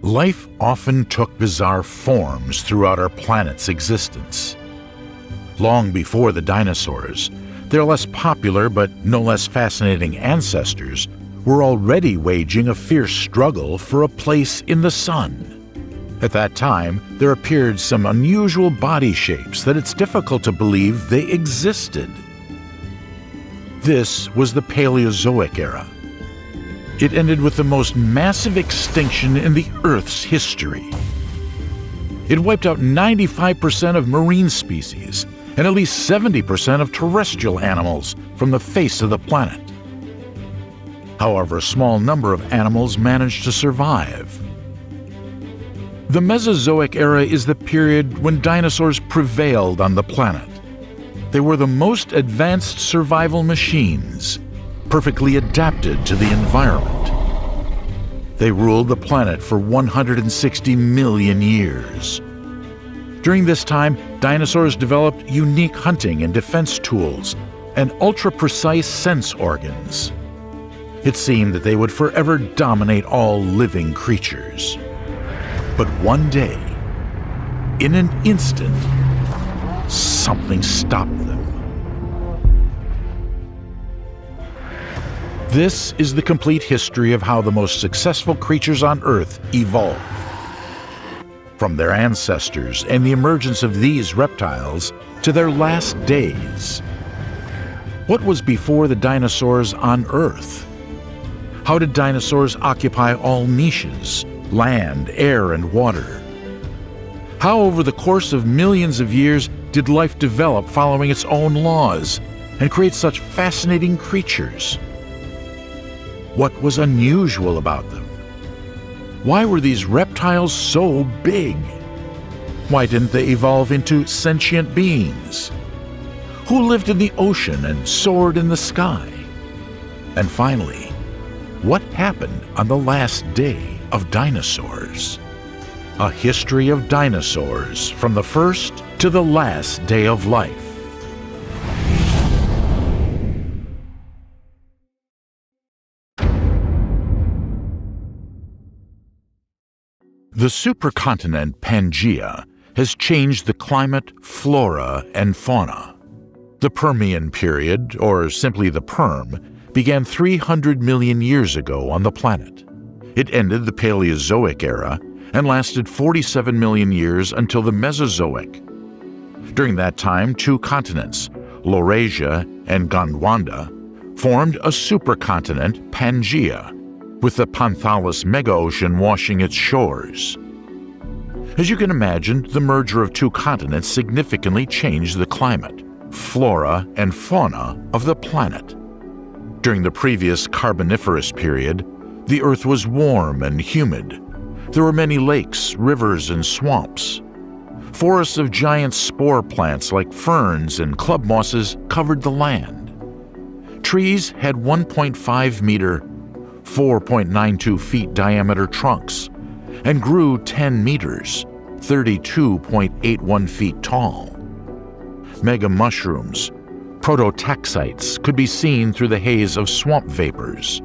Life often took bizarre forms throughout our planet's existence. Long before the dinosaurs, their less popular but no less fascinating ancestors were already waging a fierce struggle for a place in the sun. At that time, there appeared some unusual body shapes that it's difficult to believe they existed. This was the Paleozoic era. It ended with the most massive extinction in the Earth's history. It wiped out 95% of marine species and at least 70% of terrestrial animals from the face of the planet. However, a small number of animals managed to survive. The Mesozoic era is the period when dinosaurs prevailed on the planet. They were the most advanced survival machines, perfectly adapted to the environment. They ruled the planet for 160 million years. During this time, dinosaurs developed unique hunting and defense tools and ultra-precise sense organs. It seemed that they would forever dominate all living creatures. But one day, in an instant, something stopped them. This is the complete history of how the most successful creatures on Earth evolved. From their ancestors and the emergence of these reptiles to their last days. What was before the dinosaurs on Earth? How did dinosaurs occupy all niches? Land, air, and water? How over the course of millions of years did life develop following its own laws and create such fascinating creatures? What was unusual about them? Why were these reptiles so big? Why didn't they evolve into sentient beings? Who lived in the ocean and soared in the sky? And finally, what happened on the last day of dinosaurs? A history of dinosaurs from the first to the last day of life. The supercontinent Pangaea has changed the climate, flora, and fauna. The Permian period, or simply the Perm, began 300 million years ago on the planet. It ended the Paleozoic era and lasted 47 million years until the Mesozoic. During that time, two continents, Laurasia and Gondwana, formed a supercontinent, Pangaea, with the Panthalis megaocean washing its shores. As you can imagine, the merger of two continents significantly changed the climate, flora, and fauna of the planet. During the previous Carboniferous period, the Earth was warm and humid. There were many lakes, rivers, and swamps. Forests of giant spore plants like ferns and club mosses covered the land. Trees had 1.5 meter, 4.92 feet diameter trunks and grew 10 meters, 32.81 feet tall. Mega mushrooms, prototaxites, could be seen through the haze of swamp vapors.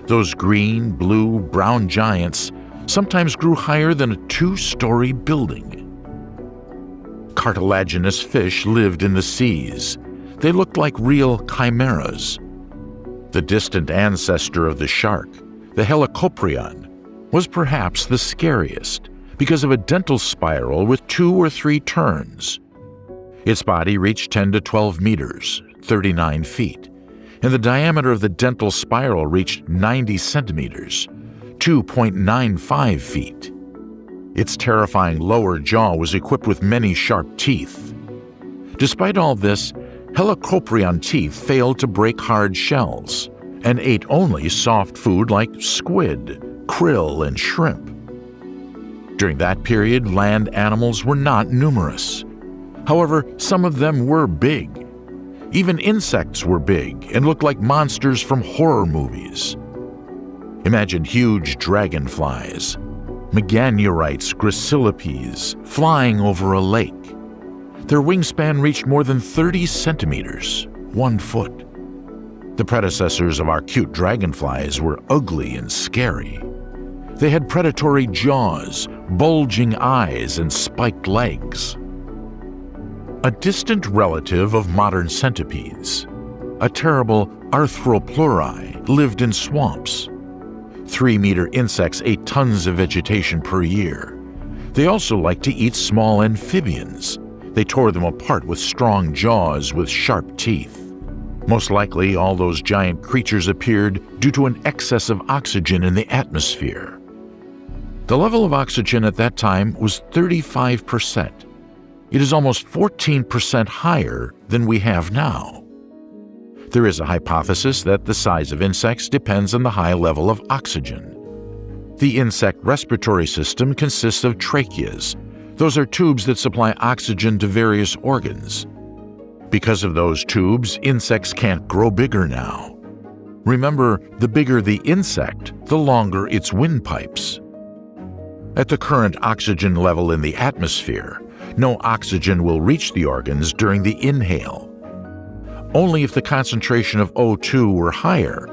Those green, blue, brown giants sometimes grew higher than a 2-story building. Cartilaginous fish lived in the seas. They looked like real chimeras. The distant ancestor of the shark, the Helicoprion, was perhaps the scariest because of a dental spiral with 2 or 3 turns. Its body reached 10 to 12 meters, 39 feet, and the diameter of the dental spiral reached 90 centimeters, 2.95 feet. Its terrifying lower jaw was equipped with many sharp teeth. Despite all this, Helicoprion teeth failed to break hard shells and ate only soft food like squid, krill, and shrimp. During that period, land animals were not numerous. However, some of them were big. Even insects were big and looked like monsters from horror movies. Imagine huge dragonflies, Meganeurites, Gracillipes, flying over a lake. Their wingspan reached more than 30 centimeters, 1 foot. The predecessors of our cute dragonflies were ugly and scary. They had predatory jaws, bulging eyes, and spiked legs. A distant relative of modern centipedes, a terrible arthropleurae, lived in swamps. 3-meter insects ate tons of vegetation per year. They also liked to eat small amphibians. They tore them apart with strong jaws with sharp teeth. Most likely, all those giant creatures appeared due to an excess of oxygen in the atmosphere. The level of oxygen at that time was 35%. It is almost 14% higher than we have now. There is a hypothesis that the size of insects depends on the high level of oxygen. The insect respiratory system consists of tracheas. Those are tubes that supply oxygen to various organs. Because of those tubes, insects can't grow bigger now. Remember, the bigger the insect, the longer its windpipes. At the current oxygen level in the atmosphere, no oxygen will reach the organs during the inhale. Only if the concentration of O2 were higher,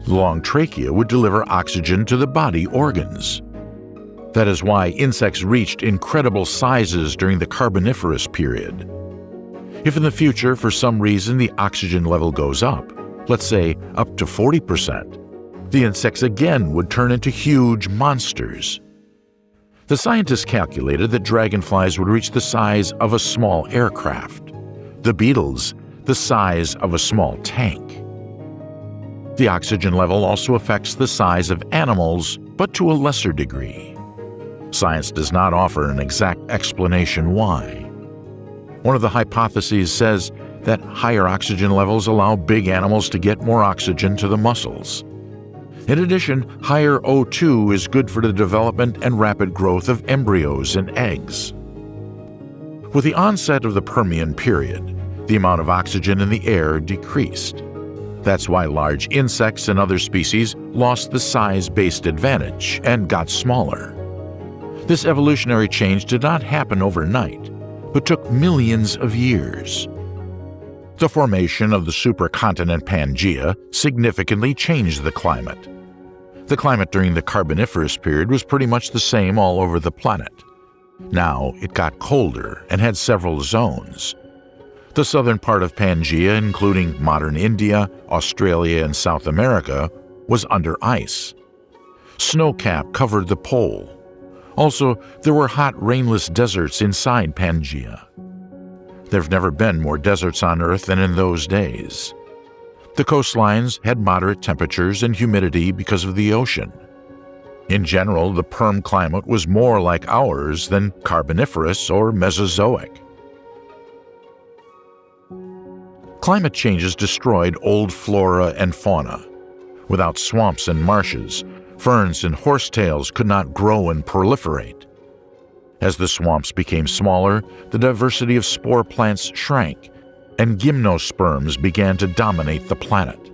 the long trachea would deliver oxygen to the body organs. That is why insects reached incredible sizes during the Carboniferous period. If in the future, for some reason, the oxygen level goes up, let's say up to 40%, the insects again would turn into huge monsters. The scientists calculated that dragonflies would reach the size of a small aircraft, the beetles the size of a small tank. The oxygen level also affects the size of animals, but to a lesser degree. Science does not offer an exact explanation why. One of the hypotheses says that higher oxygen levels allow big animals to get more oxygen to the muscles. In addition, higher O2 is good for the development and rapid growth of embryos and eggs. With the onset of the Permian period, the amount of oxygen in the air decreased. That's why large insects and other species lost the size-based advantage and got smaller. This evolutionary change did not happen overnight, but took millions of years. The formation of the supercontinent Pangaea significantly changed the climate. The climate during the Carboniferous period was pretty much the same all over the planet. Now it got colder and had several zones. The southern part of Pangaea, including modern India, Australia, and South America, was under ice. Snowcap covered the pole. Also, there were hot, rainless deserts inside Pangaea. There have never been more deserts on Earth than in those days. The coastlines had moderate temperatures and humidity because of the ocean. In general, the Perm climate was more like ours than Carboniferous or Mesozoic. Climate changes destroyed old flora and fauna. Without swamps and marshes, ferns and horsetails could not grow and proliferate. As the swamps became smaller, the diversity of spore plants shrank, and gymnosperms began to dominate the planet.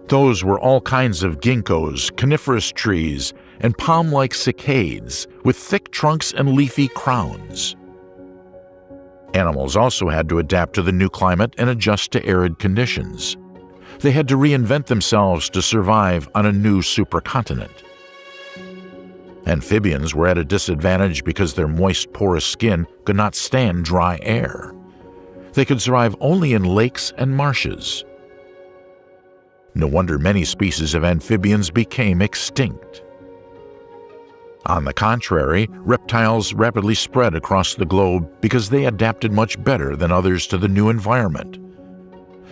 Those were all kinds of ginkgos, coniferous trees, and palm-like cycades with thick trunks and leafy crowns. Animals also had to adapt to the new climate and adjust to arid conditions. They had to reinvent themselves to survive on a new supercontinent. Amphibians were at a disadvantage because their moist, porous skin could not stand dry air. They could survive only in lakes and marshes. No wonder many species of amphibians became extinct. On the contrary, reptiles rapidly spread across the globe because they adapted much better than others to the new environment.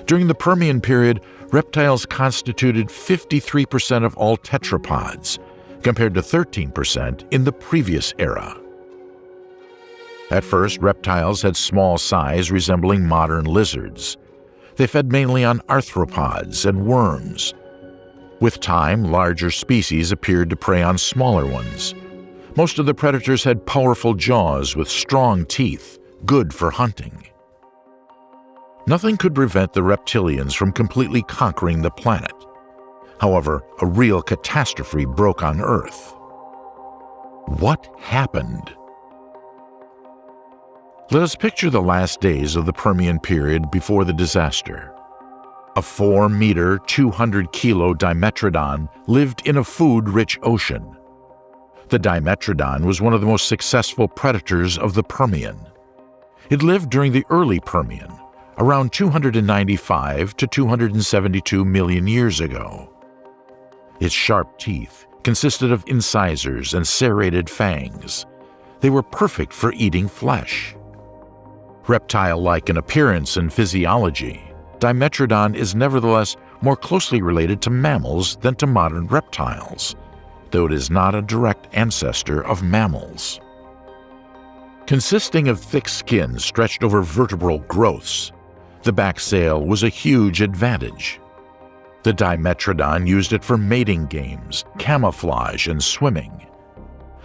During the Permian period, reptiles constituted 53% of all tetrapods, compared to 13% in the previous era. At first, reptiles had small size resembling modern lizards. They fed mainly on arthropods and worms. With time, larger species appeared to prey on smaller ones. Most of the predators had powerful jaws with strong teeth, good for hunting. Nothing could prevent the reptilians from completely conquering the planet. However, a real catastrophe broke on Earth. What happened? Let us picture the last days of the Permian period before the disaster. A 4-meter, 200-kilo Dimetrodon lived in a food-rich ocean. The Dimetrodon was one of the most successful predators of the Permian. It lived during the early Permian, around 295 to 272 million years ago. Its sharp teeth consisted of incisors and serrated fangs. They were perfect for eating flesh. Reptile-like in appearance and physiology, Dimetrodon is nevertheless more closely related to mammals than to modern reptiles, though it is not a direct ancestor of mammals. Consisting of thick skin stretched over vertebral growths, the back sail was a huge advantage. The Dimetrodon used it for mating games, camouflage, and swimming.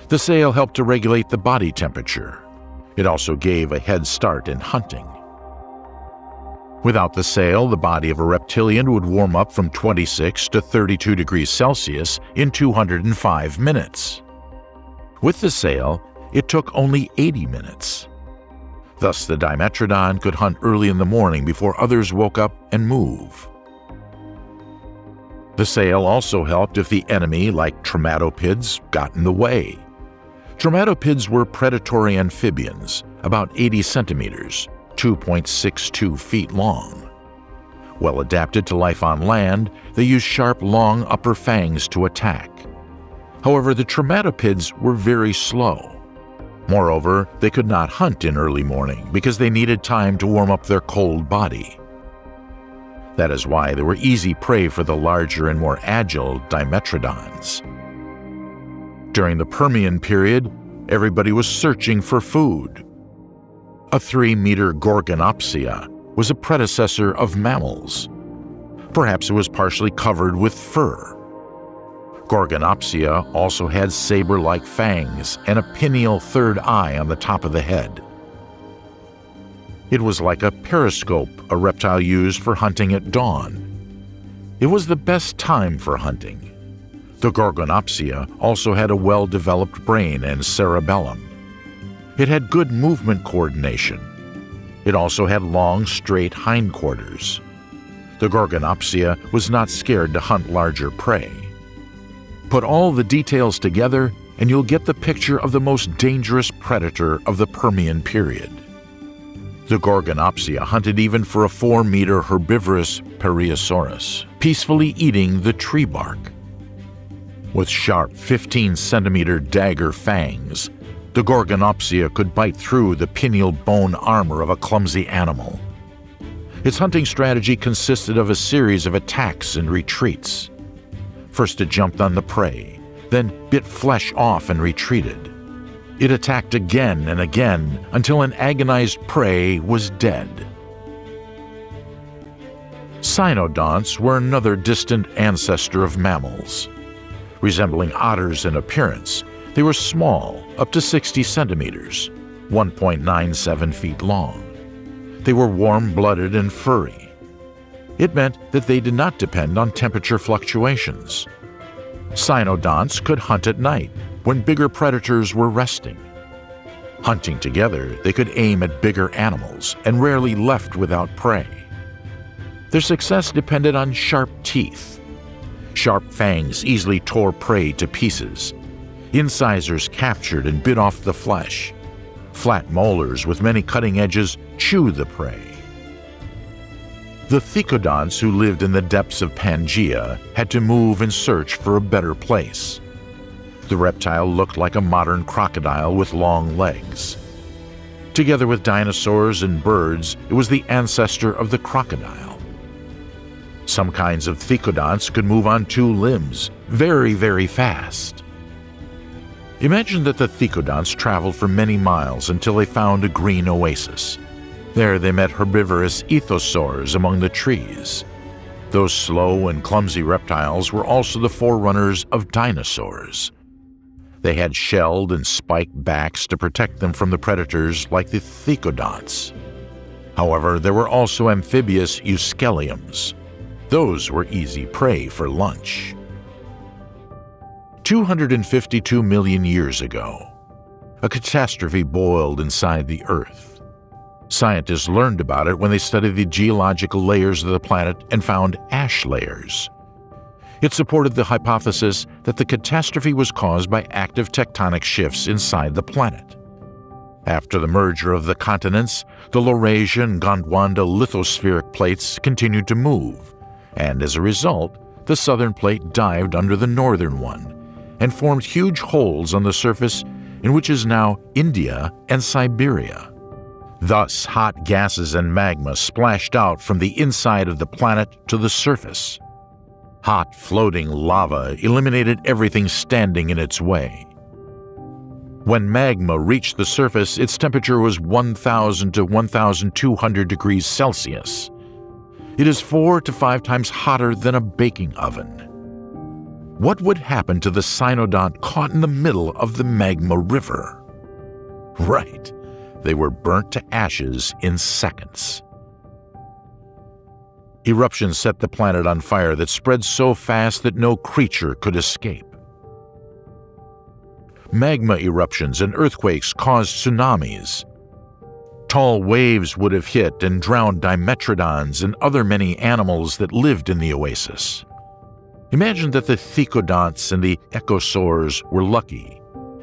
The sail helped to regulate the body temperature. It also gave a head start in hunting. Without the sail, the body of a reptilian would warm up from 26 to 32 degrees Celsius in 205 minutes. With the sail, it took only 80 minutes. Thus, the Dimetrodon could hunt early in the morning before others woke up and move. The sail also helped if the enemy, like trematophids, got in the way. Trematophids were predatory amphibians, about 80 centimeters, 2.62 feet long. Well adapted to life on land, they used sharp, long upper fangs to attack. However, the trematophids were very slow. Moreover, they could not hunt in early morning because they needed time to warm up their cold body. That is why they were easy prey for the larger and more agile Dimetrodons. During the Permian period, everybody was searching for food. A 3-meter Gorgonopsia was a predecessor of mammals. Perhaps it was partially covered with fur. Gorgonopsia also had saber-like fangs and a pineal third eye on the top of the head. It was like a periscope a reptile used for hunting at dawn. It was the best time for hunting. The Gorgonopsia also had a well-developed brain and cerebellum. It had good movement coordination. It also had long, straight hindquarters. The Gorgonopsia was not scared to hunt larger prey. Put all the details together, and you'll get the picture of the most dangerous predator of the Permian period. The Gorgonopsia hunted even for a 4-meter herbivorous Periosaurus, peacefully eating the tree bark. With sharp 15-centimeter dagger fangs, the Gorgonopsia could bite through the pineal bone armor of a clumsy animal. Its hunting strategy consisted of a series of attacks and retreats. First it jumped on the prey, then bit flesh off and retreated. It attacked again and again until an agonized prey was dead. Cynodonts were another distant ancestor of mammals. Resembling otters in appearance, they were small, up to 60 centimeters, 1.97 feet long. They were warm-blooded and furry. It meant that they did not depend on temperature fluctuations. Cynodonts could hunt at night, when bigger predators were resting. Hunting together, they could aim at bigger animals and rarely left without prey. Their success depended on sharp teeth. Sharp fangs easily tore prey to pieces. Incisors captured and bit off the flesh. Flat molars with many cutting edges chewed the prey. The thecodonts who lived in the depths of Pangaea had to move and search for a better place. The reptile looked like a modern crocodile with long legs. Together with dinosaurs and birds, it was the ancestor of the crocodile. Some kinds of thecodonts could move on 2 limbs, very, very fast. Imagine that the thecodonts traveled for many miles until they found a green oasis. There they met herbivorous ethosaurs among the trees. Those slow and clumsy reptiles were also the forerunners of dinosaurs. They had shelled and spiked backs to protect them from the predators like the thecodonts. However, there were also amphibious euscheliums. Those were easy prey for lunch. 252 million years ago, a catastrophe boiled inside the Earth. Scientists learned about it when they studied the geological layers of the planet and found ash layers. It supported the hypothesis that the catastrophe was caused by active tectonic shifts inside the planet. After the merger of the continents, the Laurasia and Gondwana lithospheric plates continued to move, and as a result, the southern plate dived under the northern one and formed huge holes on the surface in which is now India and Siberia. Thus, hot gases and magma splashed out from the inside of the planet to the surface. Hot, floating lava eliminated everything standing in its way. When magma reached the surface, its temperature was 1,000 to 1,200 degrees Celsius. It is 4 to 5 times hotter than a baking oven. What would happen to the cynodont caught in the middle of the magma river? Right, they were burnt to ashes in seconds. Eruptions set the planet on fire that spread so fast that no creature could escape. Magma eruptions and earthquakes caused tsunamis. Tall waves would have hit and drowned dimetrodons and other many animals that lived in the oasis. Imagine that the thecodonts and the echosaurs were lucky,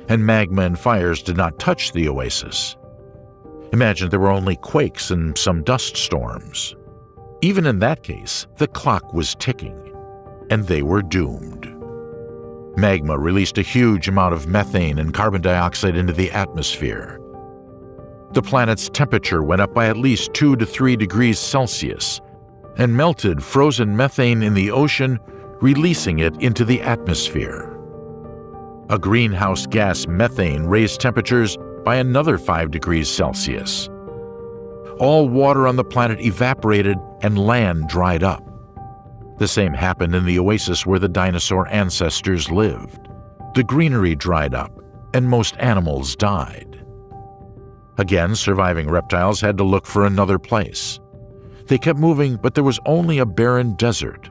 and magma and fires did not touch the oasis. Imagine there were only quakes and some dust storms. Even in that case, the clock was ticking, and they were doomed. Magma released a huge amount of methane and carbon dioxide into the atmosphere. The planet's temperature went up by at least 2 to 3 degrees Celsius and melted frozen methane in the ocean, releasing it into the atmosphere. A greenhouse gas methane raised temperatures by another 5 degrees Celsius. All water on the planet evaporated and land dried up. The same happened in the oasis where the dinosaur ancestors lived. The greenery dried up, and most animals died. Again, surviving reptiles had to look for another place. They kept moving, but there was only a barren desert.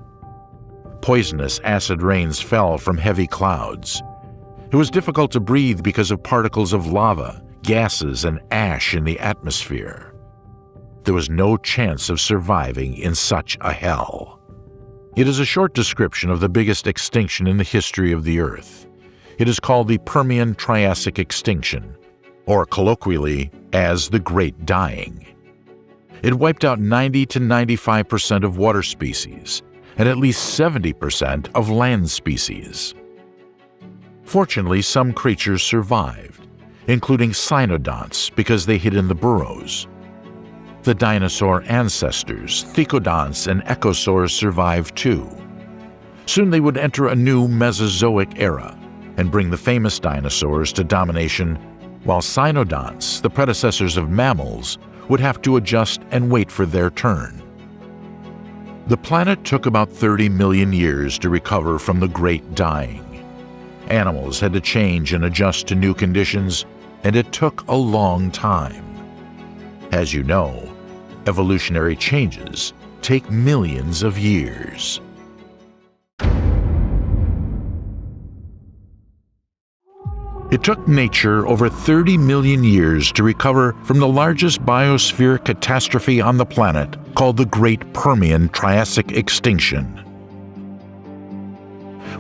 Poisonous acid rains fell from heavy clouds. It was difficult to breathe because of particles of lava, gases, and ash in the atmosphere. There was no chance of surviving in such a hell. It is a short description of the biggest extinction in the history of the Earth. It is called the Permian-Triassic extinction, or colloquially as the Great Dying. It wiped out 90 to 95% of water species and at least 70% of land species. Fortunately, some creatures survived, including cynodonts because they hid in the burrows. The dinosaur ancestors, thecodonts and echosaurs survived too. Soon they would enter a new Mesozoic era and bring the famous dinosaurs to domination, while cynodonts, the predecessors of mammals, would have to adjust and wait for their turn. The planet took about 30 million years to recover from the Great Dying. Animals had to change and adjust to new conditions, and it took a long time. As you know, evolutionary changes take millions of years. It took nature over 30 million years to recover from the largest biospheric catastrophe on the planet, called the Great Permian-Triassic extinction.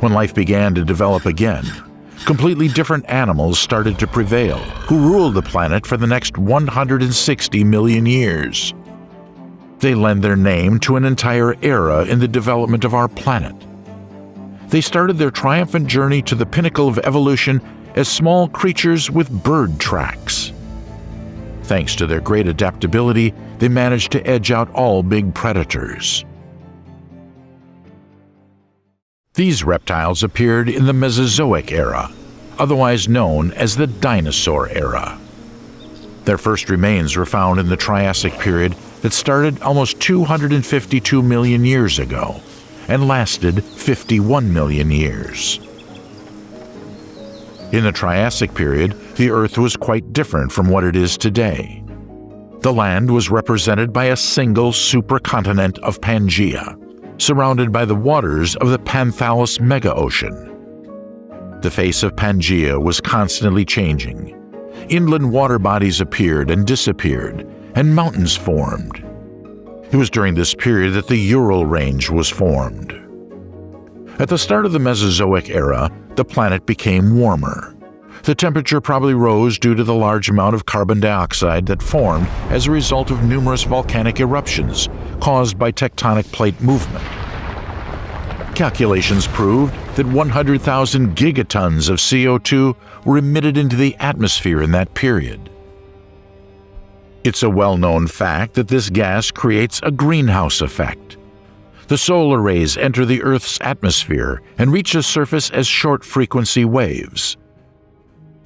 When life began to develop again, completely different animals started to prevail, who ruled the planet for the next 160 million years. They lend their name to an entire era in the development of our planet. They started their triumphant journey to the pinnacle of evolution as small creatures with bird tracks. Thanks to their great adaptability, they managed to edge out all big predators. These reptiles appeared in the Mesozoic era, otherwise known as the Dinosaur era. Their first remains were found in the Triassic period that started almost 252 million years ago and lasted 51 million years. In the Triassic period, the Earth was quite different from what it is today. The land was represented by a single supercontinent of Pangaea, surrounded by the waters of the Panthalus mega-ocean. The face of Pangaea was constantly changing. Inland water bodies appeared and disappeared, and mountains formed. It was during this period that the Ural Range was formed. At the start of the Mesozoic era, the planet became warmer. The temperature probably rose due to the large amount of carbon dioxide that formed as a result of numerous volcanic eruptions caused by tectonic plate movement. Calculations proved that 100,000 gigatons of CO2 were emitted into the atmosphere in that period. It's a well-known fact that this gas creates a greenhouse effect. The solar rays enter the Earth's atmosphere and reach the surface as short-frequency waves.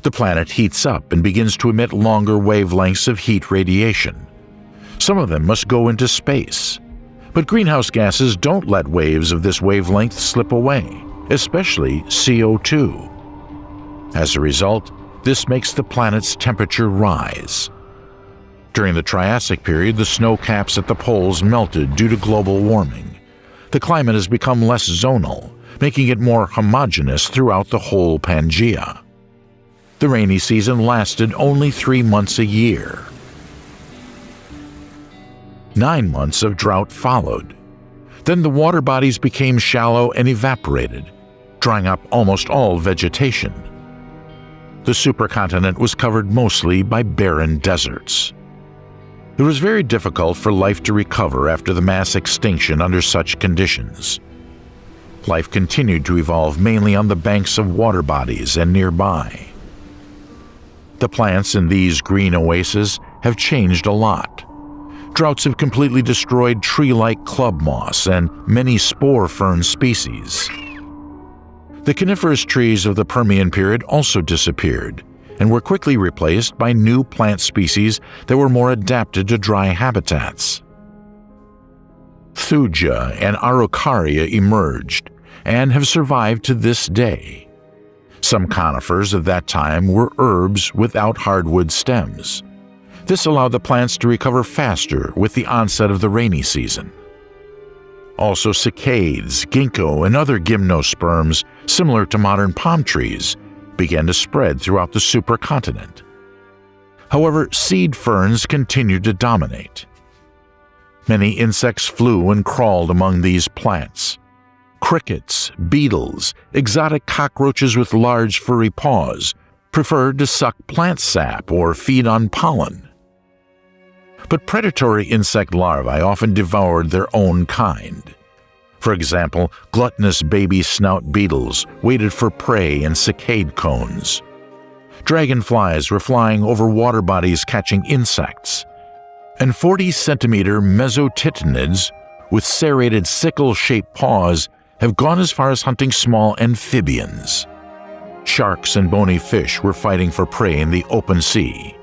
The planet heats up and begins to emit longer wavelengths of heat radiation. Some of them must go into space. But greenhouse gases don't let waves of this wavelength slip away, especially CO2. As a result, this makes the planet's temperature rise. During the Triassic period, the snow caps at the poles melted due to global warming. The climate has become less zonal, making it more homogeneous throughout the whole Pangaea. The rainy season lasted only 3 months a year. 9 months of drought followed. Then the water bodies became shallow and evaporated, drying up almost all vegetation. The supercontinent was covered mostly by barren deserts. It was very difficult for life to recover after the mass extinction under such conditions. Life continued to evolve mainly on the banks of water bodies and nearby. The plants in these green oases have changed a lot. Droughts have completely destroyed tree-like club moss and many spore fern species. The coniferous trees of the Permian period also disappeared and were quickly replaced by new plant species that were more adapted to dry habitats. Thuja and Araucaria emerged and have survived to this day. Some conifers of that time were herbs without hardwood stems. This allowed the plants to recover faster with the onset of the rainy season. Also, cicades, ginkgo, and other gymnosperms, similar to modern palm trees, began to spread throughout the supercontinent. However, seed ferns continued to dominate. Many insects flew and crawled among these plants. Crickets, beetles, exotic cockroaches with large furry paws preferred to suck plant sap or feed on pollen. But predatory insect larvae often devoured their own kind. For example, gluttonous baby snout beetles waited for prey in cicade cones. Dragonflies were flying over water bodies catching insects. And 40-centimeter mesotitanids with serrated sickle-shaped paws have gone as far as hunting small amphibians. Sharks and bony fish were fighting for prey in the open sea.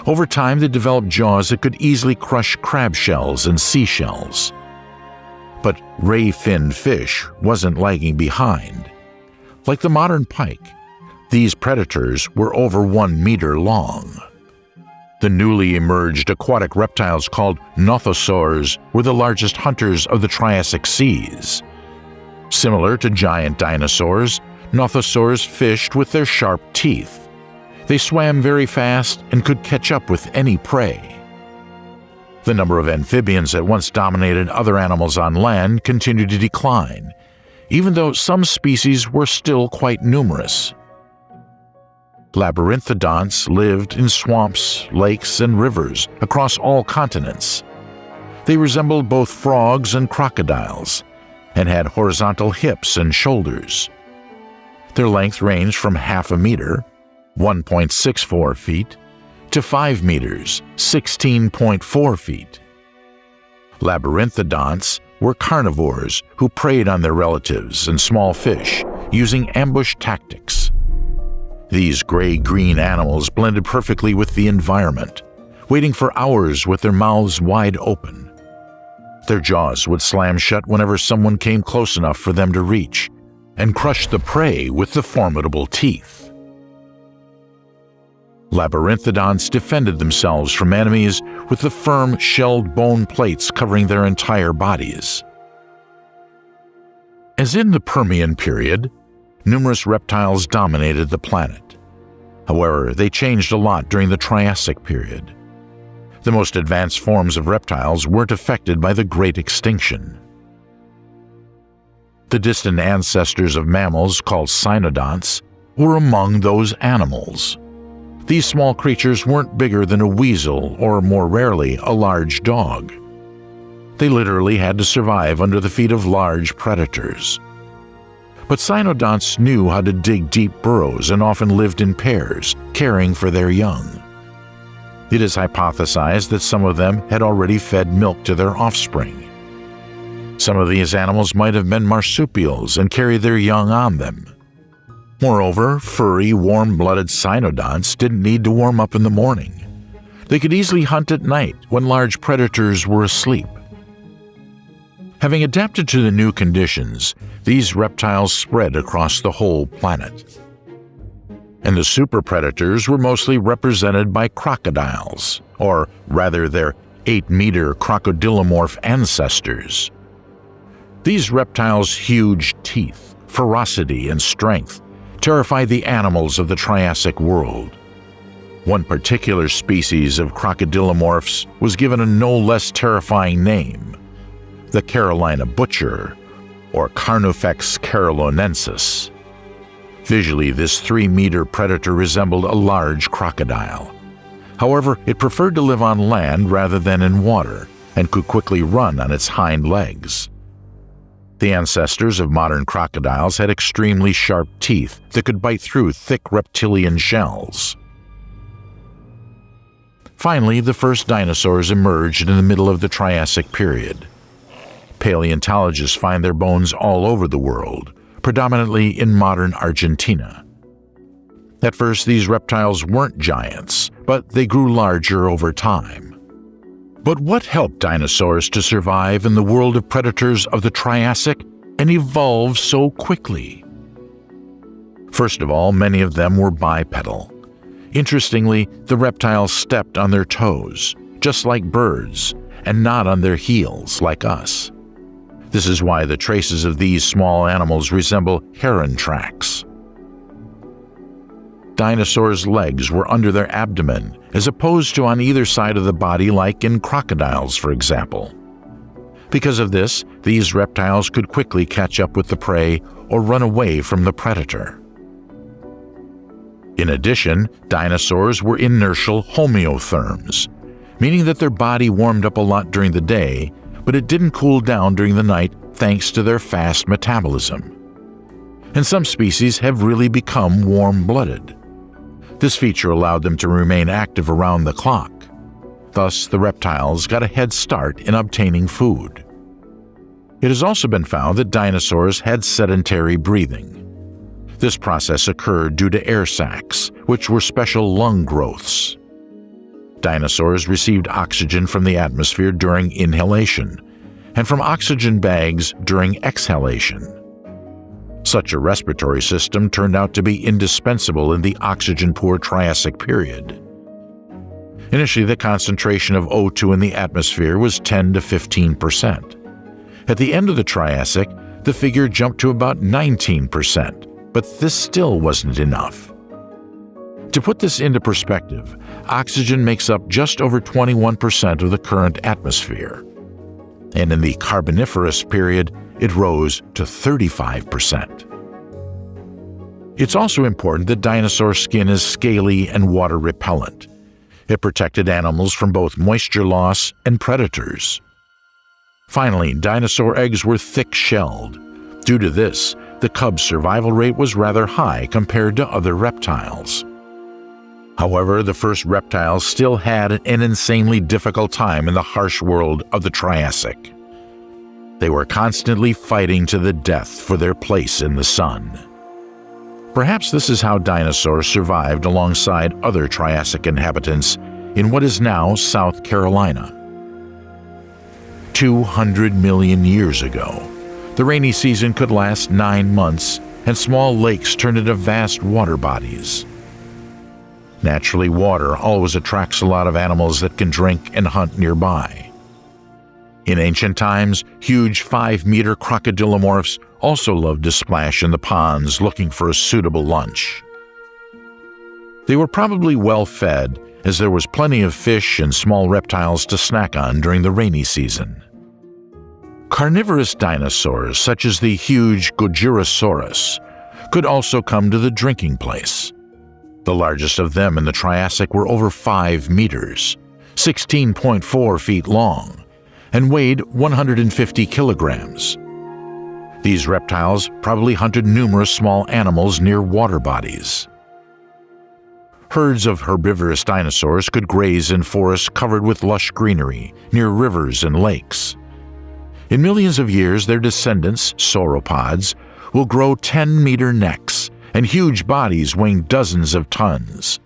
Over time, they developed jaws that could easily crush crab shells and seashells. But ray-finned fish wasn't lagging behind. Like the modern pike, these predators were over 1 meter long. The newly emerged aquatic reptiles called nothosaurs were the largest hunters of the Triassic seas. Similar to giant dinosaurs, nothosaurs fished with their sharp teeth. They swam very fast and could catch up with any prey. The number of amphibians that once dominated other animals on land continued to decline, even though some species were still quite numerous. Labyrinthodonts lived in swamps, lakes, and rivers across all continents. They resembled both frogs and crocodiles, and had horizontal hips and shoulders. Their length ranged from half a meter, 1.64 feet, to 5 meters, 16.4 feet. Labyrinthodonts were carnivores who preyed on their relatives and small fish using ambush tactics. These gray-green animals blended perfectly with the environment, waiting for hours with their mouths wide open. Their jaws would slam shut whenever someone came close enough for them to reach, and crush the prey with the formidable teeth. Labyrinthodonts defended themselves from enemies with the firm shelled bone plates covering their entire bodies. As in the Permian period, numerous reptiles dominated the planet. However, they changed a lot during the Triassic period. The most advanced forms of reptiles weren't affected by the Great Extinction. The distant ancestors of mammals, called cynodonts, were among those animals. These small creatures weren't bigger than a weasel or, more rarely, a large dog. They literally had to survive under the feet of large predators. But cynodonts knew how to dig deep burrows and often lived in pairs, caring for their young. It is hypothesized that some of them had already fed milk to their offspring. Some of these animals might have been marsupials and carried their young on them. Moreover, furry, warm-blooded cynodonts didn't need to warm up in the morning. They could easily hunt at night when large predators were asleep. Having adapted to the new conditions, these reptiles spread across the whole planet. And the super predators were mostly represented by crocodiles, or rather their 8-meter crocodilomorph ancestors. These reptiles' huge teeth, ferocity, and strength terrified the animals of the Triassic world. One particular species of crocodilomorphs was given a no less terrifying name: the Carolina butcher, or Carnifex carolonensis. Visually, this 3-meter predator resembled a large crocodile. However, it preferred to live on land rather than in water, and could quickly run on its hind legs. The ancestors of modern crocodiles had extremely sharp teeth that could bite through thick reptilian shells. Finally, the first dinosaurs emerged in the middle of the Triassic period. Paleontologists find their bones all over the world, predominantly in modern Argentina. At first, these reptiles weren't giants, but they grew larger over time. But what helped dinosaurs to survive in the world of predators of the Triassic and evolve so quickly? First of all, many of them were bipedal. Interestingly, the reptiles stepped on their toes, just like birds, and not on their heels, like us. This is why the traces of these small animals resemble heron tracks. Dinosaurs' legs were under their abdomen, as opposed to on either side of the body like in crocodiles, for example. Because of this, these reptiles could quickly catch up with the prey or run away from the predator. In addition, dinosaurs were inertial homeotherms, meaning that their body warmed up a lot during the day, but it didn't cool down during the night thanks to their fast metabolism. And some species have really become warm-blooded. This feature allowed them to remain active around the clock. Thus, the reptiles got a head start in obtaining food. It has also been found that dinosaurs had sedentary breathing. This process occurred due to air sacs, which were special lung growths. Dinosaurs received oxygen from the atmosphere during inhalation, and from oxygen bags during exhalation. Such a respiratory system turned out to be indispensable in the oxygen-poor Triassic period. Initially, the concentration of O2 in the atmosphere was 10 to 15%. At the end of the Triassic, the figure jumped to about 19%, but this still wasn't enough. To put this into perspective, oxygen makes up just over 21% of the current atmosphere. And in the Carboniferous period, it rose to 35%. It's also important that dinosaur skin is scaly and water repellent. It protected animals from both moisture loss and predators. Finally, dinosaur eggs were thick-shelled. Due to this, the cub's survival rate was rather high compared to other reptiles. However, the first reptiles still had an insanely difficult time in the harsh world of the Triassic. They were constantly fighting to the death for their place in the sun. Perhaps this is how dinosaurs survived alongside other Triassic inhabitants in what is now South Carolina. 200 million years ago, the rainy season could last 9 months, and small lakes turned into vast water bodies. Naturally, water always attracts a lot of animals that can drink and hunt nearby. In ancient times, huge 5-meter crocodilomorphs also loved to splash in the ponds looking for a suitable lunch. They were probably well fed, as there was plenty of fish and small reptiles to snack on during the rainy season. Carnivorous dinosaurs, such as the huge Gojirasaurus, could also come to the drinking place. The largest of them in the Triassic were over 5 meters, 16.4 feet long, and weighed 150 kilograms. These reptiles probably hunted numerous small animals near water bodies. Herds of herbivorous dinosaurs could graze in forests covered with lush greenery near rivers and lakes. In millions of years, their descendants, sauropods, will grow 10-meter necks and huge bodies weighing dozens of tons.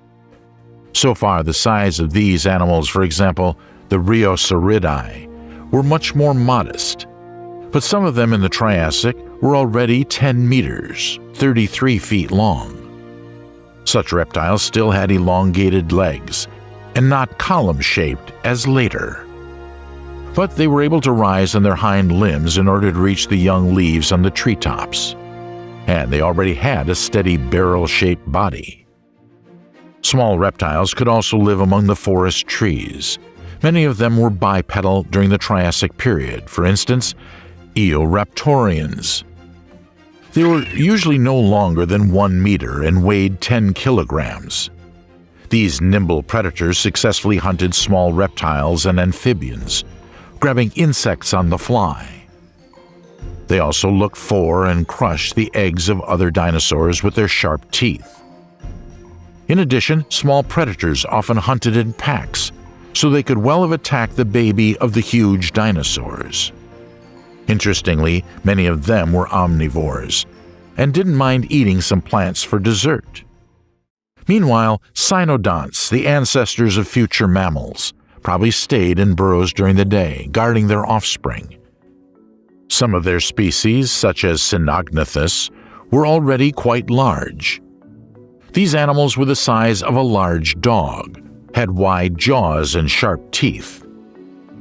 So far, the size of these animals, for example, the Rheosauridae, were much more modest. But some of them in the Triassic were already 10 meters, 33 feet long. Such reptiles still had elongated legs, and not column-shaped as later. But they were able to rise on their hind limbs in order to reach the young leaves on the treetops. And they already had a steady barrel-shaped body. Small reptiles could also live among the forest trees. Many of them were bipedal during the Triassic period, for instance, Eoraptorians. They were usually no longer than 1 meter and weighed 10 kilograms. These nimble predators successfully hunted small reptiles and amphibians, grabbing insects on the fly. They also looked for and crushed the eggs of other dinosaurs with their sharp teeth. In addition, small predators often hunted in packs, so they could well have attacked the baby of the huge dinosaurs. Interestingly, many of them were omnivores, and didn't mind eating some plants for dessert. Meanwhile, cynodonts, the ancestors of future mammals, probably stayed in burrows during the day, guarding their offspring. Some of their species, such as Cynognathus, were already quite large. These animals were the size of a large dog, had wide jaws and sharp teeth.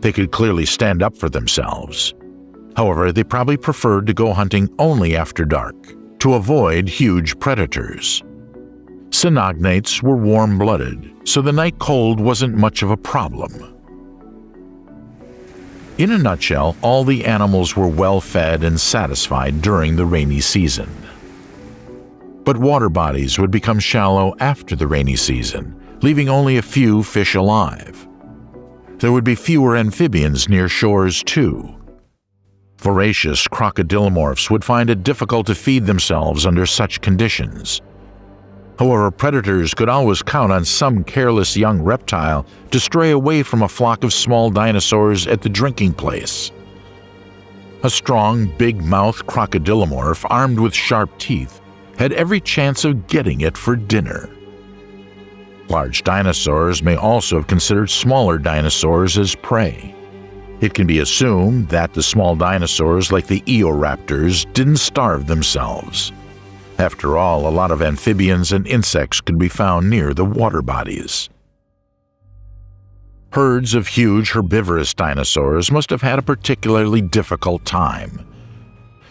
They could clearly stand up for themselves. However, they probably preferred to go hunting only after dark, to avoid huge predators. Cynognates were warm-blooded, so the night cold wasn't much of a problem. In a nutshell, all the animals were well-fed and satisfied during the rainy season. But water bodies would become shallow after the rainy season, leaving only a few fish alive. There would be fewer amphibians near shores, too. Voracious crocodilomorphs would find it difficult to feed themselves under such conditions. However, predators could always count on some careless young reptile to stray away from a flock of small dinosaurs at the drinking place. A strong, big-mouthed crocodilomorph armed with sharp teeth had every chance of getting it for dinner. Large dinosaurs may also have considered smaller dinosaurs as prey. It can be assumed that the small dinosaurs like the Eoraptors didn't starve themselves. After all, a lot of amphibians and insects could be found near the water bodies. Herds of huge herbivorous dinosaurs must have had a particularly difficult time.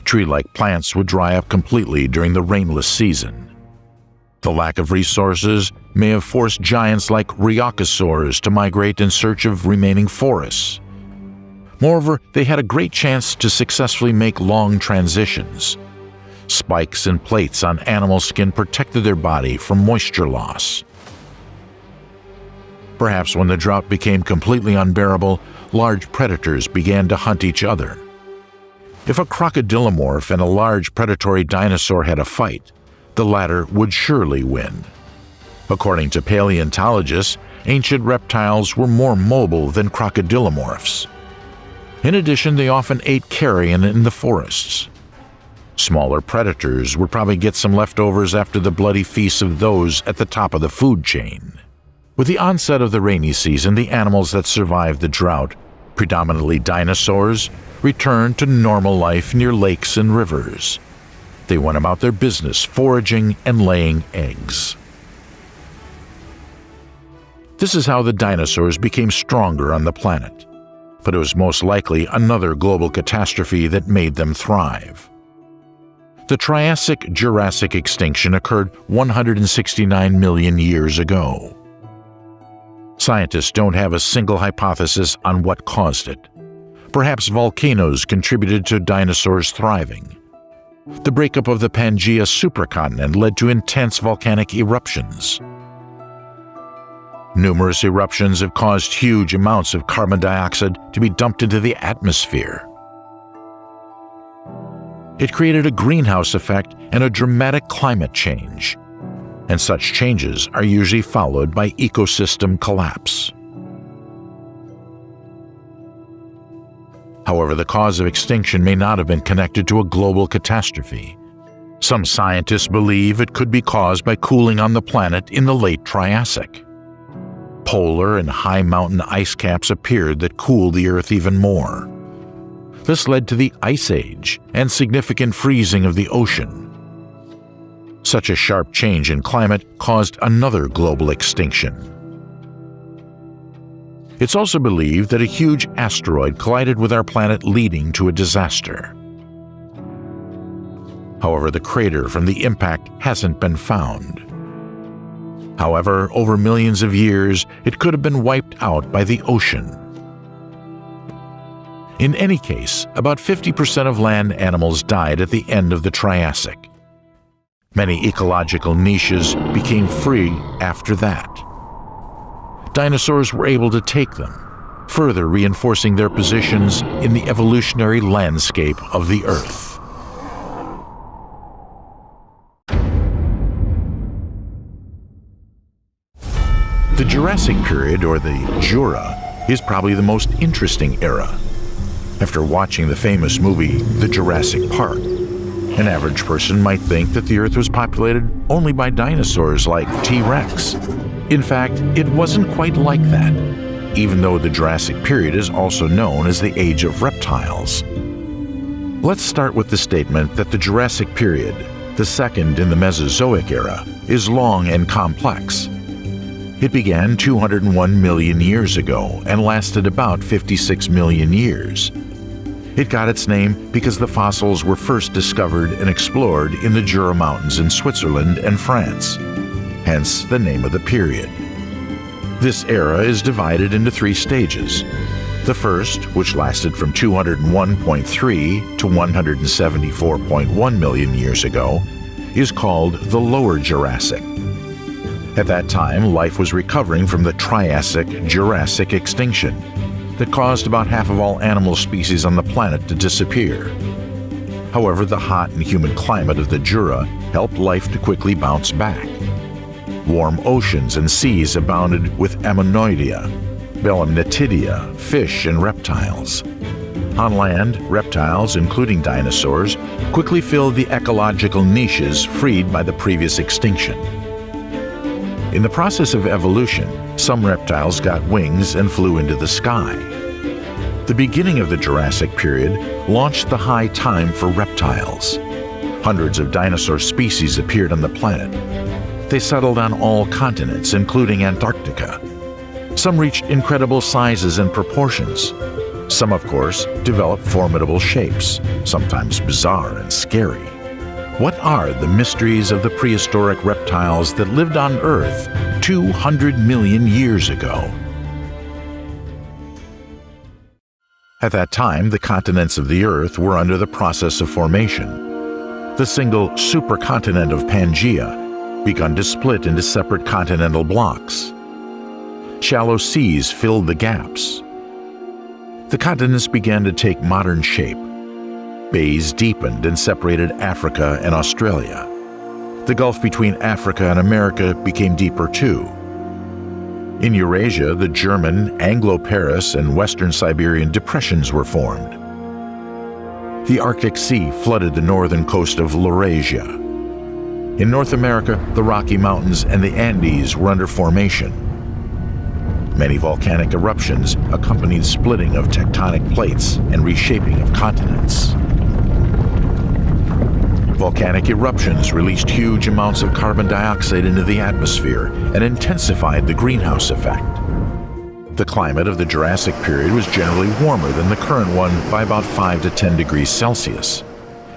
Tree-like plants would dry up completely during the rainless season. The lack of resources may have forced giants like Rheocosaurs to migrate in search of remaining forests. Moreover, they had a great chance to successfully make long transitions. Spikes and plates on animal skin protected their body from moisture loss. Perhaps when the drought became completely unbearable, large predators began to hunt each other. If a crocodilomorph and a large predatory dinosaur had a fight, the latter would surely win. According to paleontologists, ancient reptiles were more mobile than crocodilomorphs. In addition, they often ate carrion in the forests. Smaller predators would probably get some leftovers after the bloody feasts of those at the top of the food chain. With the onset of the rainy season, the animals that survived the drought, predominantly dinosaurs, returned to normal life near lakes and rivers. They went about their business foraging and laying eggs. This is how the dinosaurs became stronger on the planet. But it was most likely another global catastrophe that made them thrive. The Triassic-Jurassic extinction occurred 169 million years ago. Scientists don't have a single hypothesis on what caused it, Perhaps volcanoes contributed to dinosaurs thriving. The breakup of the Pangaea supercontinent led to intense volcanic eruptions. Numerous eruptions have caused huge amounts of carbon dioxide to be dumped into the atmosphere. It created a greenhouse effect and a dramatic climate change, and such changes are usually followed by ecosystem collapse. However, the cause of extinction may not have been connected to a global catastrophe. Some scientists believe it could be caused by cooling on the planet in the late Triassic. Polar and high mountain ice caps appeared that cooled the Earth even more. This led to the Ice Age and significant freezing of the ocean. Such a sharp change in climate caused another global extinction. It's also believed that a huge asteroid collided with our planet, leading to a disaster. However, the crater from the impact hasn't been found. However, over millions of years, it could have been wiped out by the ocean. In any case, about 50% of land animals died at the end of the Triassic. Many ecological niches became free after that. Dinosaurs were able to take them, further reinforcing their positions in the evolutionary landscape of the Earth. The Jurassic period, or the Jura, is probably the most interesting era. After watching the famous movie The Jurassic Park, an average person might think that the Earth was populated only by dinosaurs like T-Rex. In fact, it wasn't quite like that, even though the Jurassic period is also known as the Age of Reptiles. Let's start with the statement that the Jurassic period, the second in the Mesozoic era, is long and complex. It began 201 million years ago and lasted about 56 million years. It got its name because the fossils were first discovered and explored in the Jura Mountains in Switzerland and France, hence the name of the period. This era is divided into three stages. The first, which lasted from 201.3 to 174.1 million years ago, is called the Lower Jurassic. At that time, life was recovering from the Triassic-Jurassic extinction that caused about half of all animal species on the planet to disappear. However, the hot and humid climate of the Jura helped life to quickly bounce back. Warm oceans and seas abounded with Ammonoidea, Belemnitidia, fish and reptiles. On land, reptiles, including dinosaurs, quickly filled the ecological niches freed by the previous extinction. In the process of evolution, some reptiles got wings and flew into the sky. The beginning of the Jurassic period launched the high time for reptiles. Hundreds of dinosaur species appeared on the planet. They settled on all continents, including Antarctica. Some reached incredible sizes and proportions. Some, of course, developed formidable shapes, sometimes bizarre and scary. What are the mysteries of the prehistoric reptiles that lived on Earth 200 million years ago? At that time, the continents of the Earth were under the process of formation. The single supercontinent of Pangaea began to split into separate continental blocks. Shallow seas filled the gaps. The continents began to take modern shape. Bays deepened and separated Africa and Australia. The gulf between Africa and America became deeper too. In Eurasia, the German, Anglo-Paris, and Western Siberian depressions were formed. The Arctic Sea flooded the northern coast of Laurasia. In North America, the Rocky Mountains and the Andes were under formation. Many volcanic eruptions accompanied splitting of tectonic plates and reshaping of continents. Volcanic eruptions released huge amounts of carbon dioxide into the atmosphere and intensified the greenhouse effect. The climate of the Jurassic period was generally warmer than the current one by about 5 to 10 degrees Celsius,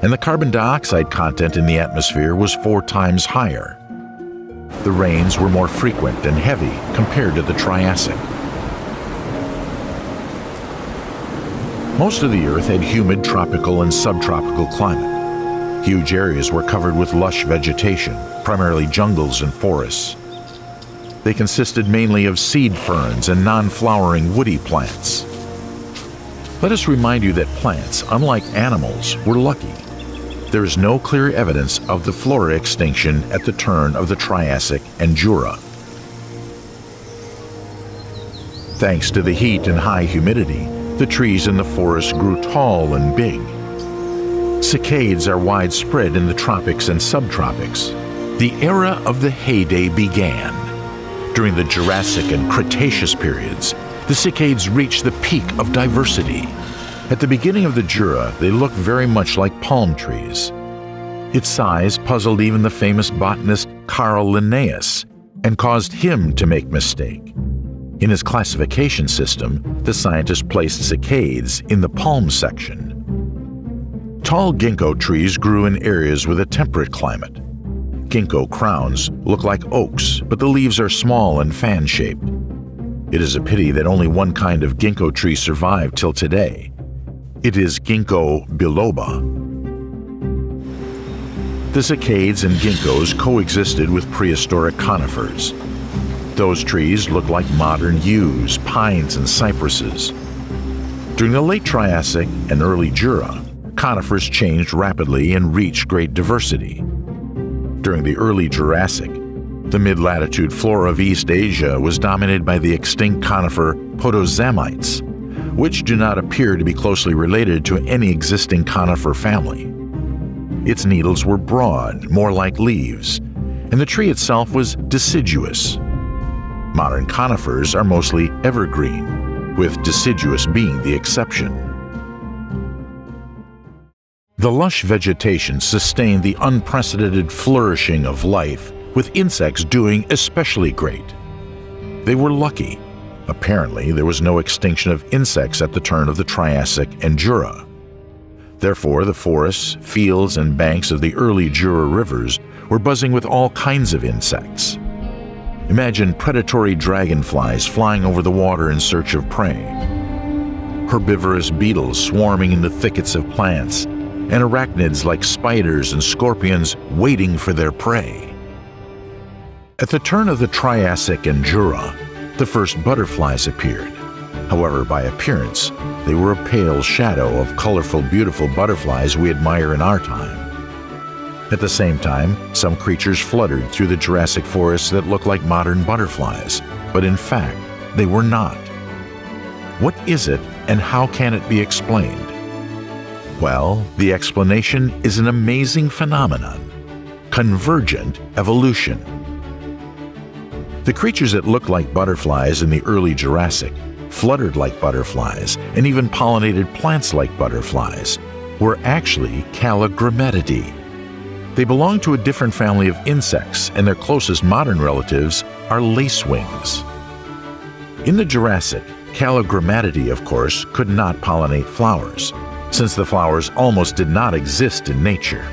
and the carbon dioxide content in the atmosphere was 4 times higher. The rains were more frequent and heavy compared to the Triassic. Most of the Earth had humid tropical and subtropical climate. Huge areas were covered with lush vegetation, primarily jungles and forests. They consisted mainly of seed ferns and non-flowering woody plants. Let us remind you that plants, unlike animals, were lucky. There is no clear evidence of the flora extinction at the turn of the Triassic and Jura. Thanks to the heat and high humidity, the trees in the forest grew tall and big. Cicades are widespread in the tropics and subtropics. The era of the heyday began. During the Jurassic and Cretaceous periods, the cicades reached the peak of diversity. At the beginning of the Jura, they looked very much like palm trees. Its size puzzled even the famous botanist Carl Linnaeus and caused him to make mistake. In his classification system, the scientist placed cicades in the palm section. Tall ginkgo trees grew in areas with a temperate climate. Ginkgo crowns look like oaks, but the leaves are small and fan-shaped. It is a pity that only one kind of ginkgo tree survived till today. It is Ginkgo biloba. The cicades and ginkgos coexisted with prehistoric conifers. Those trees look like modern yews, pines, and cypresses. During the late Triassic and early Jura, conifers changed rapidly and reached great diversity. During the early Jurassic, the mid-latitude flora of East Asia was dominated by the extinct conifer Podosamites, which do not appear to be closely related to any existing conifer family. Its needles were broad, more like leaves, and the tree itself was deciduous. Modern conifers are mostly evergreen, with deciduous being the exception. The lush vegetation sustained the unprecedented flourishing of life, with insects doing especially great. They were lucky. Apparently, there was no extinction of insects at the turn of the Triassic and Jura. Therefore, the forests, fields, and banks of the early Jura rivers were buzzing with all kinds of insects. Imagine predatory dragonflies flying over the water in search of prey, herbivorous beetles swarming in the thickets of plants, and arachnids like spiders and scorpions waiting for their prey. At the turn of the Triassic and Jura, the first butterflies appeared. However, by appearance, they were a pale shadow of colorful, beautiful butterflies we admire in our time. At the same time, some creatures fluttered through the Jurassic forests that looked like modern butterflies, but in fact, they were not. What is it, and how can it be explained? Well, the explanation is an amazing phenomenon: convergent evolution. The creatures that looked like butterflies in the early Jurassic, fluttered like butterflies, and even pollinated plants like butterflies, were actually Calligrammatidae. They belong to a different family of insects, and their closest modern relatives are lacewings. In the Jurassic, Calligrammatidae, of course, could not pollinate flowers, since the flowers almost did not exist in nature.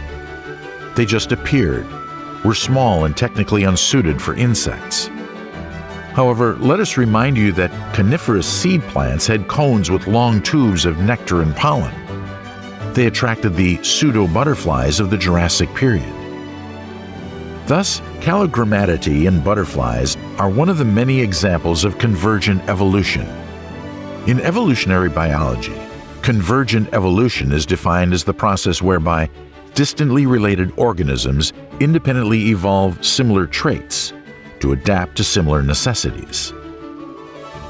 They just appeared, were small and technically unsuited for insects. However, let us remind you that coniferous seed plants had cones with long tubes of nectar and pollen. They attracted the pseudo-butterflies of the Jurassic period. Thus, Calligrammatidae and butterflies are one of the many examples of convergent evolution. In evolutionary biology, convergent evolution is defined as the process whereby distantly related organisms independently evolve similar traits to adapt to similar necessities.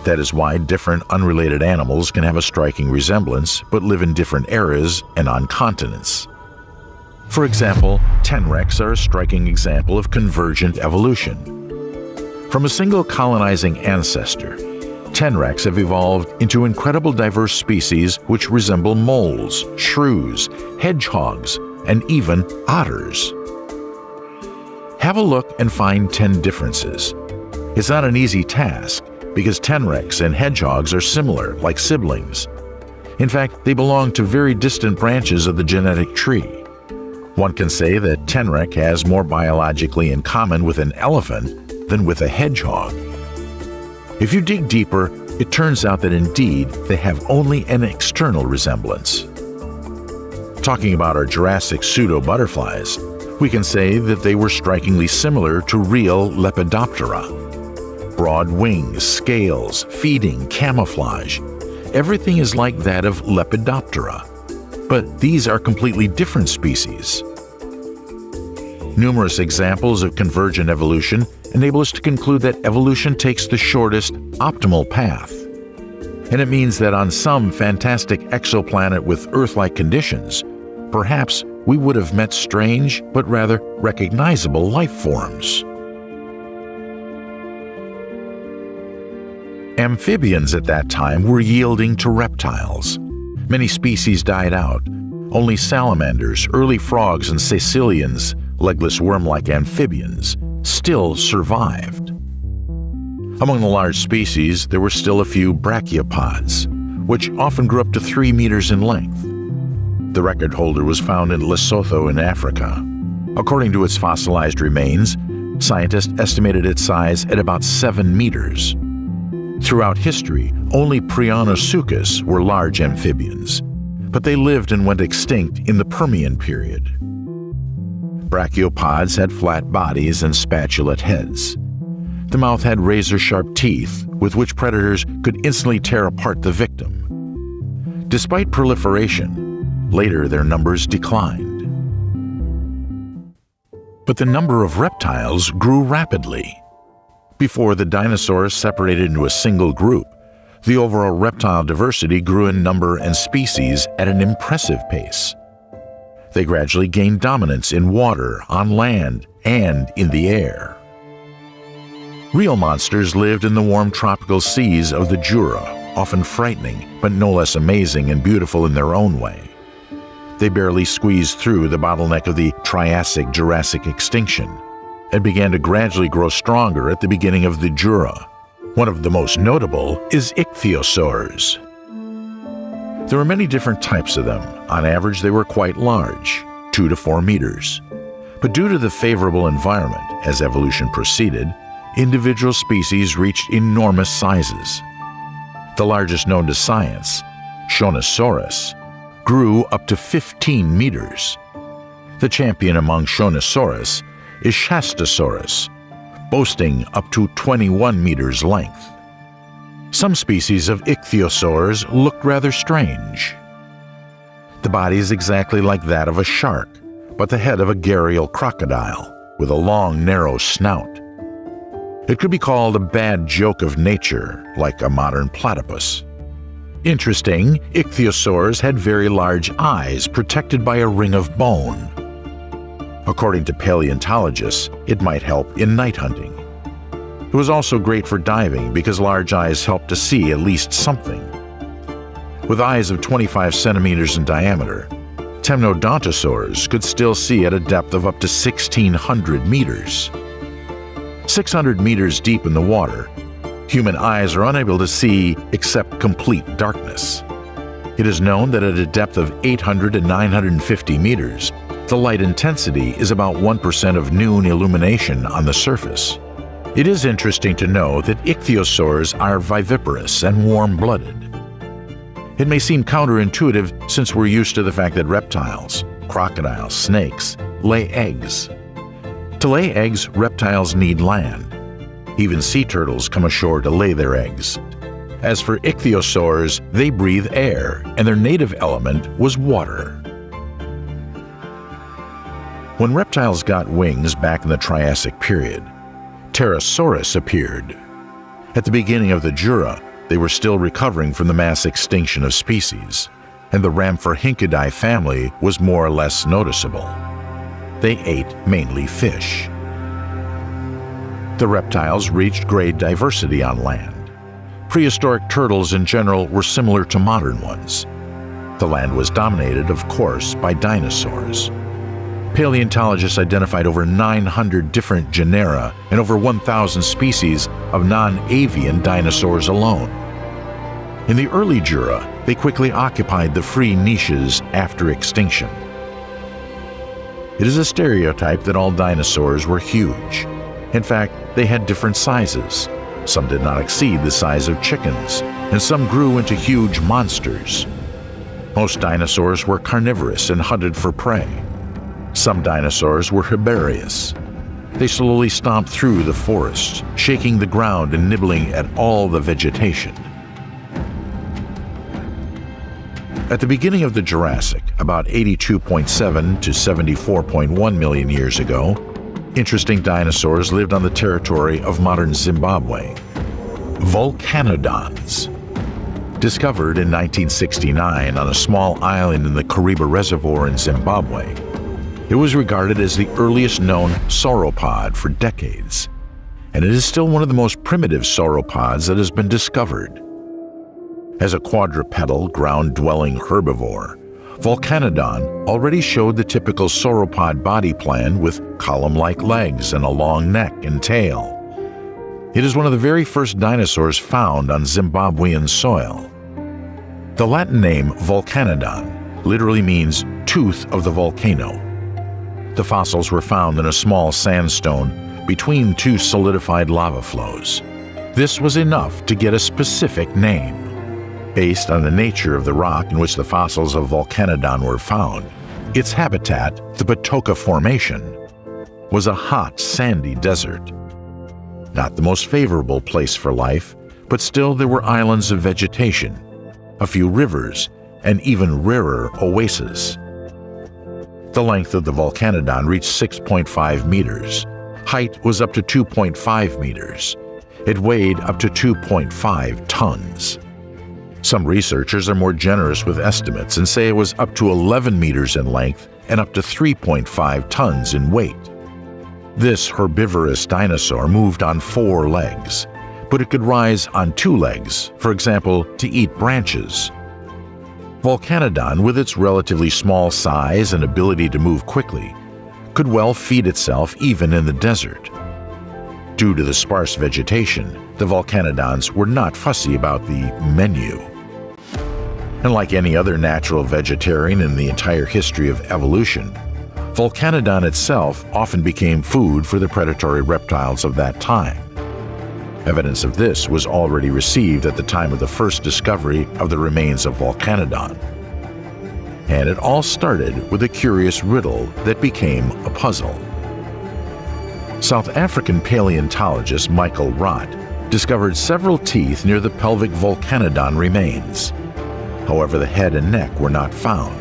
That is why different unrelated animals can have a striking resemblance but live in different eras and on continents. For example, tenrecs are a striking example of convergent evolution. From a single colonizing ancestor, tenrecs have evolved into incredible diverse species which resemble moles, shrews, hedgehogs, and even otters. Have a look and find 10 differences. It's not an easy task because tenrecs and hedgehogs are similar, like siblings. In fact, they belong to very distant branches of the genetic tree. One can say that tenrec has more biologically in common with an elephant than with a hedgehog. If you dig deeper, It turns out that indeed they have only an external resemblance. Talking about our Jurassic pseudo-butterflies, we can say that they were strikingly similar to real Lepidoptera. Broad wings, scales, feeding, camouflage. Everything is like that of Lepidoptera. But these are completely different species. Numerous examples of convergent evolution enable us to conclude that evolution takes the shortest, optimal path. And it means that on some fantastic exoplanet with Earth-like conditions, perhaps we would have met strange but rather recognizable life forms. Amphibians at that time were yielding to reptiles. Many species died out. Only salamanders, early frogs, and caecilians, legless worm-like amphibians, still survived. Among the large species, there were still a few brachiopods, which often grew up to 3 meters in length. The record holder was found in Lesotho in Africa. According to its fossilized remains, scientists estimated its size at about 7 meters. Throughout history, only Prionosuchus were large amphibians, but they lived and went extinct in the Permian period. Brachiopods had flat bodies and spatulate heads. The mouth had razor-sharp teeth with which predators could instantly tear apart the victim. Despite proliferation, later their numbers declined. But the number of reptiles grew rapidly. Before the dinosaurs separated into a single group, the overall reptile diversity grew in number and species at an impressive pace. They gradually gained dominance in water, on land, and in the air. Real monsters lived in the warm tropical seas of the Jura, often frightening, but no less amazing and beautiful in their own way. They barely squeezed through the bottleneck of the Triassic-Jurassic extinction and began to gradually grow stronger at the beginning of the Jura. One of the most notable is ichthyosaurs. There were many different types of them. On average, they were quite large, 2 to 4 meters. But due to the favorable environment, as evolution proceeded, individual species reached enormous sizes. The largest known to science, Shonosaurus, grew up to 15 meters. The champion among Shonosaurus is Shastasaurus, boasting up to 21 meters length. Some species of ichthyosaurs looked rather strange. The body is exactly like that of a shark, but the head of a gharial crocodile, with a long, narrow snout. It could be called a bad joke of nature, like a modern platypus. Interesting, ichthyosaurs had very large eyes protected by a ring of bone. According to paleontologists, it might help in night hunting. It was also great for diving because large eyes helped to see at least something. With eyes of 25 centimeters in diameter, temnodontosaurs could still see at a depth of up to 1,600 meters. 600 meters deep in the water, human eyes are unable to see except complete darkness. It is known that at a depth of 800 to 950 meters, the light intensity is about 1% of noon illumination on the surface. It is interesting to know that ichthyosaurs are viviparous and warm-blooded. It may seem counterintuitive since we're used to the fact that reptiles, crocodiles, snakes, lay eggs. To lay eggs, reptiles need land. Even sea turtles come ashore to lay their eggs. As for ichthyosaurs, they breathe air, and their native element was water. When reptiles got wings back in the Triassic period, Pterosaurus appeared. At the beginning of the Jura, they were still recovering from the mass extinction of species, and the Rhamphorhynchidae family was more or less noticeable. They ate mainly fish. The reptiles reached great diversity on land. Prehistoric turtles in general were similar to modern ones. The land was dominated, of course, by dinosaurs. Paleontologists identified over 900 different genera and over 1,000 species of non-avian dinosaurs alone. In the early Jura, they quickly occupied the free niches after extinction. It is a stereotype that all dinosaurs were huge. In fact, they had different sizes. Some did not exceed the size of chickens, and some grew into huge monsters. Most dinosaurs were carnivorous and hunted for prey. Some dinosaurs were herbivorous. They slowly stomped through the forest, shaking the ground and nibbling at all the vegetation. At the beginning of the Jurassic, about 82.7 to 74.1 million years ago, interesting dinosaurs lived on the territory of modern Zimbabwe. Volcanodons. Discovered in 1969 on a small island in the Kariba Reservoir in Zimbabwe, it was regarded as the earliest known sauropod for decades, and it is still one of the most primitive sauropods that has been discovered. As a quadrupedal, ground-dwelling herbivore, Volcanodon already showed the typical sauropod body plan with column-like legs and a long neck and tail. It is one of the very first dinosaurs found on Zimbabwean soil. The Latin name Volcanodon literally means tooth of the volcano. The fossils were found in a small sandstone between two solidified lava flows. This was enough to get a specific name. Based on the nature of the rock in which the fossils of Volcanodon were found, its habitat, the Patoka Formation, was a hot, sandy desert. Not the most favorable place for life, but still there were islands of vegetation, a few rivers, and even rarer oases. The length of the Volcanodon reached 6.5 meters. Height was up to 2.5 meters. It weighed up to 2.5 tons. Some researchers are more generous with estimates and say it was up to 11 meters in length and up to 3.5 tons in weight. This herbivorous dinosaur moved on 4 legs, but it could rise on 2 legs, for example, to eat branches. Volcanodon, with its relatively small size and ability to move quickly, could well feed itself even in the desert. Due to the sparse vegetation, the Volcanodons were not fussy about the menu. And like any other natural vegetarian in the entire history of evolution, Volcanodon itself often became food for the predatory reptiles of that time. Evidence of this was already received at the time of the first discovery of the remains of Volcanodon. And it all started with a curious riddle that became a puzzle. South African paleontologist Michael Rott discovered several teeth near the pelvic Volcanodon remains. However, the head and neck were not found.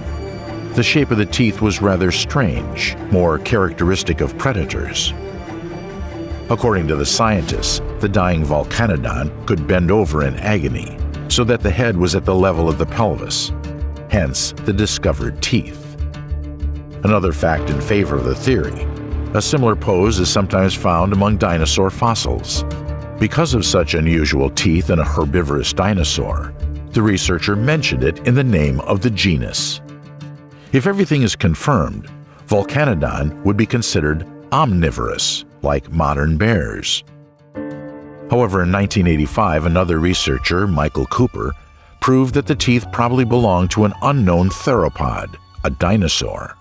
The shape of the teeth was rather strange, more characteristic of predators. According to the scientists, the dying Volcanodon could bend over in agony, so that the head was at the level of the pelvis, hence the discovered teeth. Another fact in favor of the theory: a similar pose is sometimes found among dinosaur fossils. Because of such unusual teeth in a herbivorous dinosaur, the researcher mentioned it in the name of the genus. If everything is confirmed, Volcanodon would be considered omnivorous, like modern bears. However, in 1985, another researcher, Michael Cooper, proved that the teeth probably belonged to an unknown theropod, a dinosaur.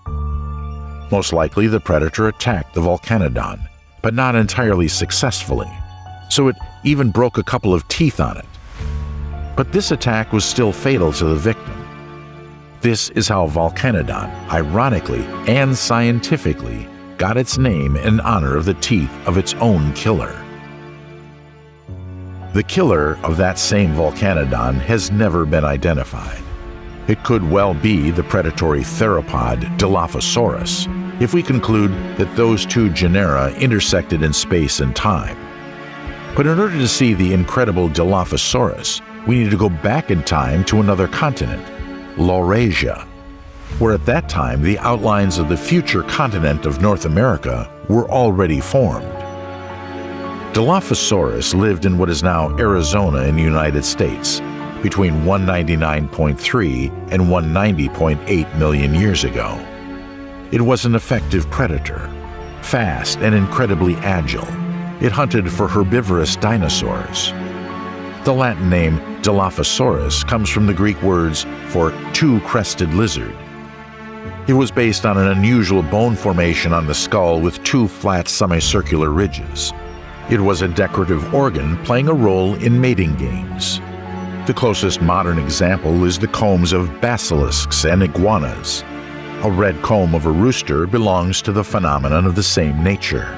Most likely, the predator attacked the Volcanodon, but not entirely successfully, so it even broke a couple of teeth on it. But this attack was still fatal to the victim. This is how Volcanodon, ironically and scientifically, got its name in honor of the teeth of its own killer. The killer of that same Volcanodon has never been identified. It could well be the predatory theropod Dilophosaurus, if we conclude that those two genera intersected in space and time. But in order to see the incredible Dilophosaurus, we need to go back in time to another continent, Laurasia, where at that time the outlines of the future continent of North America were already formed. Dilophosaurus lived in what is now Arizona in the United States, between 199.3 and 190.8 million years ago. It was an effective predator, fast and incredibly agile. It hunted for herbivorous dinosaurs. The Latin name Dilophosaurus comes from the Greek words for two-crested lizard. It was based on an unusual bone formation on the skull with 2 flat semicircular ridges. It was a decorative organ playing a role in mating games. The closest modern example is the combs of basilisks and iguanas. A red comb of a rooster belongs to the phenomenon of the same nature.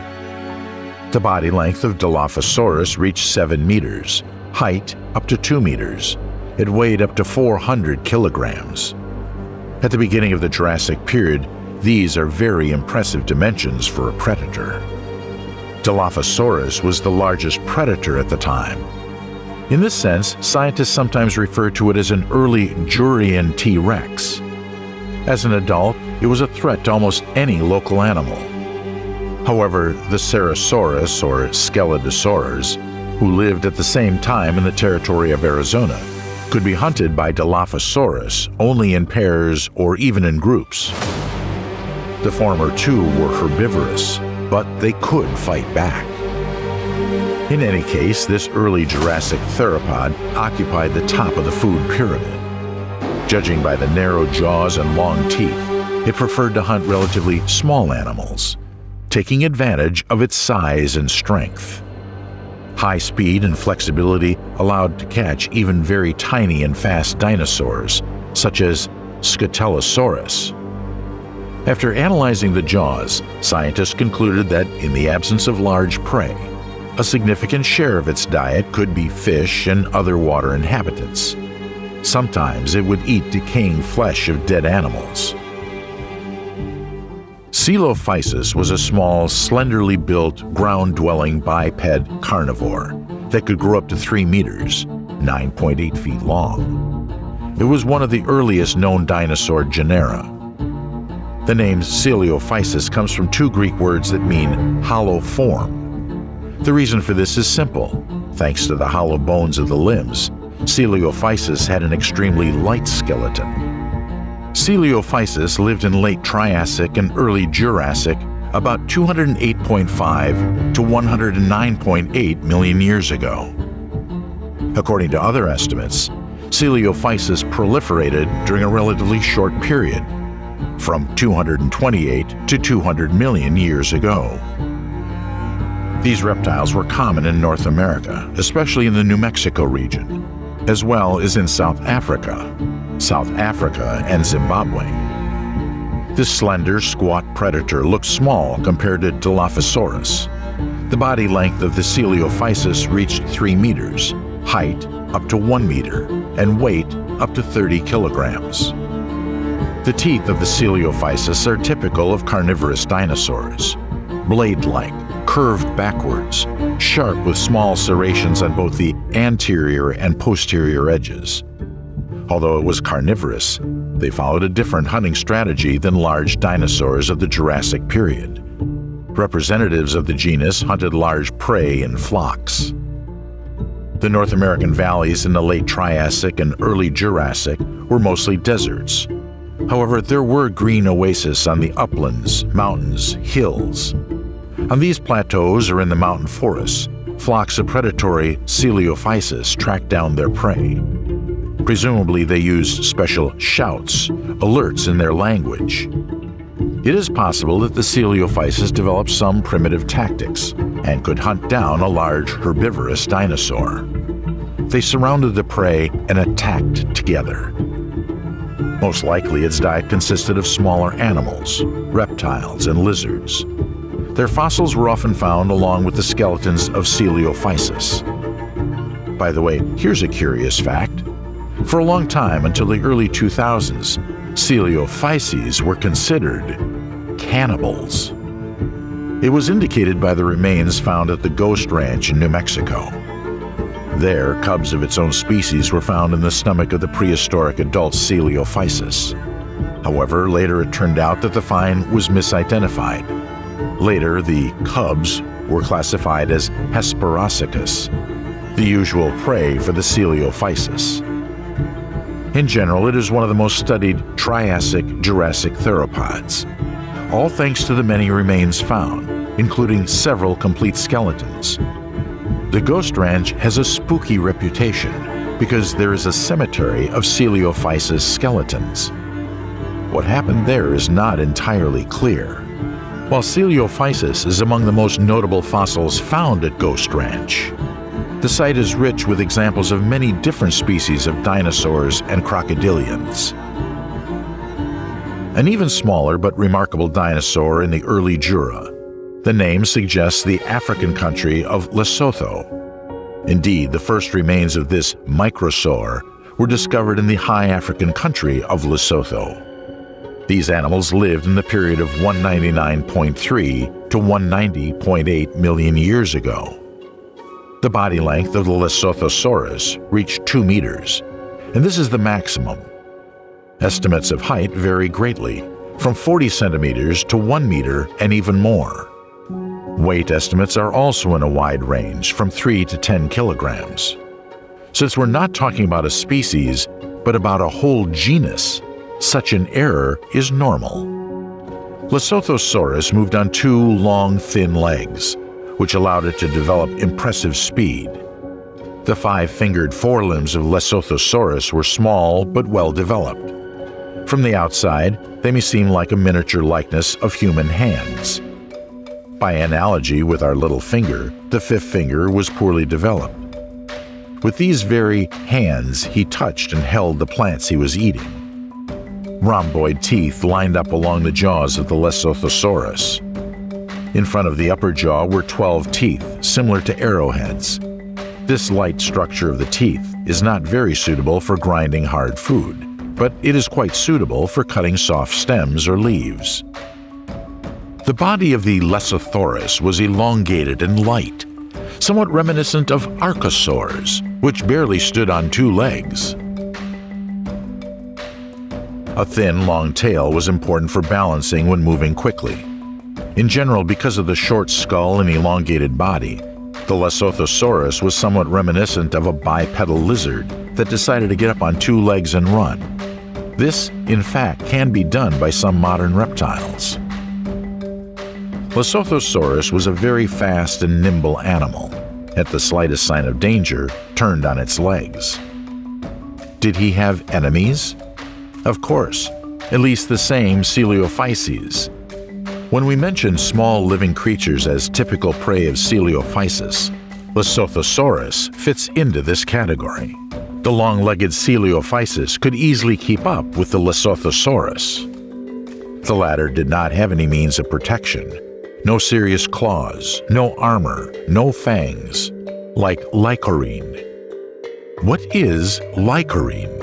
The body length of Dilophosaurus reached 7 meters, height up to 2 meters. It weighed up to 400 kilograms. At the beginning of the Jurassic period, these are very impressive dimensions for a predator. Dilophosaurus was the largest predator at the time. In this sense, scientists sometimes refer to it as an early Jurassian T-Rex. As an adult, it was a threat to almost any local animal. However, the Ceratosaurus or Scelidosaurs, who lived at the same time in the territory of Arizona, could be hunted by Dilophosaurus only in pairs or even in groups. The former two were herbivorous, but they could fight back. In any case, this early Jurassic theropod occupied the top of the food pyramid. Judging by the narrow jaws and long teeth, it preferred to hunt relatively small animals, taking advantage of its size and strength. High speed and flexibility allowed to catch even very tiny and fast dinosaurs, such as Scutellosaurus. After analyzing the jaws, scientists concluded that in the absence of large prey, a significant share of its diet could be fish and other water inhabitants. Sometimes it would eat decaying flesh of dead animals. Coelophysis was a small, slenderly built, ground-dwelling biped carnivore that could grow up to 3 meters, 9.8 feet long. It was one of the earliest known dinosaur genera. The name Coelophysis comes from 2 Greek words that mean hollow form. The reason for this is simple. Thanks to the hollow bones of the limbs, Coelophysis had an extremely light skeleton. Coelophysis lived in late Triassic and early Jurassic about 208.5 to 109.8 million years ago. According to other estimates, Coelophysis proliferated during a relatively short period, from 228 to 200 million years ago. These reptiles were common in North America, especially in the New Mexico region, as well as in South Africa and Zimbabwe. This slender, squat predator looked small compared to Dilophosaurus. The body length of the Coelophysis reached 3 meters, height up to 1 meter, and weight up to 30 kilograms. The teeth of the Coelophysis are typical of carnivorous dinosaurs. Blade-like, curved backwards, sharp with small serrations on both the anterior and posterior edges. Although it was carnivorous, they followed a different hunting strategy than large dinosaurs of the Jurassic period. Representatives of the genus hunted large prey in flocks. The North American valleys in the late Triassic and early Jurassic were mostly deserts. However, there were green oases on the uplands, mountains, hills. On these plateaus or in the mountain forests, flocks of predatory Coelophysis tracked down their prey. Presumably they used special shouts, alerts in their language. It is possible that the Coelophysis developed some primitive tactics and could hunt down a large herbivorous dinosaur. They surrounded the prey and attacked together. Most likely its diet consisted of smaller animals, reptiles, and lizards. Their fossils were often found along with the skeletons of Coelophysis. By the way, here's a curious fact. For a long time, until the early 2000s, Coelophyses were considered cannibals. It was indicated by the remains found at the Ghost Ranch in New Mexico. There, cubs of its own species were found in the stomach of the prehistoric adult Coelophysis. However, later it turned out that the find was misidentified. Later, the cubs were classified as Hesperocicus, the usual prey for the Coelophysis. In general, it is one of the most studied Triassic-Jurassic theropods, all thanks to the many remains found, including several complete skeletons. The Ghost Ranch has a spooky reputation because there is a cemetery of Coelophysis skeletons. What happened there is not entirely clear. while Coelophysis is among the most notable fossils found at Ghost Ranch. The site is rich with examples of many different species of dinosaurs and crocodilians. An even smaller but remarkable dinosaur in the early Jura. The name suggests the African country of Lesotho. Indeed, the first remains of this microsaur were discovered in the high African country of Lesotho. These animals lived in the period of 199.3 to 190.8 million years ago. The body length of the Lesothosaurus reached 2 meters, and this is the maximum. Estimates of height vary greatly, from 40 centimeters to 1 meter and even more. Weight estimates are also in a wide range, from 3 to 10 kilograms. Since we're not talking about a species, but about a whole genus, such an error is normal. Lesothosaurus moved on 2 long, thin legs, which allowed it to develop impressive speed. The 5-fingered forelimbs of Lesothosaurus were small but well developed. From the outside, they may seem like a miniature likeness of human hands. By analogy with our little finger, the 5th finger was poorly developed. With these very hands, he touched and held the plants he was eating. Rhomboid teeth lined up along the jaws of the Lesothosaurus. In front of the upper jaw were 12 teeth, similar to arrowheads. This light structure of the teeth is not very suitable for grinding hard food, but it is quite suitable for cutting soft stems or leaves. The body of the Lesothosaurus was elongated and light, somewhat reminiscent of archosaurs, which barely stood on 2 legs. A thin, long tail was important for balancing when moving quickly. In general, because of the short skull and elongated body, the Lesothosaurus was somewhat reminiscent of a bipedal lizard that decided to get up on 2 legs and run. This, in fact, can be done by some modern reptiles. Lesothosaurus was a very fast and nimble animal. At the slightest sign of danger, turned on its legs. Did he have enemies? Of course, at least the same Coelophyses. When we mention small living creatures as typical prey of Coelophysis, Lesothosaurus fits into this category. The long-legged Coelophysis could easily keep up with the Lesothosaurus. The latter did not have any means of protection. No serious claws, no armor, no fangs, like Lycorine. What is Lycorine?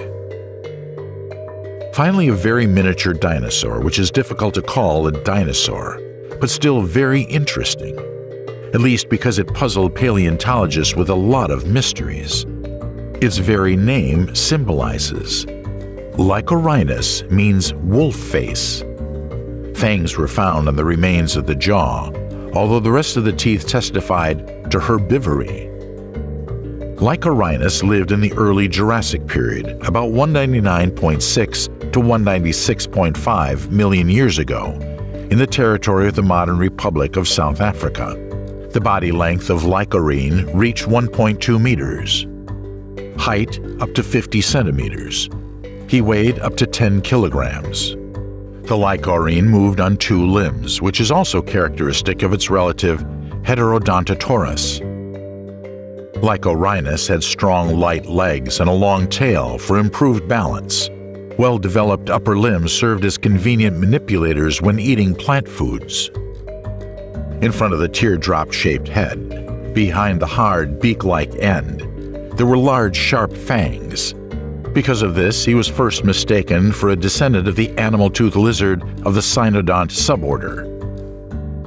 Finally, a very miniature dinosaur, which is difficult to call a dinosaur, but still very interesting, at least because it puzzled paleontologists with a lot of mysteries. Its very name symbolizes. Lycorinus means wolf face. Fangs were found on the remains of the jaw, although the rest of the teeth testified to herbivory. Lycorinus lived in the early Jurassic period, about 199.6 to 196.5 million years ago, in the territory of the modern Republic of South Africa. The body length of Lycorine reached 1.2 meters. Height up to 50 centimeters. He weighed up to 10 kilograms. The Lycorine moved on 2 limbs, which is also characteristic of its relative Heterodontosaurus. Lycorinus had strong, light legs and a long tail for improved balance. Well-developed upper limbs served as convenient manipulators when eating plant foods. In front of the teardrop-shaped head, behind the hard, beak-like end, there were large, sharp fangs. Because of this, he was first mistaken for a descendant of the animal-toothed lizard of the cynodont suborder.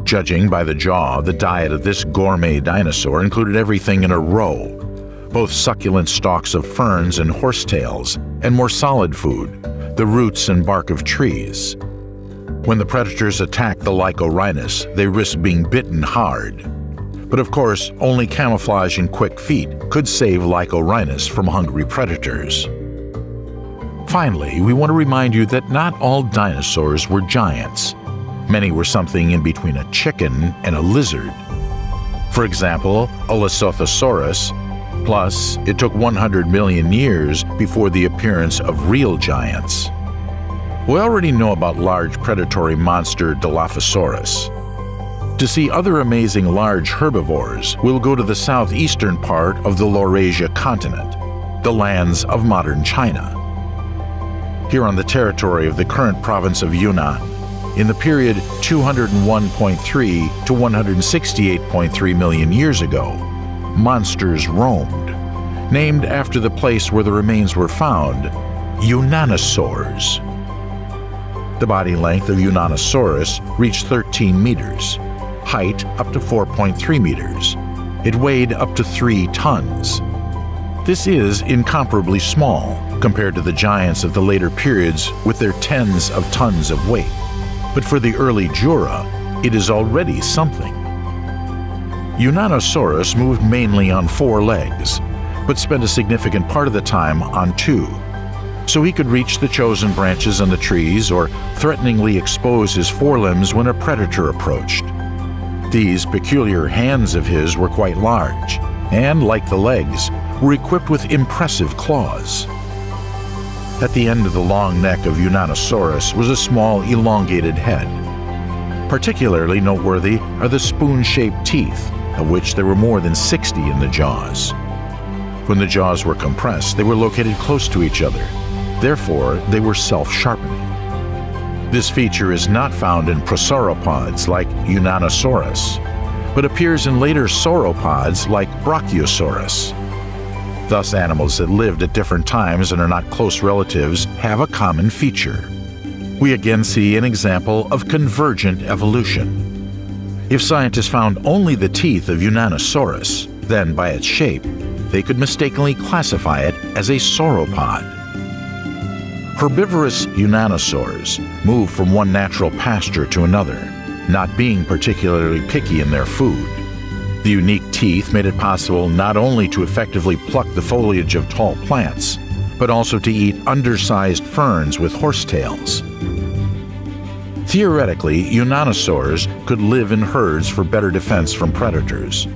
Judging by the jaw, the diet of this gourmet dinosaur included everything in a row, both succulent stalks of ferns and horsetails, and more solid food, the roots and bark of trees. When the predators attacked the Lycorinus, they risked being bitten hard. But of course, only camouflage and quick feet could save Lycorinus from hungry predators. Finally, we want to remind you that not all dinosaurs were giants. Many were something in between a chicken and a lizard. For example, a Lesothosaurus, plus it took 100 million years before the appearance of real giants. We already know about large predatory monster Dilophosaurus, To see other amazing large herbivores, we'll go to the southeastern part of the Laurasia continent, the lands of modern China. Here on the territory of the current province of Yunnan, in the period 201.3 to 168.3 million years ago, monsters roamed, named after the place where the remains were found, Dinosaurs. The body length of Unanosaurus reached 13 meters, height up to 4.3 meters. It weighed up to 3 tons. This is incomparably small compared to the giants of the later periods with their tens of tons of weight. But for the early Jura, it is already something. Unanosaurus moved mainly on 4 legs, but spent a significant part of the time on 2, so he could reach the chosen branches on the trees or threateningly expose his forelimbs when a predator approached. These peculiar hands of his were quite large, and, like the legs, were equipped with impressive claws. At the end of the long neck of Unanosaurus was a small, elongated head. Particularly noteworthy are the spoon-shaped teeth, of which there were more than 60 in the jaws. When the jaws were compressed, they were located close to each other. Therefore, they were self-sharpening. This feature is not found in prosauropods like Unanosaurus, but appears in later sauropods like Brachiosaurus. Thus, animals that lived at different times and are not close relatives have a common feature. We again see an example of convergent evolution. If scientists found only the teeth of Unanosaurus, then by its shape, they could mistakenly classify it as a sauropod. Herbivorous unanosaurs move from one natural pasture to another, not being particularly picky in their food. The unique teeth made it possible not only to effectively pluck the foliage of tall plants, but also to eat undersized ferns with horsetails. Theoretically, unanosaurs could live in herds for better defense from predators.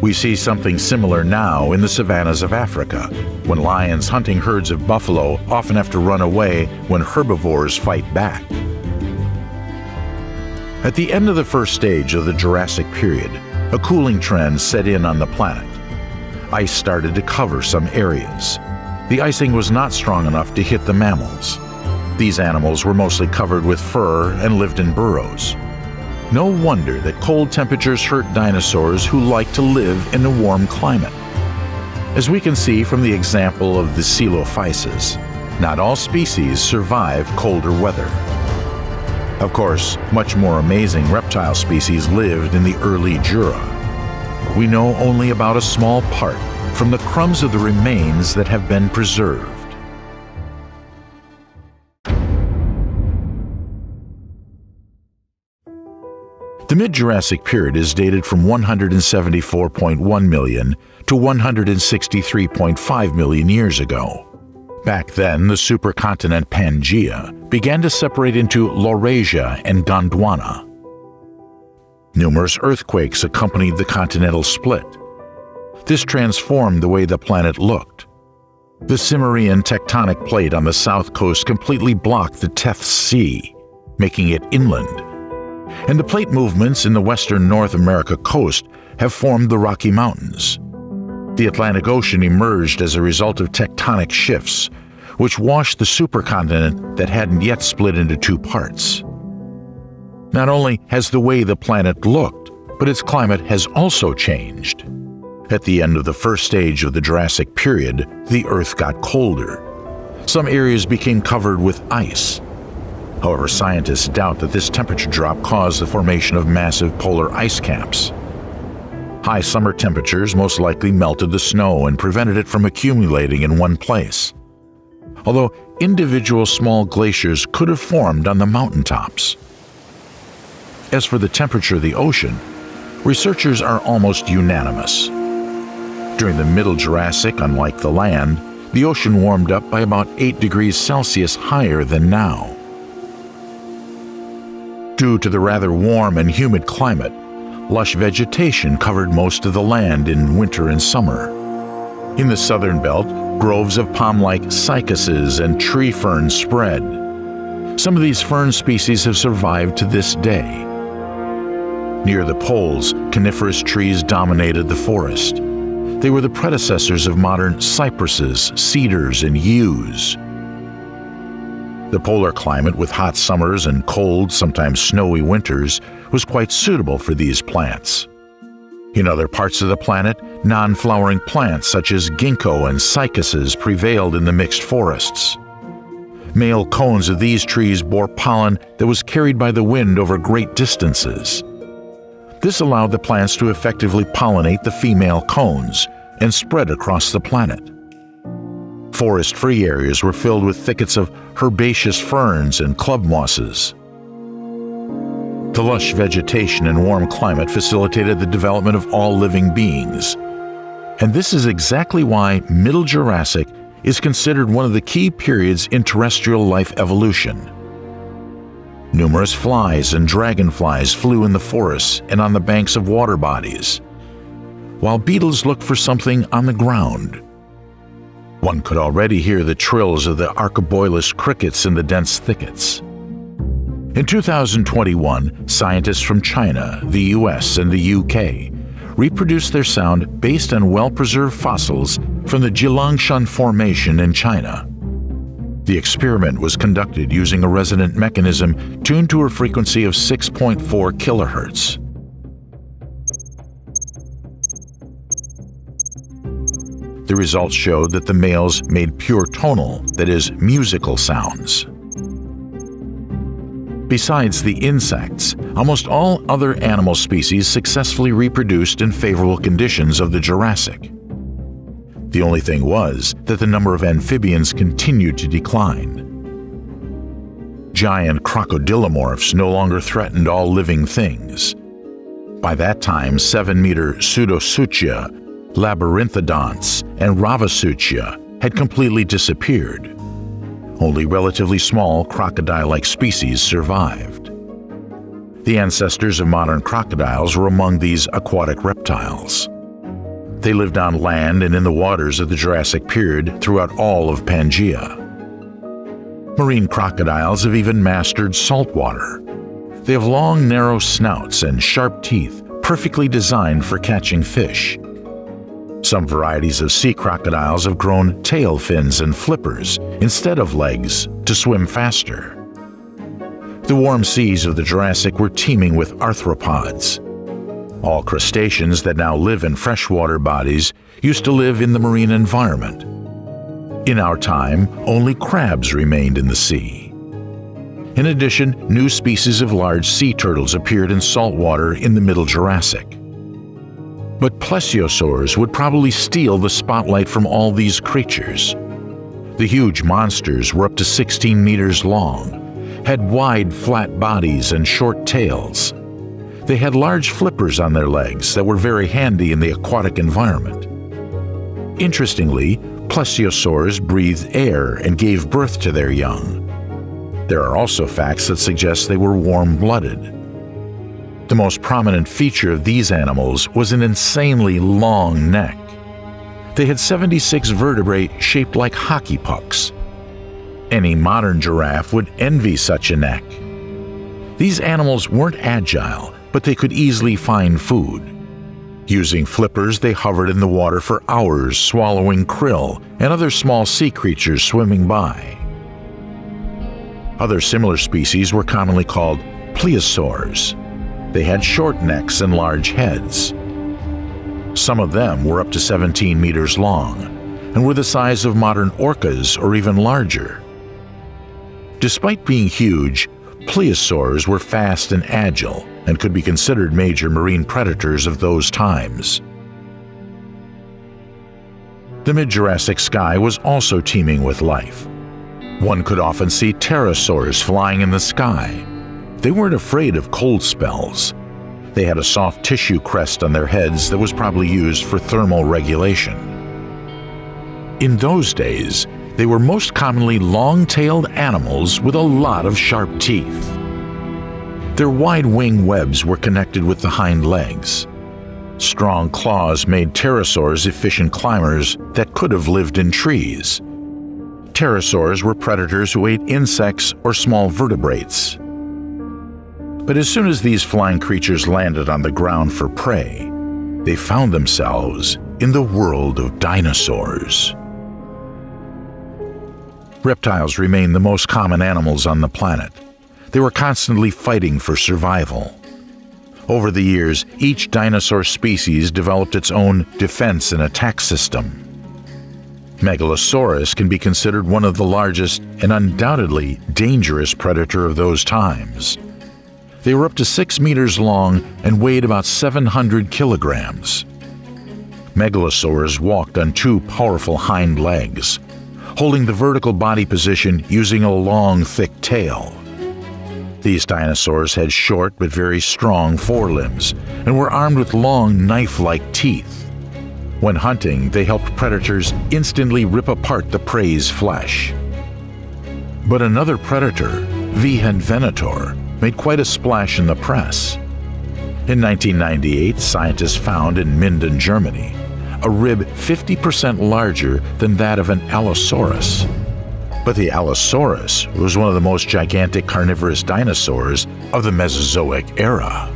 We see something similar now in the savannas of Africa, when lions hunting herds of buffalo often have to run away when herbivores fight back. At the end of the first stage of the Jurassic period, a cooling trend set in on the planet. Ice started to cover some areas. The icing was not strong enough to hit the mammals. These animals were mostly covered with fur and lived in burrows. No wonder that cold temperatures hurt dinosaurs who like to live in a warm climate. As we can see from the example of the Coelophysis, not all species survive colder weather. Of course, much more amazing reptile species lived in the early Jura. We know only about a small part from the crumbs of the remains that have been preserved. The mid-Jurassic period is dated from 174.1 million to 163.5 million years ago. Back then, the supercontinent Pangaea began to separate into Laurasia and Gondwana. Numerous earthquakes accompanied the continental split. This transformed the way the planet looked. The Cimmerian tectonic plate on the south coast completely blocked the Tethys Sea, making it inland. And the plate movements in the western North America coast have formed the Rocky Mountains. The Atlantic Ocean emerged as a result of tectonic shifts, which washed the supercontinent that hadn't yet split into 2 parts. Not only has the way the planet looked, but its climate has also changed. At the end of the first stage of the Jurassic period, the Earth got colder. Some areas became covered with ice. However, scientists doubt that this temperature drop caused the formation of massive polar ice caps. High summer temperatures most likely melted the snow and prevented it from accumulating in one place. Although individual small glaciers could have formed on the mountaintops. As for the temperature of the ocean, researchers are almost unanimous. During the Middle Jurassic, unlike the land, the ocean warmed up by about 8 degrees Celsius higher than now. Due to the rather warm and humid climate, lush vegetation covered most of the land in winter and summer. In the southern belt, groves of palm-like cycases and tree ferns spread. Some of these fern species have survived to this day. Near the poles, coniferous trees dominated the forest. They were the predecessors of modern cypresses, cedars, and yews. The polar climate, with hot summers and cold, sometimes snowy winters, was quite suitable for these plants. In other parts of the planet, non-flowering plants such as ginkgo and cicuses prevailed in the mixed forests. Male cones of these trees bore pollen that was carried by the wind over great distances. This allowed the plants to effectively pollinate the female cones and spread across the planet. Forest-free areas were filled with thickets of herbaceous ferns and club mosses. The lush vegetation and warm climate facilitated the development of all living beings. And this is exactly why Middle Jurassic is considered one of the key periods in terrestrial life evolution. Numerous flies and dragonflies flew in the forests and on the banks of water bodies, while beetles looked for something on the ground. One could already hear the trills of the archaeobolus crickets in the dense thickets. In 2021, scientists from China, the US, and the UK reproduced their sound based on well-preserved fossils from the Jilangshan Formation in China. The experiment was conducted using a resonant mechanism tuned to a frequency of 6.4 kilohertz. The results showed that the males made pure tonal, that is, musical sounds. Besides the insects, almost all other animal species successfully reproduced in favorable conditions of the Jurassic. The only thing was that the number of amphibians continued to decline. Giant crocodilomorphs no longer threatened all living things. By that time, 7-meter Pseudosuchia, Labyrinthodonts, and Ravasuchia had completely disappeared. Only relatively small crocodile-like species survived. The ancestors of modern crocodiles were among these aquatic reptiles. They lived on land and in the waters of the Jurassic period throughout all of Pangaea. Marine crocodiles have even mastered saltwater. They have long, narrow snouts and sharp teeth, perfectly designed for catching fish. Some varieties of sea crocodiles have grown tail fins and flippers instead of legs to swim faster. The warm seas of the Jurassic were teeming with arthropods. All crustaceans that now live in freshwater bodies used to live in the marine environment. In our time, only crabs remained in the sea. In addition, new species of large sea turtles appeared in saltwater in the Middle Jurassic. But plesiosaurs would probably steal the spotlight from all these creatures. The huge monsters were up to 16 meters long, had wide, flat bodies and short tails. They had large flippers on their legs that were very handy in the aquatic environment. Interestingly, plesiosaurs breathed air and gave birth to their young. There are also facts that suggest they were warm-blooded. The most prominent feature of these animals was an insanely long neck. They had 76 vertebrae shaped like hockey pucks. Any modern giraffe would envy such a neck. These animals weren't agile, but they could easily find food. Using flippers, they hovered in the water for hours, swallowing krill and other small sea creatures swimming by. Other similar species were commonly called plesiosaurs. They had short necks and large heads. Some of them were up to 17 meters long and were the size of modern orcas or even larger. Despite being huge, plesiosaurs were fast and agile and could be considered major marine predators of those times. The mid-Jurassic sky was also teeming with life. One could often see pterosaurs flying in the sky. They weren't afraid of cold spells. They had a soft tissue crest on their heads that was probably used for thermal regulation. In those days, they were most commonly long-tailed animals with a lot of sharp teeth. Their wide wing webs were connected with the hind legs. Strong claws made pterosaurs efficient climbers that could have lived in trees. Pterosaurs were predators who ate insects or small vertebrates. But as soon as these flying creatures landed on the ground for prey, they found themselves in the world of dinosaurs. Reptiles remain the most common animals on the planet. They were constantly fighting for survival. Over the years, each dinosaur species developed its own defense and attack system. Megalosaurus can be considered one of the largest and undoubtedly dangerous predator of those times. They were up to 6 meters long and weighed about 700 kilograms. Megalosaurs walked on 2 powerful hind legs, holding the vertical body position using a long, thick tail. These dinosaurs had short but very strong forelimbs and were armed with long, knife-like teeth. When hunting, they helped predators instantly rip apart the prey's flesh. But another predator, Venator, made quite a splash in the press. In 1998, scientists found in Minden, Germany, a rib 50% larger than that of an Allosaurus. But the Allosaurus was one of the most gigantic carnivorous dinosaurs of the Mesozoic era.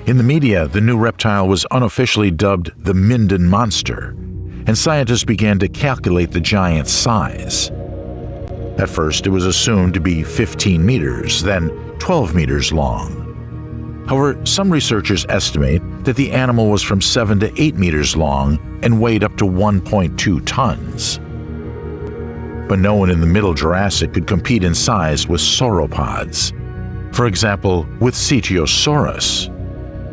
In the media, the new reptile was unofficially dubbed the Minden Monster, and scientists began to calculate the giant's size. At first, it was assumed to be 15 meters, then 12 meters long. However, some researchers estimate that the animal was from 7 to 8 meters long and weighed up to 1.2 tons. But no one in the Middle Jurassic could compete in size with sauropods. For example, with Cetiosaurus.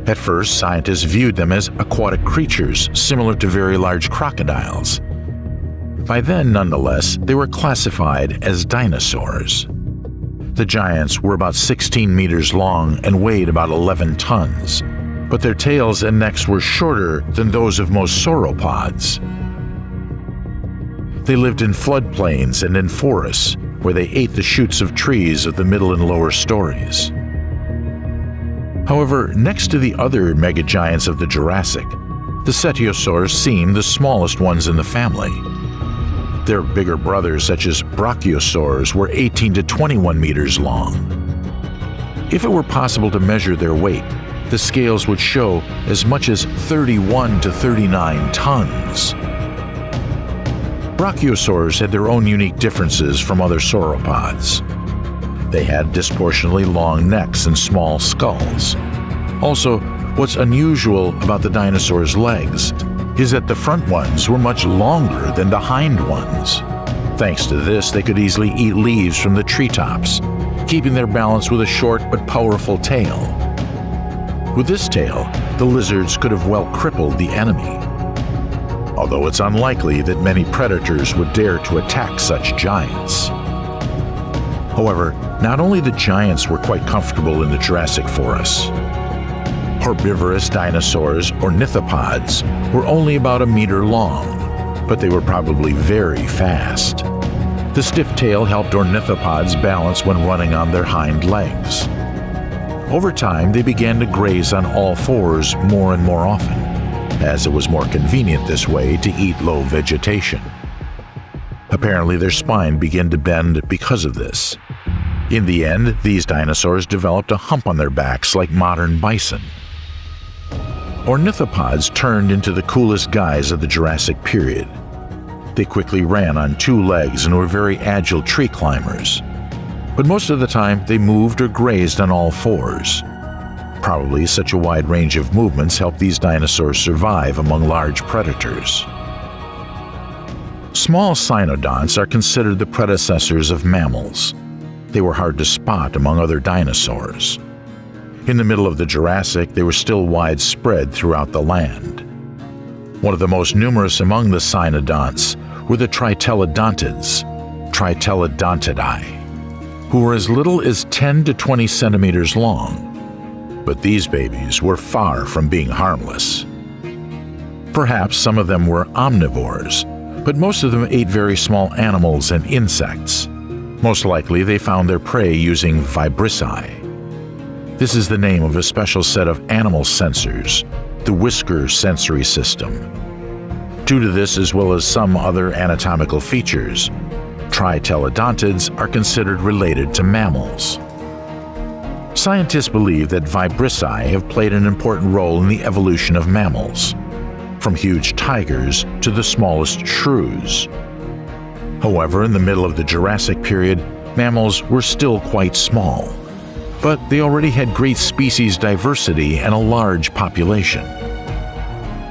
At first, scientists viewed them as aquatic creatures similar to very large crocodiles. By then, nonetheless, they were classified as dinosaurs. The giants were about 16 meters long and weighed about 11 tons, but their tails and necks were shorter than those of most sauropods. They lived in floodplains and in forests, where they ate the shoots of trees of the middle and lower stories. However, next to the other megagiants of the Jurassic, the Cetiosaurs seemed the smallest ones in the family. Their bigger brothers, such as Brachiosaurs, were 18 to 21 meters long. If it were possible to measure their weight, the scales would show as much as 31 to 39 tons. Brachiosaurs had their own unique differences from other sauropods. They had disproportionately long necks and small skulls. Also, what's unusual about the dinosaurs' legs is that the front ones were much longer than the hind ones. Thanks to this, they could easily eat leaves from the treetops, keeping their balance with a short but powerful tail. With this tail, the lizards could have well crippled the enemy. Although it's unlikely that many predators would dare to attack such giants. However, not only the giants were quite comfortable in the Jurassic forests. Herbivorous dinosaurs, ornithopods, were only about a meter long, but they were probably very fast. The stiff tail helped ornithopods balance when running on their hind legs. Over time, they began to graze on all fours more and more often, as it was more convenient this way to eat low vegetation. Apparently, their spine began to bend because of this. In the end, these dinosaurs developed a hump on their backs like modern bison. Ornithopods turned into the coolest guys of the Jurassic period. They quickly ran on 2 legs and were very agile tree climbers. But most of the time, they moved or grazed on all fours. Probably such a wide range of movements helped these dinosaurs survive among large predators. Small cynodonts are considered the predecessors of mammals. They were hard to spot among other dinosaurs. In the middle of the Jurassic, they were still widespread throughout the land. One of the most numerous among the cynodonts were the Tritelodontids, Tritelodontidae, who were as little as 10 to 20 centimeters long. But these babies were far from being harmless. Perhaps some of them were omnivores, but most of them ate very small animals and insects. Most likely, they found their prey using vibrissae. This is the name of a special set of animal sensors, the whisker sensory system. Due to this, as well as some other anatomical features, Tritelodontids are considered related to mammals. Scientists believe that vibrissae have played an important role in the evolution of mammals, from huge tigers to the smallest shrews. However, in the middle of the Jurassic period, mammals were still quite small, but they already had great species diversity and a large population.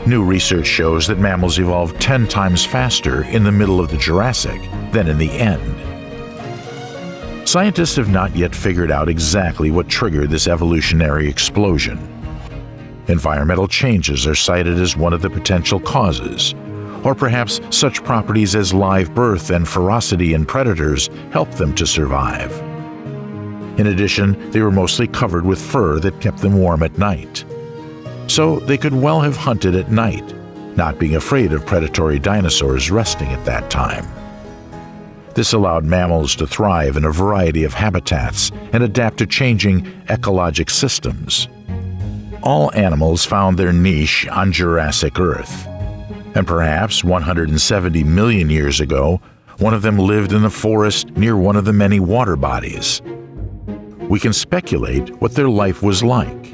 New research shows that mammals evolved 10 times faster in the middle of the Jurassic than in the end. Scientists have not yet figured out exactly what triggered this evolutionary explosion. Environmental changes are cited as one of the potential causes, or perhaps such properties as live birth and ferocity in predators helped them to survive. In addition, they were mostly covered with fur that kept them warm at night. So they could well have hunted at night, not being afraid of predatory dinosaurs resting at that time. This allowed mammals to thrive in a variety of habitats and adapt to changing ecologic systems. All animals found their niche on Jurassic Earth, and perhaps 170 million years ago, one of them lived in a forest near one of the many water bodies. We can speculate what their life was like.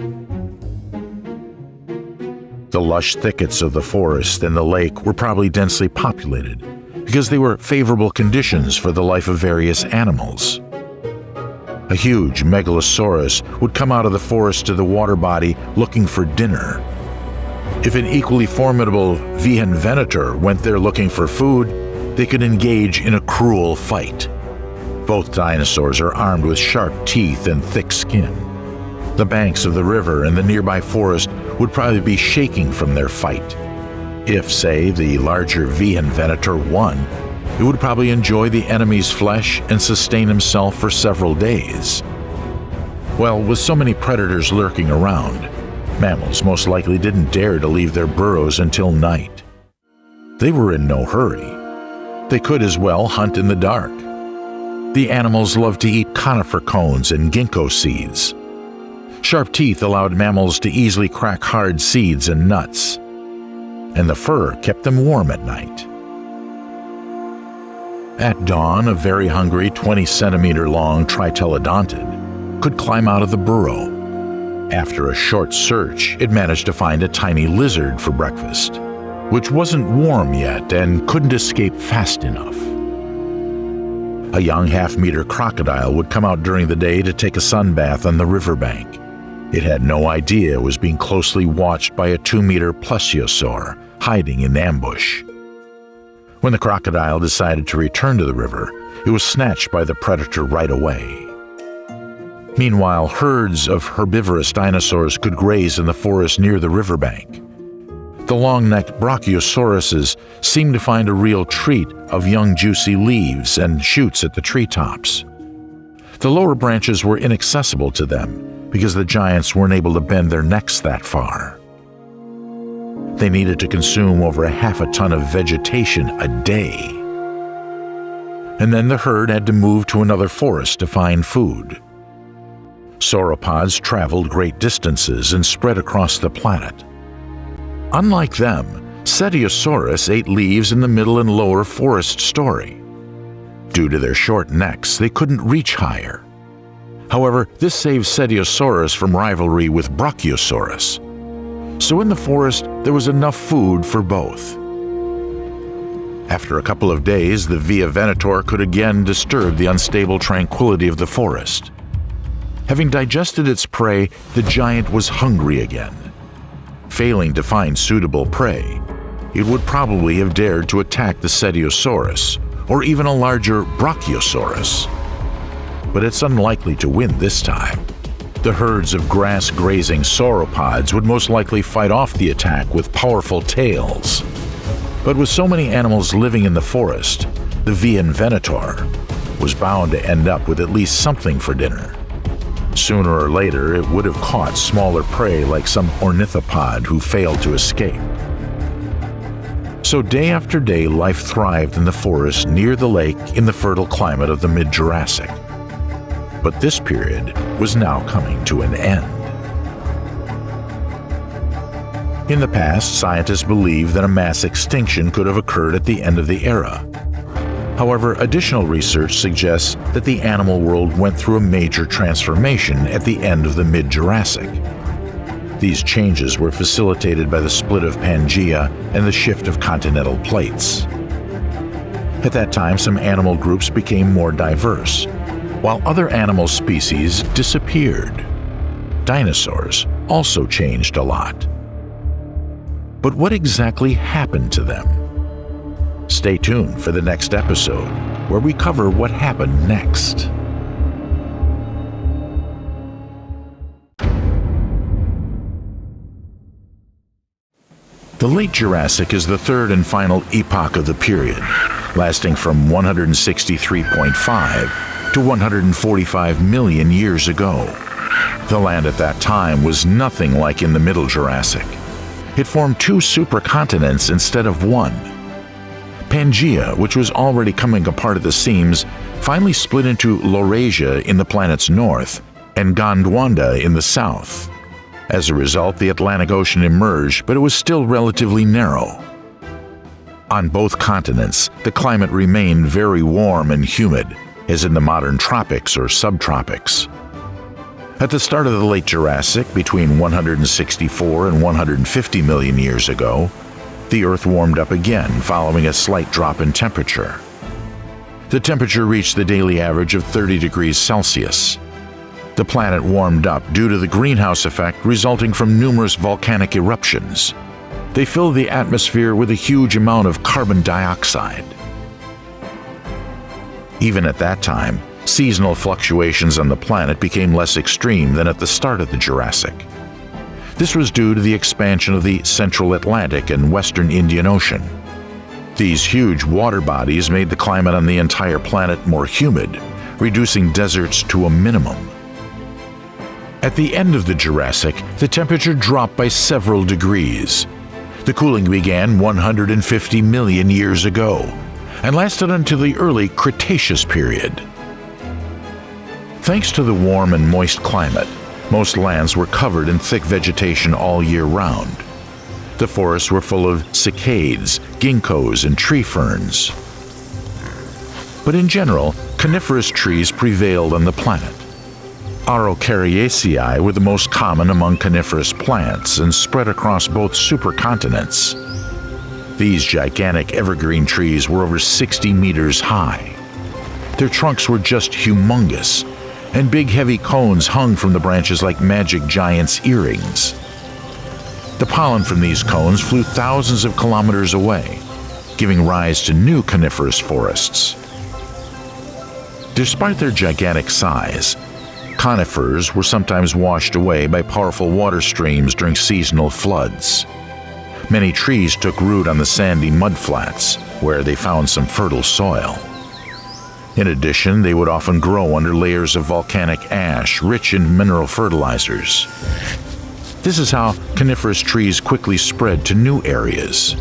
The lush thickets of the forest and the lake were probably densely populated because they were favorable conditions for the life of various animals. A huge megalosaurus would come out of the forest to the water body looking for dinner. If an equally formidable venator went there looking for food, they could engage in a cruel fight. Both dinosaurs are armed with sharp teeth and thick skin. The banks of the river and the nearby forest would probably be shaking from their fight. If, say, the larger venator won, it would probably enjoy the enemy's flesh and sustain himself for several days. Well, with so many predators lurking around, mammals most likely didn't dare to leave their burrows until night. They were in no hurry. They could as well hunt in the dark. The animals loved to eat conifer cones and ginkgo seeds. Sharp teeth allowed mammals to easily crack hard seeds and nuts, and the fur kept them warm at night. At dawn, a very hungry 20-centimeter-long triteledontid could climb out of the burrow. After a short search, it managed to find a tiny lizard for breakfast, which wasn't warm yet and couldn't escape fast enough. A young half-meter crocodile would come out during the day to take a sunbath on the riverbank. It had no idea it was being closely watched by a 2-meter plesiosaur hiding in ambush. When the crocodile decided to return to the river, it was snatched by the predator right away. Meanwhile, herds of herbivorous dinosaurs could graze in the forest near the riverbank. The long-necked brachiosauruses seemed to find a real treat of young juicy leaves and shoots at the treetops. The lower branches were inaccessible to them because the giants weren't able to bend their necks that far. They needed to consume over half a ton of vegetation a day. And then the herd had to move to another forest to find food. Sauropods traveled great distances and spread across the planet. Unlike them, Cetiosaurus ate leaves in the middle and lower forest story. Due to their short necks, they couldn't reach higher. However, this saved Cetiosaurus from rivalry with Brachiosaurus. So in the forest, there was enough food for both. After a couple of days, the venator could again disturb the unstable tranquility of the forest. Having digested its prey, the giant was hungry again. Failing to find suitable prey, it would probably have dared to attack the Cetiosaurus, or even a larger Brachiosaurus. But it's unlikely to win this time. The herds of grass-grazing sauropods would most likely fight off the attack with powerful tails. But with so many animals living in the forest, the venator was bound to end up with at least something for dinner. Sooner or later, it would have caught smaller prey like some ornithopod who failed to escape. So day after day, life thrived in the forest near the lake in the fertile climate of the mid-Jurassic. But this period was now coming to an end. In the past, scientists believed that a mass extinction could have occurred at the end of the era. However, additional research suggests that the animal world went through a major transformation at the end of the mid-Jurassic. These changes were facilitated by the split of Pangaea and the shift of continental plates. At that time, some animal groups became more diverse, while other animal species disappeared. Dinosaurs also changed a lot. But what exactly happened to them? Stay tuned for the next episode, where we cover what happened next. The Late Jurassic is the third and final epoch of the period, lasting from 163.5 to 145 million years ago. The land at that time was nothing like in the Middle Jurassic. It formed two supercontinents instead of one. Pangaea, which was already coming apart at the seams, finally split into Laurasia in the planet's north and Gondwana in the south. As a result, the Atlantic Ocean emerged, but it was still relatively narrow. On both continents, the climate remained very warm and humid, as in the modern tropics or subtropics. At the start of the Late Jurassic, between 164 and 150 million years ago, the Earth warmed up again following a slight drop in temperature. The temperature reached the daily average of 30 degrees Celsius. The planet warmed up due to the greenhouse effect resulting from numerous volcanic eruptions. They filled the atmosphere with a huge amount of carbon dioxide. Even at that time, seasonal fluctuations on the planet became less extreme than at the start of the Jurassic. This was due to the expansion of the Central Atlantic and Western Indian Ocean. These huge water bodies made the climate on the entire planet more humid, reducing deserts to a minimum. At the end of the Jurassic, the temperature dropped by several degrees. The cooling began 150 million years ago and lasted until the early Cretaceous period. Thanks to the warm and moist climate, most lands were covered in thick vegetation all year round. The forests were full of cycads, ginkgos, and tree ferns. But in general, coniferous trees prevailed on the planet. Araucariaceae were the most common among coniferous plants and spread across both supercontinents. These gigantic evergreen trees were over 60 meters high. Their trunks were just humongous, and big heavy cones hung from the branches like magic giants' earrings. The pollen from these cones flew thousands of kilometers away, giving rise to new coniferous forests. Despite their gigantic size, conifers were sometimes washed away by powerful water streams during seasonal floods. Many trees took root on the sandy mudflats, where they found some fertile soil. In addition, they would often grow under layers of volcanic ash rich in mineral fertilizers. This is how coniferous trees quickly spread to new areas.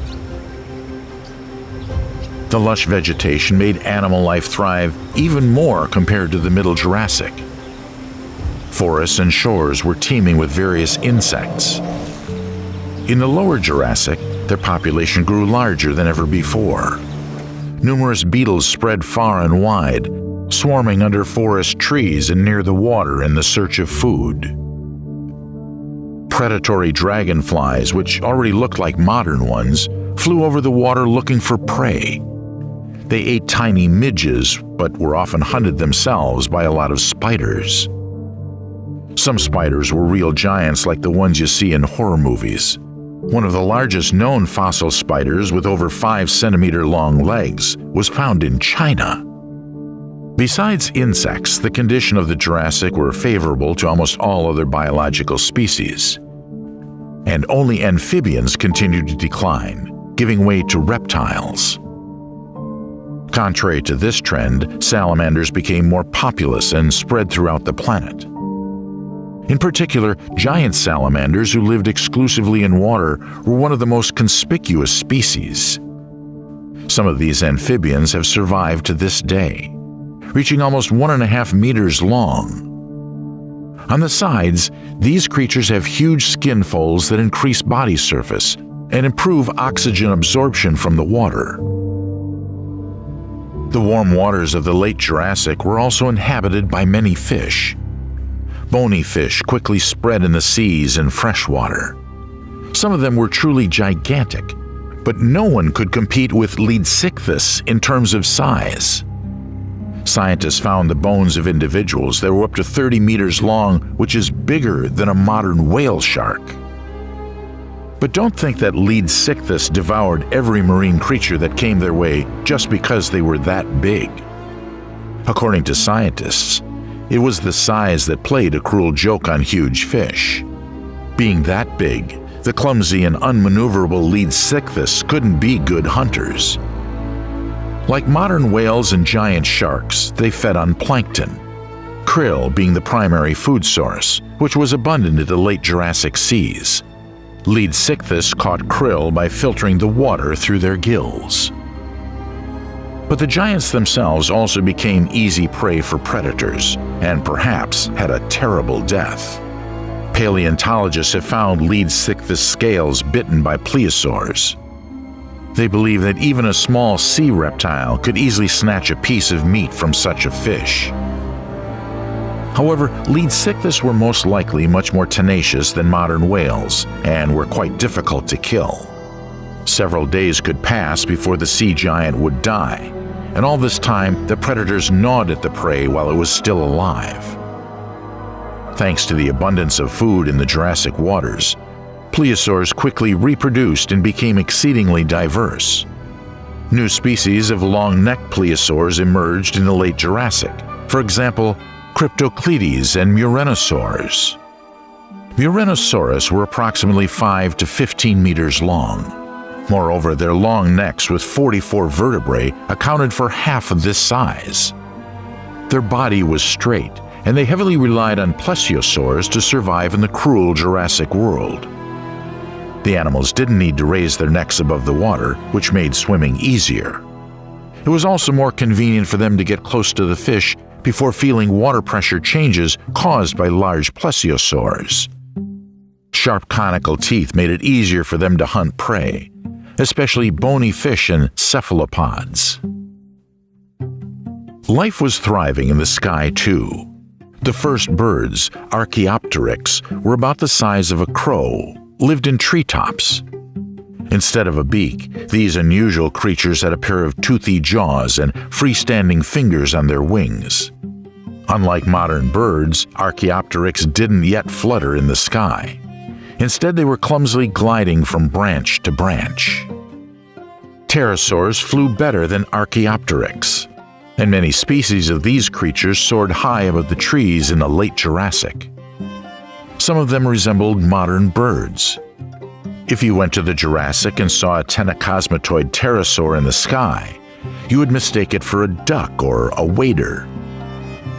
The lush vegetation made animal life thrive even more compared to the Middle Jurassic. Forests and shores were teeming with various insects. In the Lower Jurassic, their population grew larger than ever before. Numerous beetles spread far and wide, swarming under forest trees and near the water in the search of food. Predatory dragonflies, which already looked like modern ones, flew over the water looking for prey. They ate tiny midges, but were often hunted themselves by a lot of spiders. Some spiders were real giants like the ones you see in horror movies. One of the largest known fossil spiders, with over 5-centimeter long legs, was found in China. Besides insects, the condition of the Jurassic were favorable to almost all other biological species. And only amphibians continued to decline, giving way to reptiles. Contrary to this trend, salamanders became more populous and spread throughout the planet. In particular, giant salamanders who lived exclusively in water were one of the most conspicuous species. Some of these amphibians have survived to this day, reaching almost 1.5 meters long. On the sides, these creatures have huge skin folds that increase body surface and improve oxygen absorption from the water. The warm waters of the late Jurassic were also inhabited by many fish. Bony fish quickly spread in the seas and freshwater. Some of them were truly gigantic, but no one could compete with Leedsichthys in terms of size. Scientists found the bones of individuals that were up to 30 meters long, which is bigger than a modern whale shark. But don't think that Leedsichthys devoured every marine creature that came their way just because they were that big. According to scientists, it was the size that played a cruel joke on huge fish. Being that big, the clumsy and unmaneuverable Leedsichthys couldn't be good hunters. Like modern whales and giant sharks, they fed on plankton, krill being the primary food source, which was abundant in the late Jurassic seas. Leedsichthys caught krill by filtering the water through their gills. But the giants themselves also became easy prey for predators, and perhaps had a terrible death. Paleontologists have found Leedsichthys scales bitten by plesiosaurs. They believe that even a small sea reptile could easily snatch a piece of meat from such a fish. However, Leedsichthys were most likely much more tenacious than modern whales and were quite difficult to kill. Several days could pass before the sea giant would die, and all this time the predators gnawed at the prey while it was still alive. Thanks to the abundance of food in the Jurassic waters, plesiosaurs quickly reproduced and became exceedingly diverse. New species of long-necked plesiosaurs emerged in the late Jurassic. For example, Cryptocleides and Murenosaurs. Murenosaurus were approximately 5 to 15 meters long. Moreover, their long necks with 44 vertebrae accounted for half of this size. Their body was straight, and they heavily relied on plesiosaurs to survive in the cruel Jurassic world. The animals didn't need to raise their necks above the water, which made swimming easier. It was also more convenient for them to get close to the fish before feeling water pressure changes caused by large plesiosaurs. Sharp conical teeth made it easier for them to hunt prey, especially bony fish and cephalopods. Life was thriving in the sky too. The first birds, Archaeopteryx, were about the size of a crow, lived in treetops. Instead of a beak, these unusual creatures had a pair of toothy jaws and freestanding fingers on their wings. Unlike modern birds, Archaeopteryx didn't yet flutter in the sky. Instead, they were clumsily gliding from branch to branch. Pterosaurs flew better than Archaeopteryx, and many species of these creatures soared high above the trees in the late Jurassic. Some of them resembled modern birds. If you went to the Jurassic and saw a tenacosmatoid pterosaur in the sky, you would mistake it for a duck or a wader.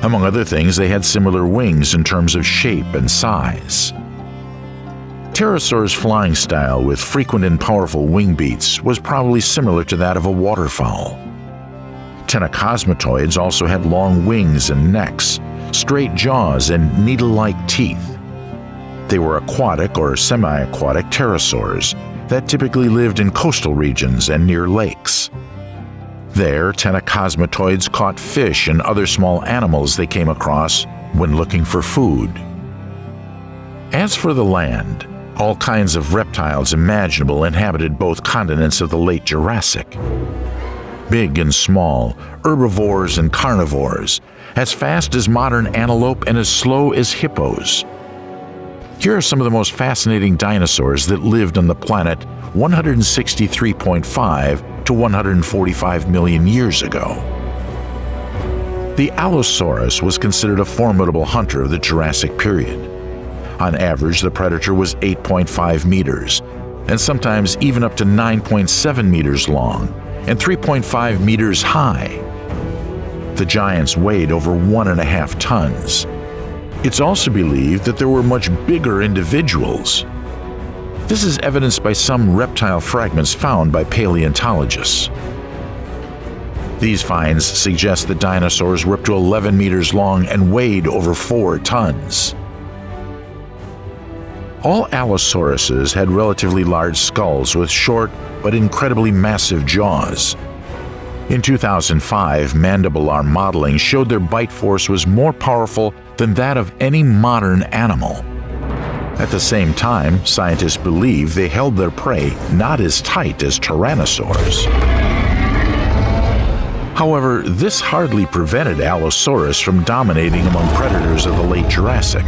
Among other things, they had similar wings in terms of shape and size. Pterosaur's flying style with frequent and powerful wing beats was probably similar to that of a waterfowl. Tenacosmatoids also had long wings and necks, straight jaws, and needle-like teeth. They were aquatic or semi-aquatic pterosaurs that typically lived in coastal regions and near lakes. There, tenacosmatoids caught fish and other small animals they came across when looking for food. As for the land, all kinds of reptiles imaginable inhabited both continents of the late Jurassic. Big and small, herbivores and carnivores, as fast as modern antelope and as slow as hippos. Here are some of the most fascinating dinosaurs that lived on the planet 163.5 to 145 million years ago. The Allosaurus was considered a formidable hunter of the Jurassic period. On average, the predator was 8.5 meters, and sometimes even up to 9.7 meters long and 3.5 meters high. The giants weighed over 1.5 tons. It's also believed that there were much bigger individuals. This is evidenced by some reptile fragments found by paleontologists. These finds suggest that dinosaurs were up to 11 meters long and weighed over 4 tons. All Allosauruses had relatively large skulls with short but incredibly massive jaws. In 2005, mandibular modeling showed their bite force was more powerful than that of any modern animal. At the same time, scientists believe they held their prey not as tight as tyrannosaurs. However, this hardly prevented Allosaurus from dominating among predators of the late Jurassic.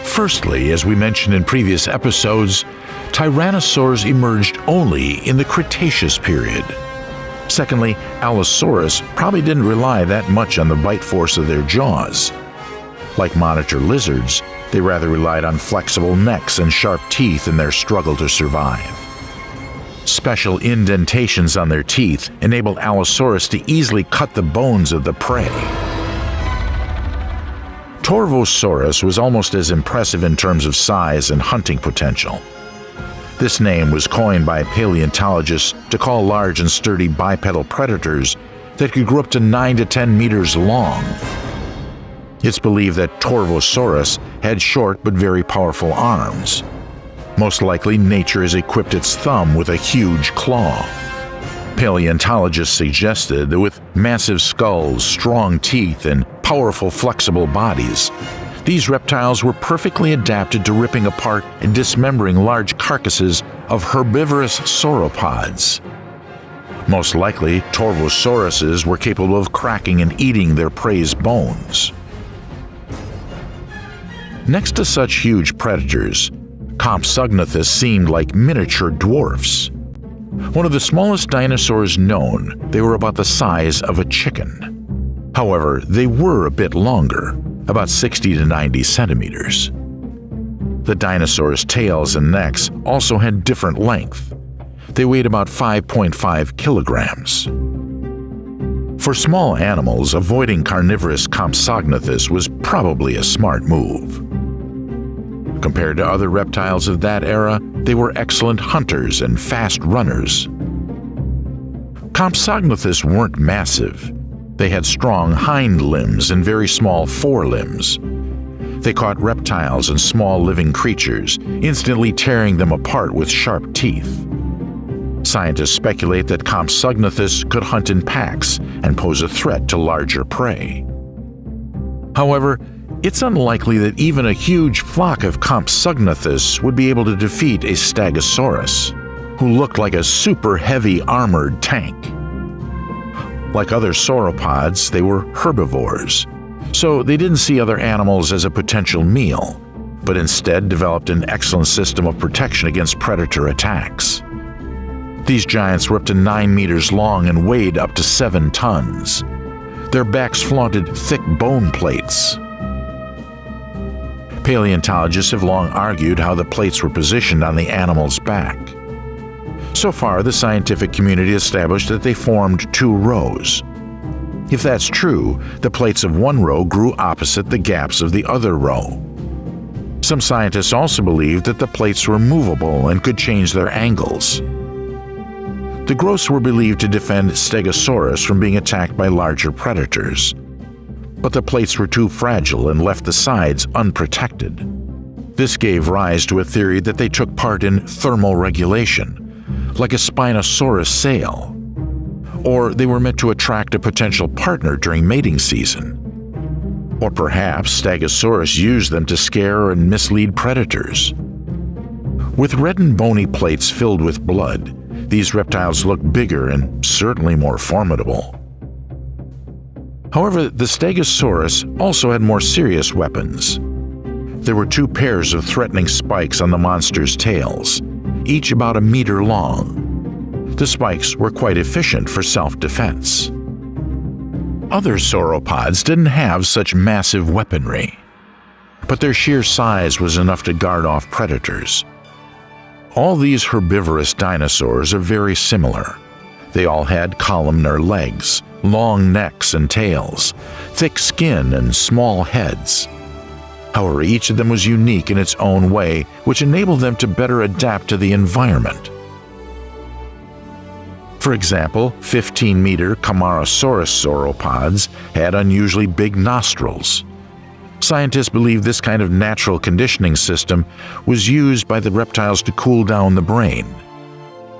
Firstly, as we mentioned in previous episodes, tyrannosaurs emerged only in the Cretaceous period. Secondly, Allosaurus probably didn't rely that much on the bite force of their jaws. Like monitor lizards, they rather relied on flexible necks and sharp teeth in their struggle to survive. Special indentations on their teeth enabled Allosaurus to easily cut the bones of the prey. Torvosaurus was almost as impressive in terms of size and hunting potential. This name was coined by paleontologists to call large and sturdy bipedal predators that could grow up to 9 to 10 meters long. It's believed that Torvosaurus had short but very powerful arms. Most likely, nature has equipped its thumb with a huge claw. Paleontologists suggested that with massive skulls, strong teeth, and powerful flexible bodies, these reptiles were perfectly adapted to ripping apart and dismembering large carcasses of herbivorous sauropods. Most likely, Torvosauruses were capable of cracking and eating their prey's bones. Next to such huge predators, Compsognathus seemed like miniature dwarfs. One of the smallest dinosaurs known, they were about the size of a chicken. However, they were a bit longer, about 60 to 90 centimeters. The dinosaurs' tails and necks also had different length. They weighed about 5.5 kilograms. For small animals, avoiding carnivorous Compsognathus was probably a smart move. Compared to other reptiles of that era, they were excellent hunters and fast runners. Compsognathus weren't massive. They had strong hind limbs and very small forelimbs. They caught reptiles and small living creatures, instantly tearing them apart with sharp teeth. Scientists speculate that Compsognathus could hunt in packs and pose a threat to larger prey. However, it's unlikely that even a huge flock of Compsognathus would be able to defeat a Stegosaurus, who looked like a super heavy armored tank. Like other sauropods, they were herbivores, so they didn't see other animals as a potential meal, but instead developed an excellent system of protection against predator attacks. These giants were up to 9 meters long and weighed up to 7 tons. Their backs flaunted thick bone plates. Paleontologists have long argued how the plates were positioned on the animal's back. So far, the scientific community established that they formed 2 rows. If that's true, the plates of one row grew opposite the gaps of the other row. Some scientists also believed that the plates were movable and could change their angles. The growths were believed to defend Stegosaurus from being attacked by larger predators. But the plates were too fragile and left the sides unprotected. This gave rise to a theory that they took part in thermal regulation, like a Spinosaurus sail. Or they were meant to attract a potential partner during mating season. Or perhaps Stegosaurus used them to scare and mislead predators. With red and bony plates filled with blood, these reptiles looked bigger and certainly more formidable. However, the Stegosaurus also had more serious weapons. There were 2 pairs of threatening spikes on the monster's tails, each about a meter long. The spikes were quite efficient for self-defense. Other sauropods didn't have such massive weaponry, but their sheer size was enough to guard off predators. All these herbivorous dinosaurs are very similar. They all had columnar legs, long necks and tails, thick skin and small heads. However, each of them was unique in its own way, which enabled them to better adapt to the environment. For example, 15-meter Camarasaurus sauropods had unusually big nostrils. Scientists believe this kind of natural conditioning system was used by the reptiles to cool down the brain.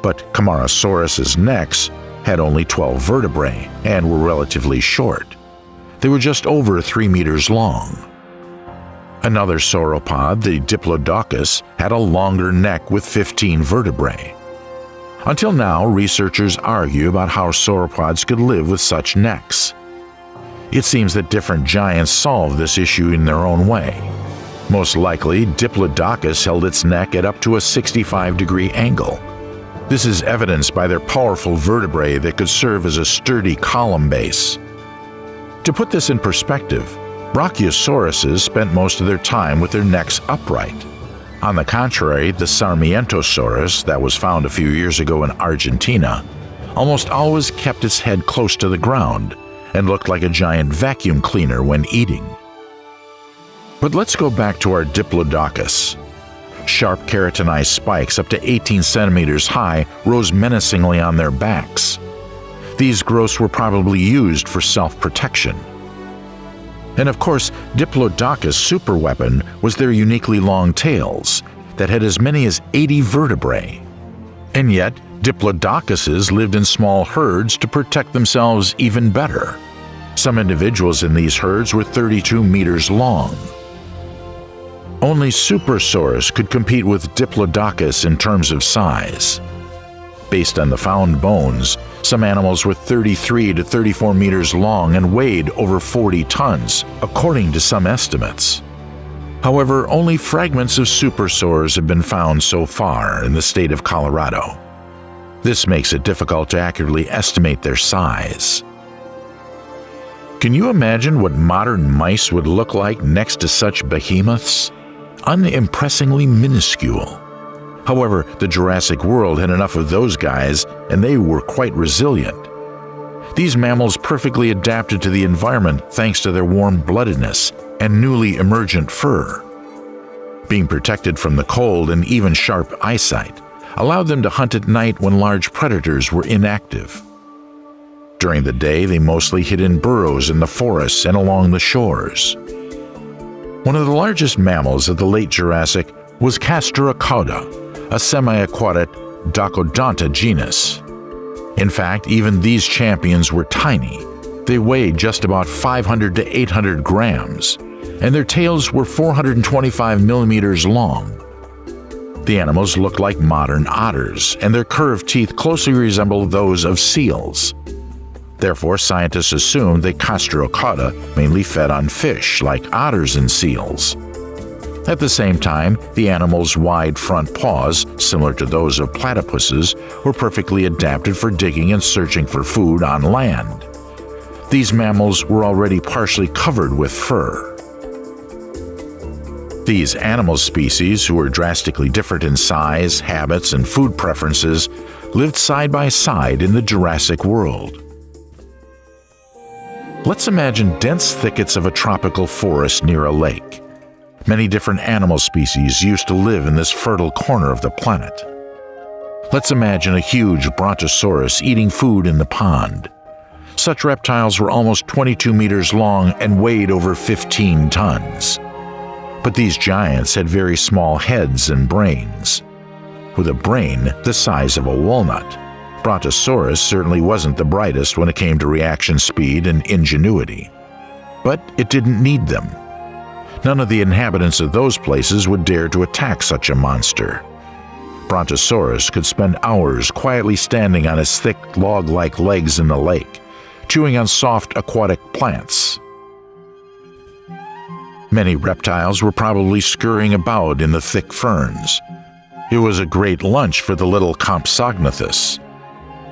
But Camarasaurus's necks had only 12 vertebrae and were relatively short. They were just over 3 meters long. Another sauropod, the Diplodocus, had a longer neck with 15 vertebrae. Until now, researchers argue about how sauropods could live with such necks. It seems that different giants solved this issue in their own way. Most likely, Diplodocus held its neck at up to a 65-degree angle. This is evidenced by their powerful vertebrae that could serve as a sturdy column base. To put this in perspective, Brachiosauruses spent most of their time with their necks upright. On the contrary, the Sarmientosaurus that was found a few years ago in Argentina almost always kept its head close to the ground and looked like a giant vacuum cleaner when eating. But let's go back to our Diplodocus. Sharp keratinized spikes up to 18 centimeters high rose menacingly on their backs. These growths were probably used for self-protection. And of course, Diplodocus' superweapon was their uniquely long tails that had as many as 80 vertebrae. And yet, Diplodocuses lived in small herds to protect themselves even better. Some individuals in these herds were 32 meters long. Only Supersaurus could compete with Diplodocus in terms of size. Based on the found bones, some animals were 33 to 34 meters long and weighed over 40 tons, according to some estimates. However, only fragments of supersaurs have been found so far in the state of Colorado. This makes it difficult to accurately estimate their size. Can you imagine what modern mice would look like next to such behemoths? Unimpressingly minuscule. However, the Jurassic world had enough of those guys, and they were quite resilient. These mammals perfectly adapted to the environment thanks to their warm-bloodedness and newly emergent fur. Being protected from the cold and even sharp eyesight allowed them to hunt at night when large predators were inactive. During the day, they mostly hid in burrows in the forests and along the shores. One of the largest mammals of the late Jurassic was Castrocauda, a semi-aquatic Docodonta genus. In fact, even these champions were tiny. They weighed just about 500 to 800 grams, and their tails were 425 millimeters long. The animals looked like modern otters, and their curved teeth closely resembled those of seals. Therefore, scientists assumed that Castrocauda mainly fed on fish, like otters and seals. At the same time, the animal's wide front paws, similar to those of platypuses, were perfectly adapted for digging and searching for food on land. These mammals were already partially covered with fur. These animal species, who were drastically different in size, habits, and food preferences, lived side by side in the Jurassic world. Let's imagine dense thickets of a tropical forest near a lake. Many different animal species used to live in this fertile corner of the planet. Let's imagine a huge brontosaurus eating food in the pond. Such reptiles were almost 22 meters long and weighed over 15 tons. But these giants had very small heads and brains. With a brain the size of a walnut, Brontosaurus certainly wasn't the brightest when it came to reaction speed and ingenuity. But it didn't need them. None of the inhabitants of those places would dare to attack such a monster. Brontosaurus could spend hours quietly standing on its thick log-like legs in the lake, chewing on soft aquatic plants. Many reptiles were probably scurrying about in the thick ferns. It was a great lunch for the little Compsognathus.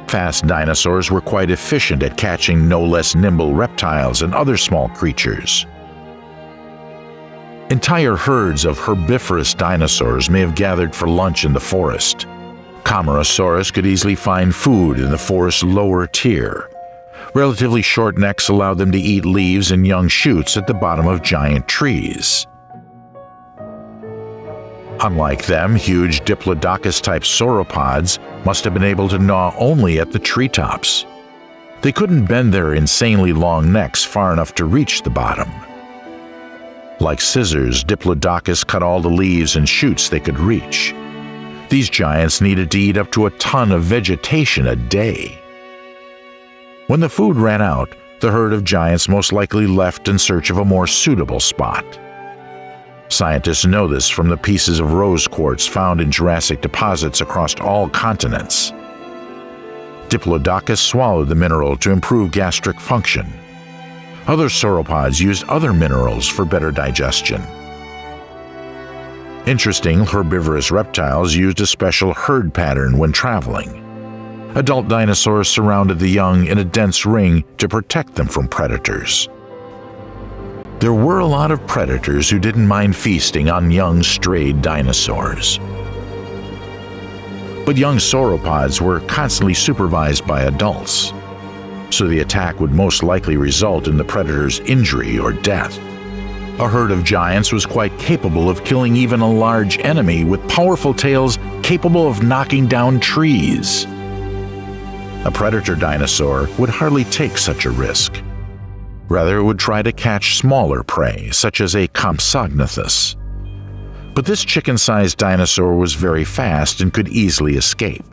Fast dinosaurs were quite efficient at catching no less nimble reptiles and other small creatures. Entire herds of herbivorous dinosaurs may have gathered for lunch in the forest. Camarasaurus could easily find food in the forest's lower tier. Relatively short necks allowed them to eat leaves and young shoots at the bottom of giant trees. Unlike them, huge Diplodocus-type sauropods must have been able to gnaw only at the treetops. They couldn't bend their insanely long necks far enough to reach the bottom. Like scissors, Diplodocus cut all the leaves and shoots they could reach. These giants needed to eat up to a ton of vegetation a day. When the food ran out, the herd of giants most likely left in search of a more suitable spot. Scientists know this from the pieces of rose quartz found in Jurassic deposits across all continents. Diplodocus swallowed the mineral to improve gastric function. Other sauropods used other minerals for better digestion. Interesting, herbivorous reptiles used a special herd pattern when traveling. Adult dinosaurs surrounded the young in a dense ring to protect them from predators. There were a lot of predators who didn't mind feasting on young, strayed dinosaurs. But young sauropods were constantly supervised by adults, so the attack would most likely result in the predator's injury or death. A herd of giants was quite capable of killing even a large enemy with powerful tails capable of knocking down trees. A predator dinosaur would hardly take such a risk. Rather, it would try to catch smaller prey, such as a Compsognathus. But this chicken-sized dinosaur was very fast and could easily escape.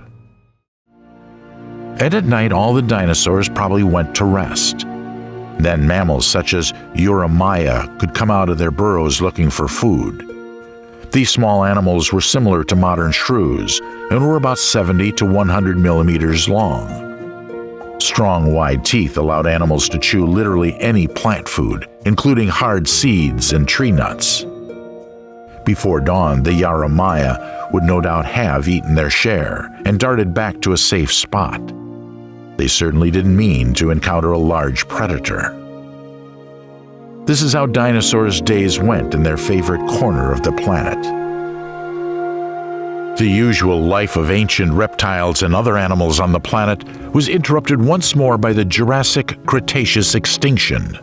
And at night, all the dinosaurs probably went to rest. Then mammals such as Uromaya could come out of their burrows looking for food. These small animals were similar to modern shrews and were about 70 to 100 millimeters long. Strong, wide teeth allowed animals to chew literally any plant food, including hard seeds and tree nuts. Before dawn, the Uromaya would no doubt have eaten their share and darted back to a safe spot. They certainly didn't mean to encounter a large predator. This is how dinosaurs' days went in their favorite corner of the planet. The usual life of ancient reptiles and other animals on the planet was interrupted once more by the Jurassic-Cretaceous extinction.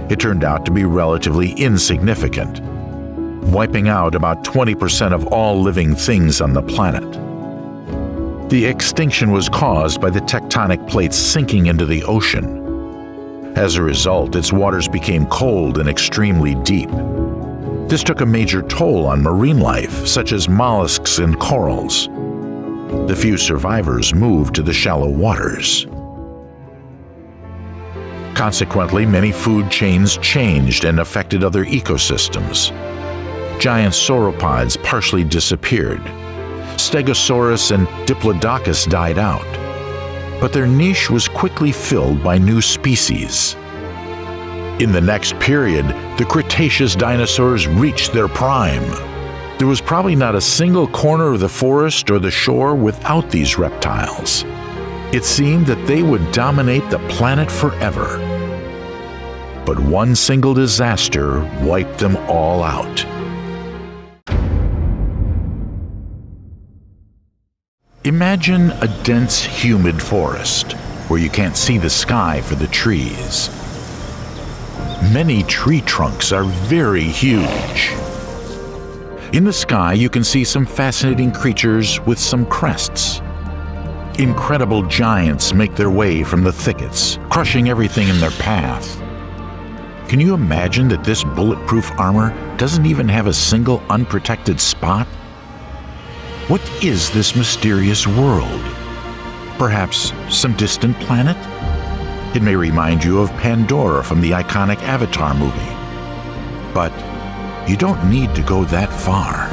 It turned out to be relatively insignificant, wiping out about 20% of all living things on the planet. The extinction was caused by the tectonic plates sinking into the ocean. As a result, its waters became cold and extremely deep. This took a major toll on marine life, such as mollusks and corals. The few survivors moved to the shallow waters. Consequently, many food chains changed and affected other ecosystems. Giant sauropods partially disappeared. Stegosaurus and Diplodocus died out, but their niche was quickly filled by new species. In the next period, the Cretaceous dinosaurs reached their prime. There was probably not a single corner of the forest or the shore without these reptiles. It seemed that they would dominate the planet forever. But one single disaster wiped them all out. Imagine a dense, humid forest where you can't see the sky for the trees. Many tree trunks are very huge. In the sky, you can see some fascinating creatures with some crests. Incredible giants make their way from the thickets, crushing everything in their path. Can you imagine that this bulletproof armor doesn't even have a single unprotected spot? What is this mysterious world? Perhaps some distant planet? It may remind you of Pandora from the iconic Avatar movie. But you don't need to go that far.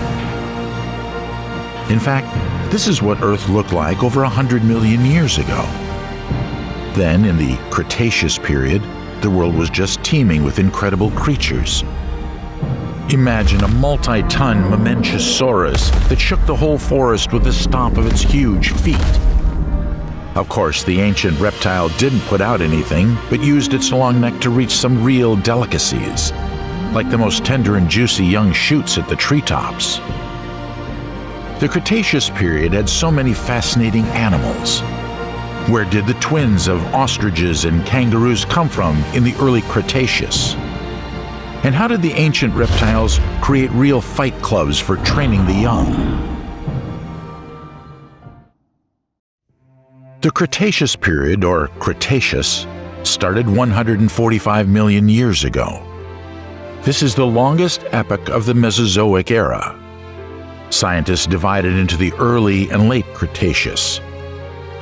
In fact, this is what Earth looked like over 100 million years ago. Then, in the Cretaceous period, the world was just teeming with incredible creatures. Imagine a multi-ton Mamenchisaurus that shook the whole forest with the stomp of its huge feet. Of course, the ancient reptile didn't put out anything, but used its long neck to reach some real delicacies, like the most tender and juicy young shoots at the treetops. The Cretaceous period had so many fascinating animals. Where did the twins of ostriches and kangaroos come from in the early Cretaceous? And how did the ancient reptiles create real fight clubs for training the young? The Cretaceous period, or Cretaceous, started 145 million years ago. This is the longest epoch of the Mesozoic era. Scientists divide it into the early and late Cretaceous.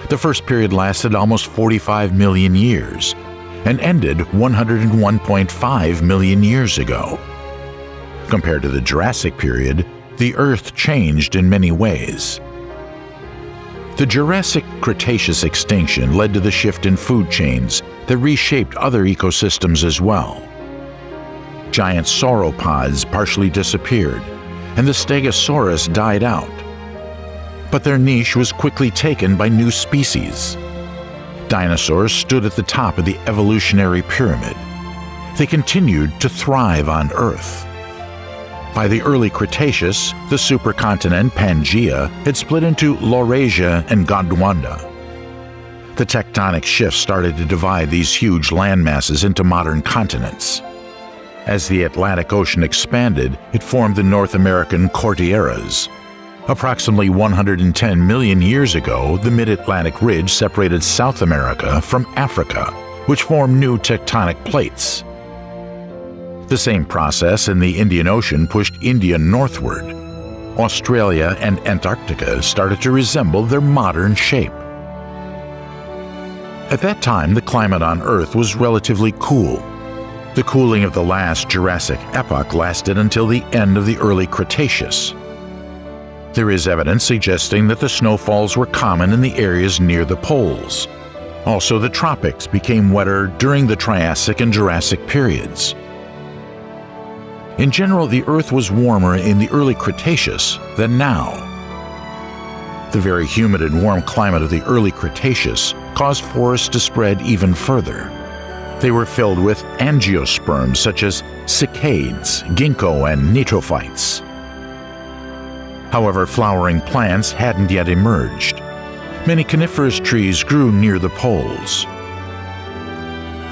The first period lasted almost 45 million years and ended 101.5 million years ago. Compared to the Jurassic period, the Earth changed in many ways. The Jurassic Cretaceous extinction led to the shift in food chains that reshaped other ecosystems as well. Giant sauropods partially disappeared, and the Stegosaurus died out. But their niche was quickly taken by new species. Dinosaurs stood at the top of the evolutionary pyramid. They continued to thrive on Earth. By the early Cretaceous, the supercontinent Pangaea had split into Laurasia and Gondwana. The tectonic shifts started to divide these huge landmasses into modern continents. As the Atlantic Ocean expanded, it formed the North American Cordilleras. Approximately 110 million years ago, the Mid-Atlantic Ridge separated South America from Africa, which formed new tectonic plates. The same process in the Indian Ocean pushed India northward. Australia and Antarctica started to resemble their modern shape. At that time, the climate on Earth was relatively cool. The cooling of the last Jurassic epoch lasted until the end of the early Cretaceous. There is evidence suggesting that the snowfalls were common in the areas near the poles. Also, the tropics became wetter during the Triassic and Jurassic periods. In general, the Earth was warmer in the early Cretaceous than now. The very humid and warm climate of the early Cretaceous caused forests to spread even further. They were filled with angiosperms such as cycads, ginkgo, and gnatophytes. However, flowering plants hadn't yet emerged. Many coniferous trees grew near the poles.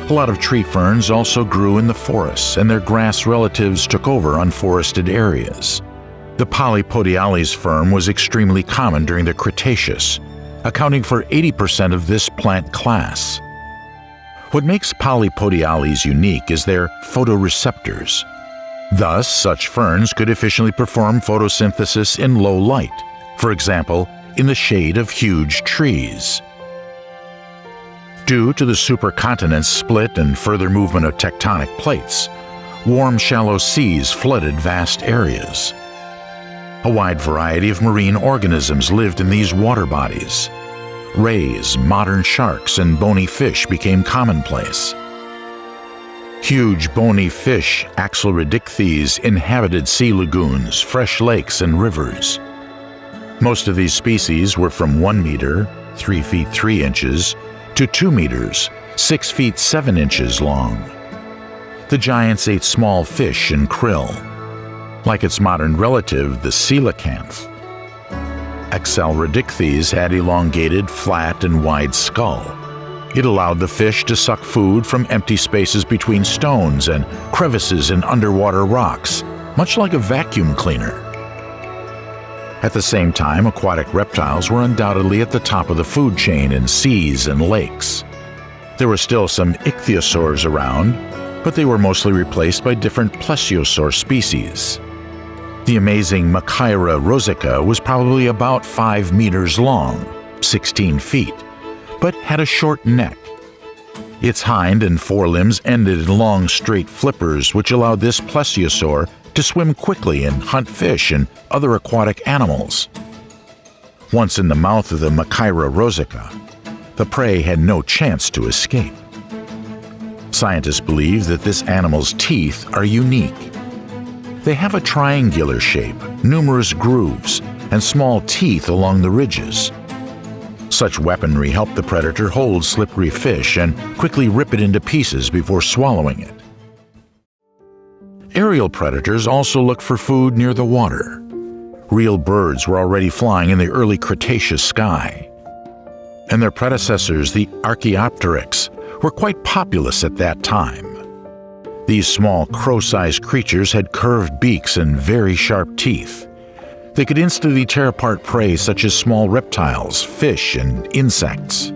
A lot of tree ferns also grew in the forests, and their grass relatives took over unforested areas. The Polypodiales fern was extremely common during the Cretaceous, accounting for 80% of this plant class. What makes Polypodiales unique is their photoreceptors. Thus, such ferns could efficiently perform photosynthesis in low light, for example, in the shade of huge trees. Due to the supercontinent's split and further movement of tectonic plates, warm, shallow seas flooded vast areas. A wide variety of marine organisms lived in these water bodies. Rays, modern sharks, and bony fish became commonplace. Huge bony fish, Axelrodichthyes, inhabited sea lagoons, fresh lakes, and rivers. Most of these species were from 1 meter, 3 feet 3 inches, to 2 meters, 6 feet 7 inches long. The giants ate small fish and krill, like its modern relative, the coelacanth. Axelrodichthyes had elongated, flat, and wide skull. It allowed the fish to suck food from empty spaces between stones and crevices in underwater rocks, much like a vacuum cleaner. At the same time, aquatic reptiles were undoubtedly at the top of the food chain in seas and lakes. There were still some ichthyosaurs around, but they were mostly replaced by different plesiosaur species. The amazing Machaira rosica was probably about 5 meters long, 16 feet, but had a short neck. Its hind and forelimbs ended in long, straight flippers, which allowed this plesiosaur to swim quickly and hunt fish and other aquatic animals. Once in the mouth of the Machaira rosica, the prey had no chance to escape. Scientists believe that this animal's teeth are unique. They have a triangular shape, numerous grooves, and small teeth along the ridges. Such weaponry helped the predator hold slippery fish and quickly rip it into pieces before swallowing it. Aerial predators also looked for food near the water. Real birds were already flying in the early Cretaceous sky. And their predecessors, the Archaeopteryx, were quite populous at that time. These small crow-sized creatures had curved beaks and very sharp teeth. They could instantly tear apart prey such as small reptiles, fish, and insects.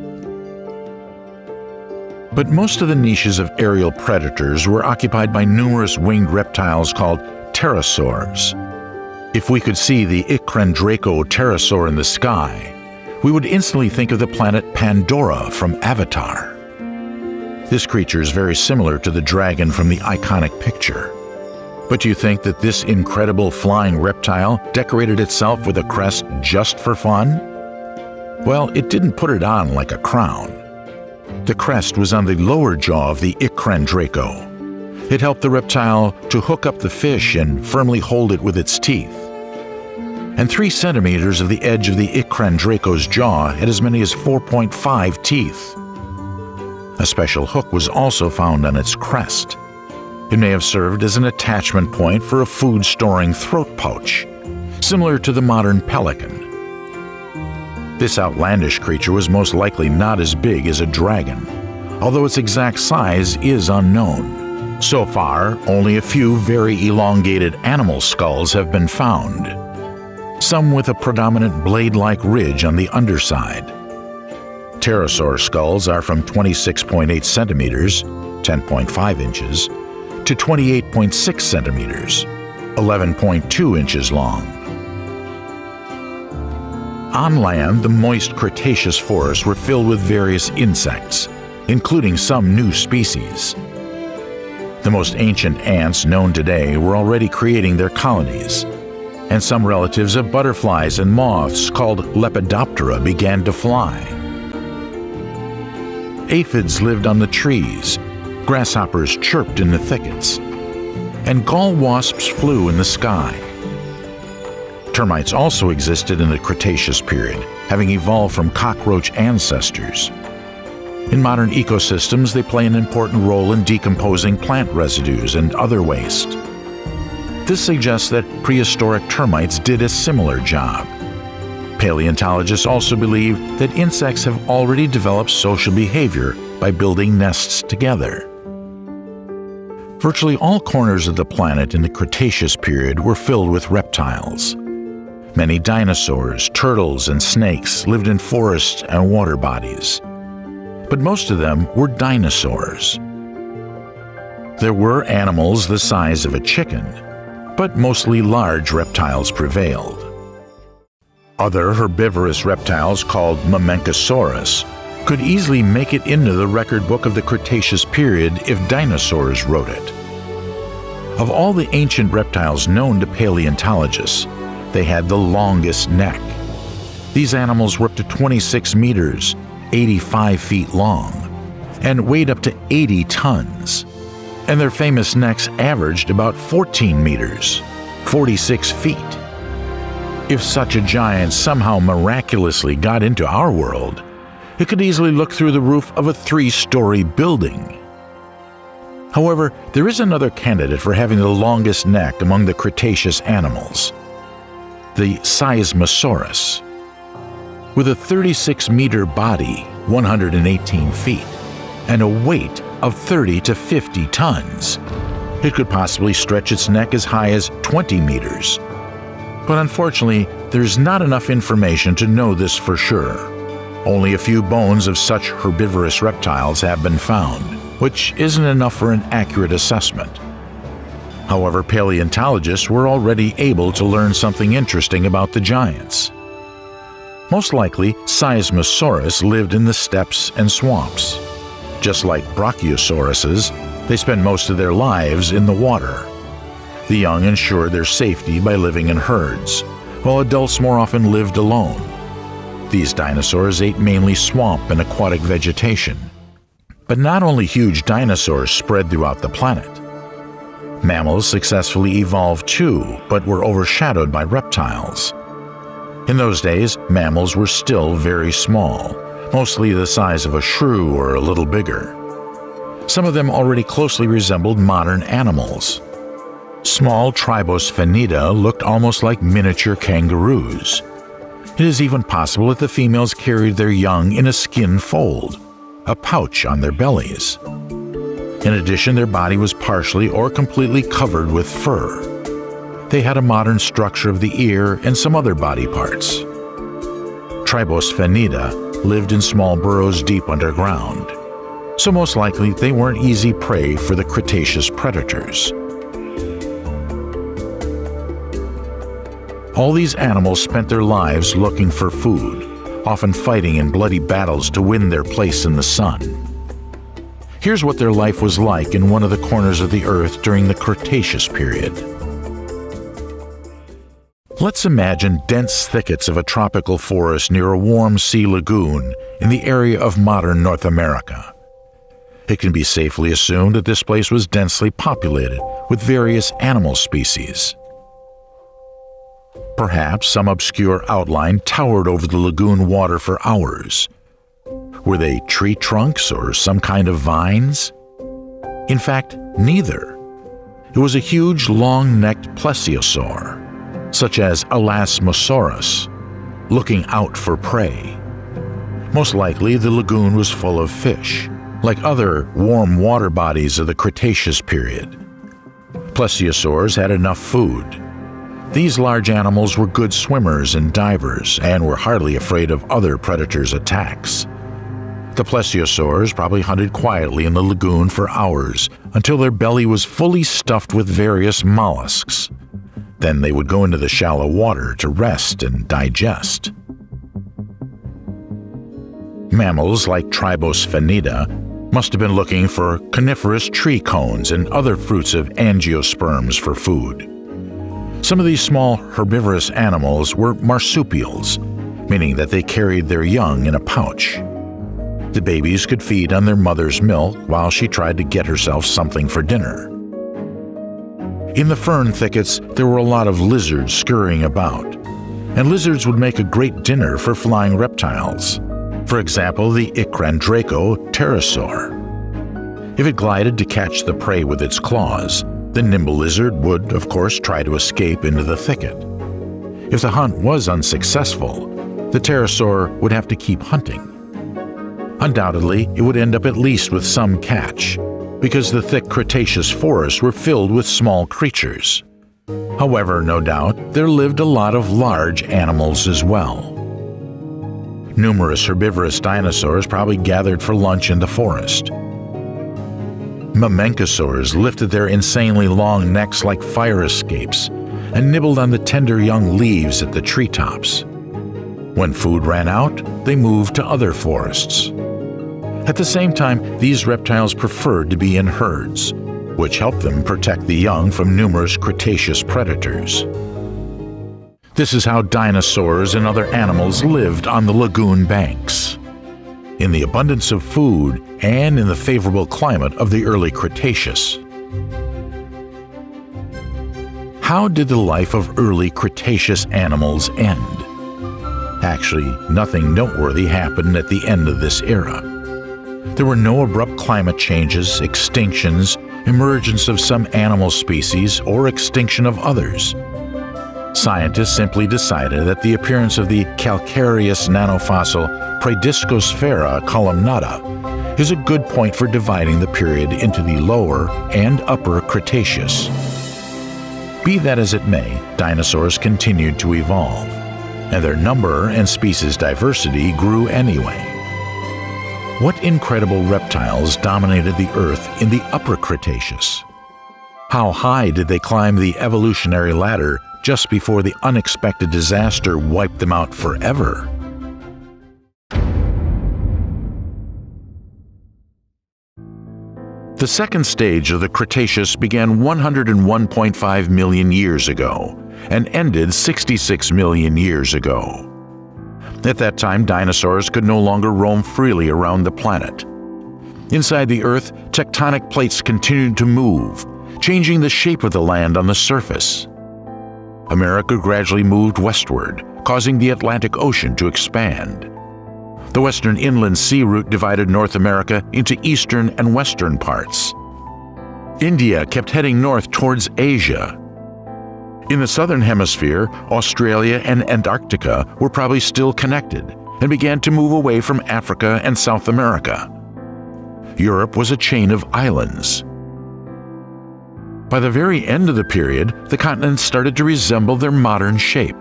But most of the niches of aerial predators were occupied by numerous winged reptiles called pterosaurs. If we could see the Ichthyandraco pterosaur in the sky, we would instantly think of the planet Pandora from Avatar. This creature is very similar to the dragon from the iconic picture. But do you think that this incredible flying reptile decorated itself with a crest just for fun? Well, it didn't put it on like a crown. The crest was on the lower jaw of the Draco. It helped the reptile to hook up the fish and firmly hold it with its teeth. And 3 centimeters of the edge of the Draco's jaw had as many as 4.5 teeth. A special hook was also found on its crest. It may have served as an attachment point for a food-storing throat pouch, similar to the modern pelican. This outlandish creature was most likely not as big as a dragon, although its exact size is unknown. So far, only a few very elongated animal skulls have been found, some with a predominant blade-like ridge on the underside. Pterosaur skulls are from 26.8 centimeters, 10.5 inches, to 28.6 centimeters, 11.2 inches long. On land, the moist Cretaceous forests were filled with various insects, including some new species. The most ancient ants known today were already creating their colonies, and some relatives of butterflies and moths called Lepidoptera began to fly. Aphids lived on the trees, grasshoppers chirped in the thickets, and gall wasps flew in the sky. Termites also existed in the Cretaceous period, having evolved from cockroach ancestors. In modern ecosystems, they play an important role in decomposing plant residues and other waste. This suggests that prehistoric termites did a similar job. Paleontologists also believe that insects have already developed social behavior by building nests together. Virtually all corners of the planet in the Cretaceous period were filled with reptiles. Many dinosaurs, turtles, and snakes lived in forests and water bodies. But most of them were dinosaurs. There were animals the size of a chicken, but mostly large reptiles prevailed. Other herbivorous reptiles called Mamenchosaurus could easily make it into the record book of the Cretaceous period if dinosaurs wrote it. Of all the ancient reptiles known to paleontologists, they had the longest neck. These animals were up to 26 meters, 85 feet long, and weighed up to 80 tons. And their famous necks averaged about 14 meters, 46 feet. If such a giant somehow miraculously got into our world, it could easily look through the roof of a 3-story building. However, there is another candidate for having the longest neck among the Cretaceous animals, the Seismosaurus. With a 36-meter body, 118 feet, and a weight of 30 to 50 tons, it could possibly stretch its neck as high as 20 meters. But unfortunately, there's not enough information to know this for sure. Only a few bones of such herbivorous reptiles have been found, which isn't enough for an accurate assessment. However, paleontologists were already able to learn something interesting about the giants. Most likely, Seismosaurus lived in the steppes and swamps. Just like brachiosauruses, they spend most of their lives in the water. The young ensured their safety by living in herds, while adults more often lived alone. These dinosaurs ate mainly swamp and aquatic vegetation. But not only huge dinosaurs spread throughout the planet. Mammals successfully evolved too, but were overshadowed by reptiles. In those days, mammals were still very small, mostly the size of a shrew or a little bigger. Some of them already closely resembled modern animals. Small Tribosphenida looked almost like miniature kangaroos. It is even possible that the females carried their young in a skin fold, a pouch on their bellies. In addition, their body was partially or completely covered with fur. They had a modern structure of the ear and some other body parts. Tribosphenida lived in small burrows deep underground, so most likely they weren't easy prey for the Cretaceous predators. All these animals spent their lives looking for food, often fighting in bloody battles to win their place in the sun. Here's what their life was like in one of the corners of the Earth during the Cretaceous period. Let's imagine dense thickets of a tropical forest near a warm sea lagoon in the area of modern North America. It can be safely assumed that this place was densely populated with various animal species. Perhaps some obscure outline towered over the lagoon water for hours. Were they tree trunks or some kind of vines? In fact, neither. It was a huge, long-necked plesiosaur, such as Elasmosaurus, looking out for prey. Most likely, the lagoon was full of fish, like other warm water bodies of the Cretaceous period. Plesiosaurs had enough food. These large animals were good swimmers and divers and were hardly afraid of other predators' attacks. The plesiosaurs probably hunted quietly in the lagoon for hours until their belly was fully stuffed with various mollusks. Then they would go into the shallow water to rest and digest. Mammals like Tribosphenida must have been looking for coniferous tree cones and other fruits of angiosperms for food. Some of these small herbivorous animals were marsupials, meaning that they carried their young in a pouch. The babies could feed on their mother's milk while she tried to get herself something for dinner. In the fern thickets, there were a lot of lizards scurrying about, and lizards would make a great dinner for flying reptiles. For example, the Icrandraco pterosaur. If it glided to catch the prey with its claws, the nimble lizard would, of course, try to escape into the thicket. If the hunt was unsuccessful, the pterosaur would have to keep hunting. Undoubtedly, it would end up at least with some catch, because the thick Cretaceous forests were filled with small creatures. However, no doubt, there lived a lot of large animals as well. Numerous herbivorous dinosaurs probably gathered for lunch in the forest. Mamenchosaurs lifted their insanely long necks like fire escapes and nibbled on the tender young leaves at the treetops. When food ran out, they moved to other forests. At the same time, these reptiles preferred to be in herds, which helped them protect the young from numerous Cretaceous predators. This is how dinosaurs and other animals lived on the lagoon banks, in the abundance of food and in the favorable climate of the early Cretaceous. How did the life of early Cretaceous animals end? Actually, nothing noteworthy happened at the end of this era. There were no abrupt climate changes, extinctions, emergence of some animal species, or extinction of others. Scientists simply decided that the appearance of the calcareous nanofossil Prediscosphaera columnata is a good point for dividing the period into the lower and upper Cretaceous. Be that as it may, dinosaurs continued to evolve, and their number and species diversity grew anyway. What incredible reptiles dominated the Earth in the upper Cretaceous? How high did they climb the evolutionary ladder just before the unexpected disaster wiped them out forever? The second stage of the Cretaceous began 101.5 million years ago and ended 66 million years ago. At that time, dinosaurs could no longer roam freely around the planet. Inside the Earth, tectonic plates continued to move, changing the shape of the land on the surface. America gradually moved westward, causing the Atlantic Ocean to expand. The western inland sea route divided North America into eastern and western parts. India kept heading north towards Asia. In the southern hemisphere, Australia and Antarctica were probably still connected and began to move away from Africa and South America. Europe was a chain of islands. By the very end of the period, the continents started to resemble their modern shape.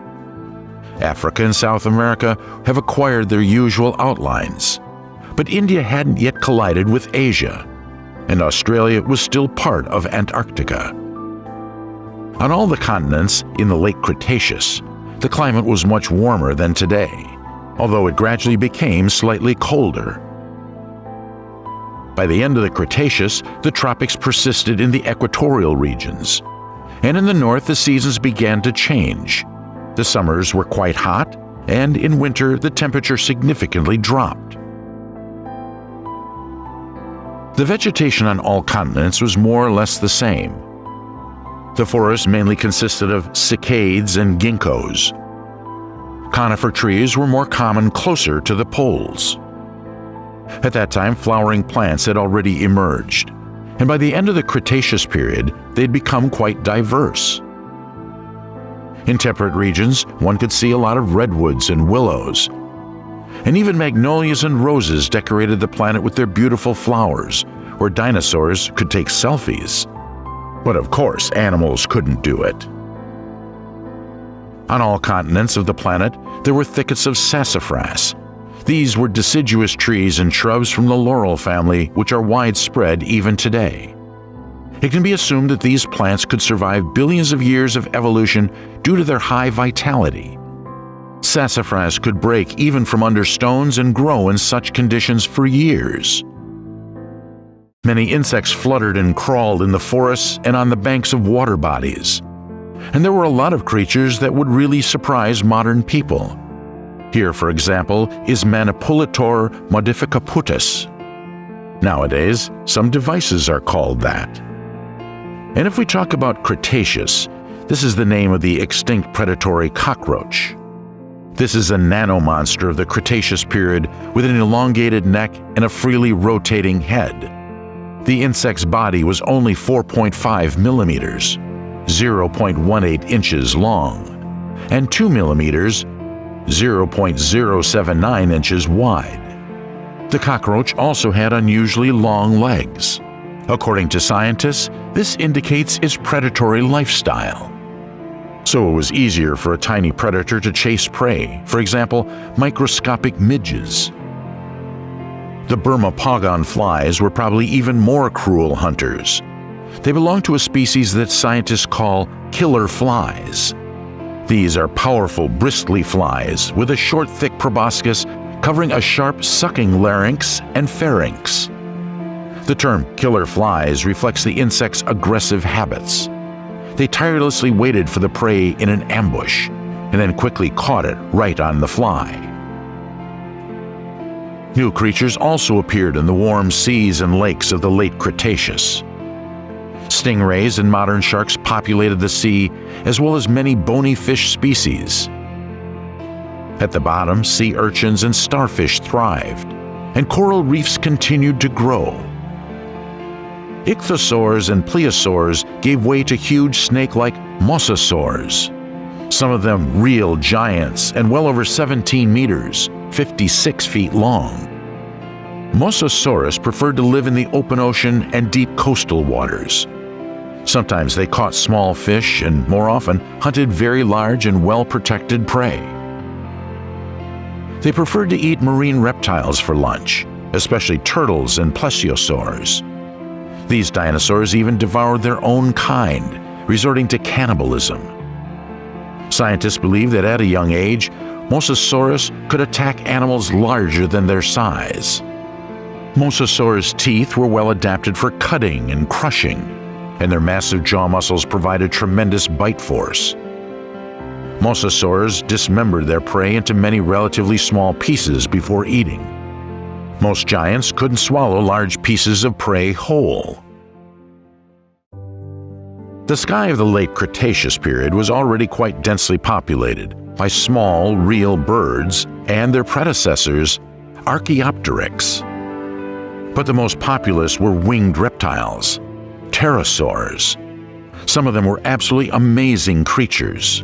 Africa and South America have acquired their usual outlines, but India hadn't yet collided with Asia, and Australia was still part of Antarctica. On all the continents in the late Cretaceous, the climate was much warmer than today, although it gradually became slightly colder. By the end of the Cretaceous, the tropics persisted in the equatorial regions, and in the north the seasons began to change. The summers were quite hot, and in winter the temperature significantly dropped. The vegetation on all continents was more or less the same. The forests mainly consisted of cycads and ginkgos. Conifer trees were more common closer to the poles. At that time, flowering plants had already emerged, and by the end of the Cretaceous period, they'd become quite diverse. In temperate regions, one could see a lot of redwoods and willows, and even magnolias and roses decorated the planet with their beautiful flowers, where dinosaurs could take selfies. But of course, animals couldn't do it. On all continents of the planet, there were thickets of sassafras. These were deciduous trees and shrubs from the laurel family, which are widespread even today. It can be assumed that these plants could survive billions of years of evolution due to their high vitality. Sassafras could break even from under stones and grow in such conditions for years. Many insects fluttered and crawled in the forests and on the banks of water bodies. And there were a lot of creatures that would really surprise modern people. Here, for example, is Manipulator modificaputus. Nowadays, some devices are called that. And if we talk about Cretaceous, this is the name of the extinct predatory cockroach. This is a nanomonster of the Cretaceous period with an elongated neck and a freely rotating head. The insect's body was only 4.5 millimeters, 0.18 inches long, and 2 millimeters, 0.079 inches wide. The cockroach also had unusually long legs. According to scientists, this indicates its predatory lifestyle. So it was easier for a tiny predator to chase prey, for example, microscopic midges. The Burma pogon flies were probably even more cruel hunters. They belong to a species that scientists call killer flies. These are powerful, bristly flies with a short, thick proboscis covering a sharp, sucking larynx and pharynx. The term killer flies reflects the insect's aggressive habits. They tirelessly waited for the prey in an ambush and then quickly caught it right on the fly. New creatures also appeared in the warm seas and lakes of the late Cretaceous. Stingrays and modern sharks populated the sea, as well as many bony fish species. At the bottom, sea urchins and starfish thrived, and coral reefs continued to grow. Ichthyosaurs and plesiosaurs gave way to huge snake-like mosasaurs, some of them real giants and well over 17 meters, 56 feet long. Mosasaurus preferred to live in the open ocean and deep coastal waters. Sometimes they caught small fish and, more often, hunted very large and well-protected prey. They preferred to eat marine reptiles for lunch, especially turtles and plesiosaurs. These dinosaurs even devoured their own kind, resorting to cannibalism. Scientists believe that at a young age, Mosasaurus could attack animals larger than their size. Mosasaurus' teeth were well adapted for cutting and crushing, and their massive jaw muscles provided tremendous bite force. Mosasaurs dismembered their prey into many relatively small pieces before eating. Most giants couldn't swallow large pieces of prey whole. The sky of the late Cretaceous period was already quite densely populated by small, real birds and their predecessors, Archaeopteryx. But the most populous were winged reptiles, pterosaurs. Some of them were absolutely amazing creatures.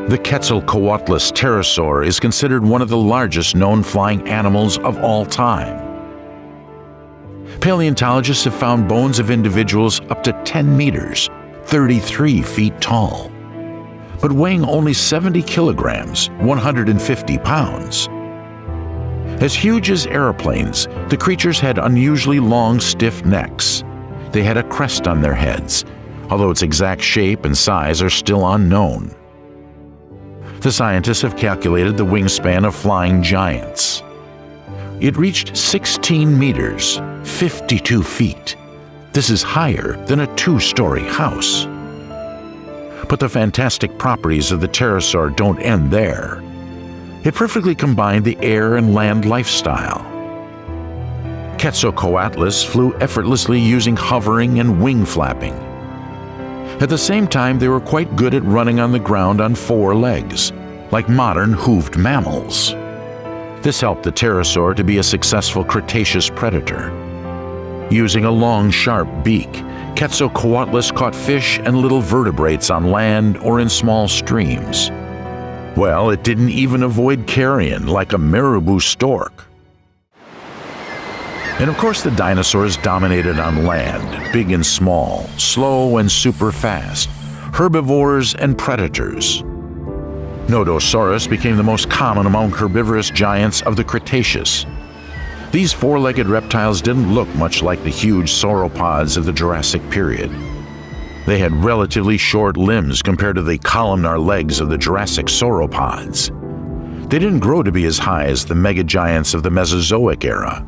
The Quetzalcoatlus pterosaur is considered one of the largest known flying animals of all time. Paleontologists have found bones of individuals up to 10 meters, 33 feet tall, but weighing only 70 kilograms, 150 pounds. As huge as airplanes, the creatures had unusually long, stiff necks. They had a crest on their heads, although its exact shape and size are still unknown. The scientists have calculated the wingspan of flying giants. It reached 16 meters, 52 feet. This is higher than a two-story house. But the fantastic properties of the pterosaur don't end there. It perfectly combined the air and land lifestyle. Quetzalcoatlus flew effortlessly using hovering and wing flapping. At the same time, they were quite good at running on the ground on four legs, like modern hoofed mammals. This helped the pterosaur to be a successful Cretaceous predator. Using a long, sharp beak, Quetzalcoatlus caught fish and little vertebrates on land or in small streams. Well, it didn't even avoid carrion like a marabou stork. And of course the dinosaurs dominated on land, big and small, slow and super fast, herbivores and predators. Nodosaurus became the most common among herbivorous giants of the Cretaceous. These four-legged reptiles didn't look much like the huge sauropods of the Jurassic period. They had relatively short limbs compared to the columnar legs of the Jurassic sauropods. They didn't grow to be as high as the megagiants of the Mesozoic era.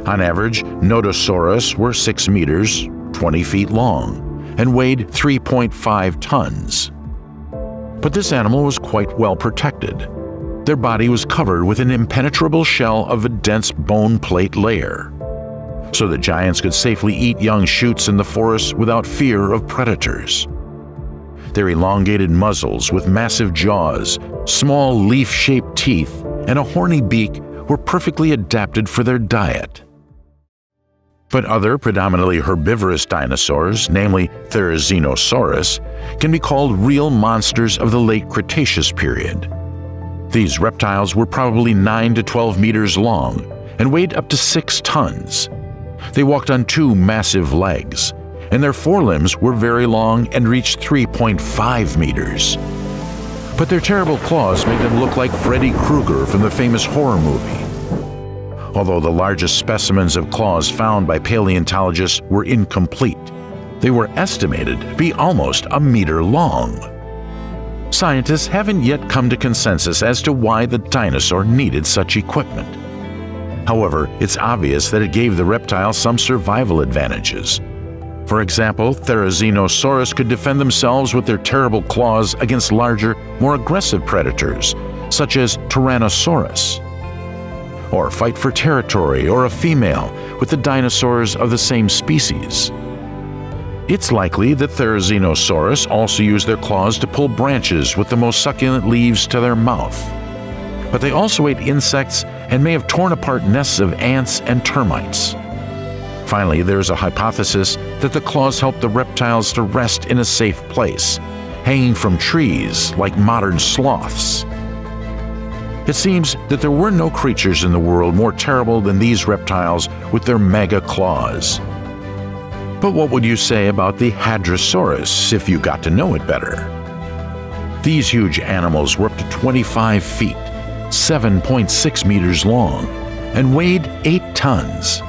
On average, Nodosaurus were 6 meters, 20 feet long, and weighed 3.5 tons. But this animal was quite well protected. Their body was covered with an impenetrable shell of a dense bone plate layer, so the giants could safely eat young shoots in the forest without fear of predators. Their elongated muzzles with massive jaws, small leaf-shaped teeth, and a horny beak were perfectly adapted for their diet. But other predominantly herbivorous dinosaurs, namely Therizinosaurus, can be called real monsters of the late Cretaceous period. These reptiles were probably 9 to 12 meters long and weighed up to 6 tons. They walked on 2 massive legs, and their forelimbs were very long and reached 3.5 meters. But their terrible claws made them look like Freddy Krueger from the famous horror movie. Although the largest specimens of claws found by paleontologists were incomplete, they were estimated to be almost a meter long. Scientists haven't yet come to consensus as to why the dinosaur needed such equipment. However, it's obvious that it gave the reptile some survival advantages. For example, Therizinosaurus could defend themselves with their terrible claws against larger, more aggressive predators, such as Tyrannosaurus, or fight for territory or a female with the dinosaurs of the same species. It's likely that Therizinosaurus also used their claws to pull branches with the most succulent leaves to their mouth. But they also ate insects and may have torn apart nests of ants and termites. Finally, there is a hypothesis that the claws helped the reptiles to rest in a safe place, hanging from trees like modern sloths. It seems that there were no creatures in the world more terrible than these reptiles with their mega claws. But what would you say about the Hadrosaurus if you got to know it better? These huge animals were up to 25 feet, 7.6 meters long, and weighed 8 tons.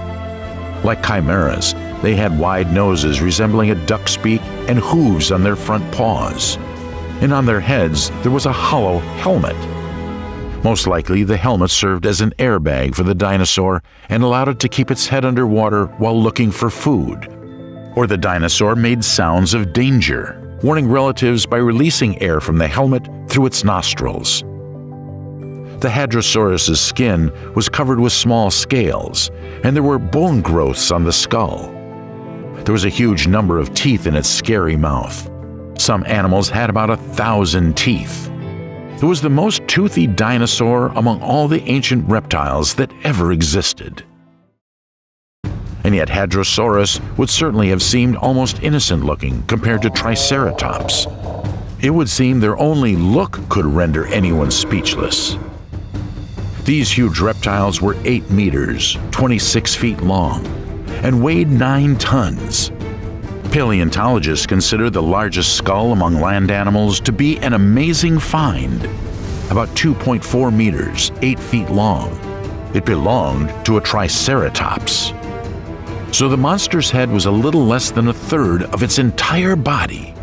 Like chimeras, they had wide noses resembling a duck's beak and hooves on their front paws. And on their heads there was a hollow helmet. Most likely, the helmet served as an airbag for the dinosaur and allowed it to keep its head underwater while looking for food. Or the dinosaur made sounds of danger, warning relatives by releasing air from the helmet through its nostrils. The Hadrosaurus's skin was covered with small scales, and there were bone growths on the skull. There was a huge number of teeth in its scary mouth. Some animals had about 1,000 teeth. It was the most toothy dinosaur among all the ancient reptiles that ever existed. And yet Hadrosaurus would certainly have seemed almost innocent-looking compared to Triceratops. It would seem their only look could render anyone speechless. These huge reptiles were 8 meters, 26 feet long, and weighed 9 tons. Paleontologists consider the largest skull among land animals to be an amazing find. About 2.4 meters, 8 feet long. It belonged to a Triceratops. So the monster's head was a little less than a third of its entire body.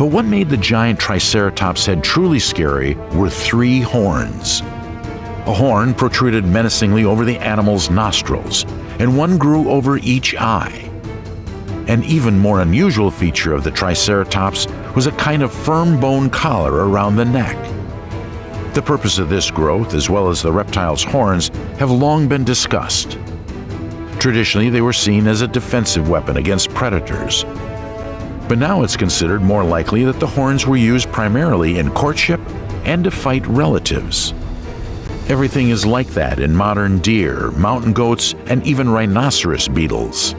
But what made the giant Triceratops head truly scary were 3 horns. A horn protruded menacingly over the animal's nostrils, and one grew over each eye. An even more unusual feature of the Triceratops was a kind of firm bone collar around the neck. The purpose of this growth, as well as the reptile's horns, have long been discussed. Traditionally, they were seen as a defensive weapon against predators. But now it's considered more likely that the horns were used primarily in courtship and to fight relatives. Everything is like that in modern deer, mountain goats, and even rhinoceros beetles.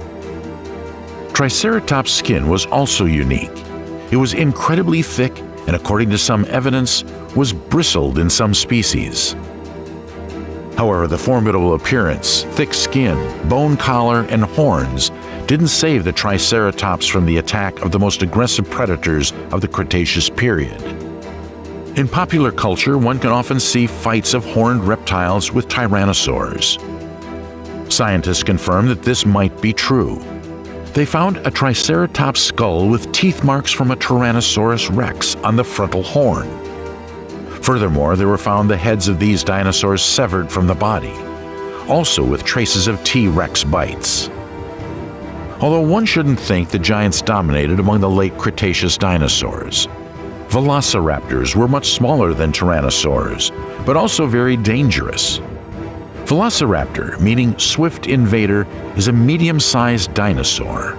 Triceratops' skin was also unique. It was incredibly thick and, according to some evidence, was bristled in some species. However, the formidable appearance, thick skin, bone collar, and horns didn't save the Triceratops from the attack of the most aggressive predators of the Cretaceous period. In popular culture, one can often see fights of horned reptiles with tyrannosaurs. Scientists confirm that this might be true. They found a Triceratops skull with teeth marks from a Tyrannosaurus rex on the frontal horn. Furthermore, there were found the heads of these dinosaurs severed from the body, also with traces of T-Rex bites. Although one shouldn't think the giants dominated among the late Cretaceous dinosaurs. Velociraptors were much smaller than tyrannosaurs, but also very dangerous. Velociraptor, meaning swift invader, is a medium-sized dinosaur.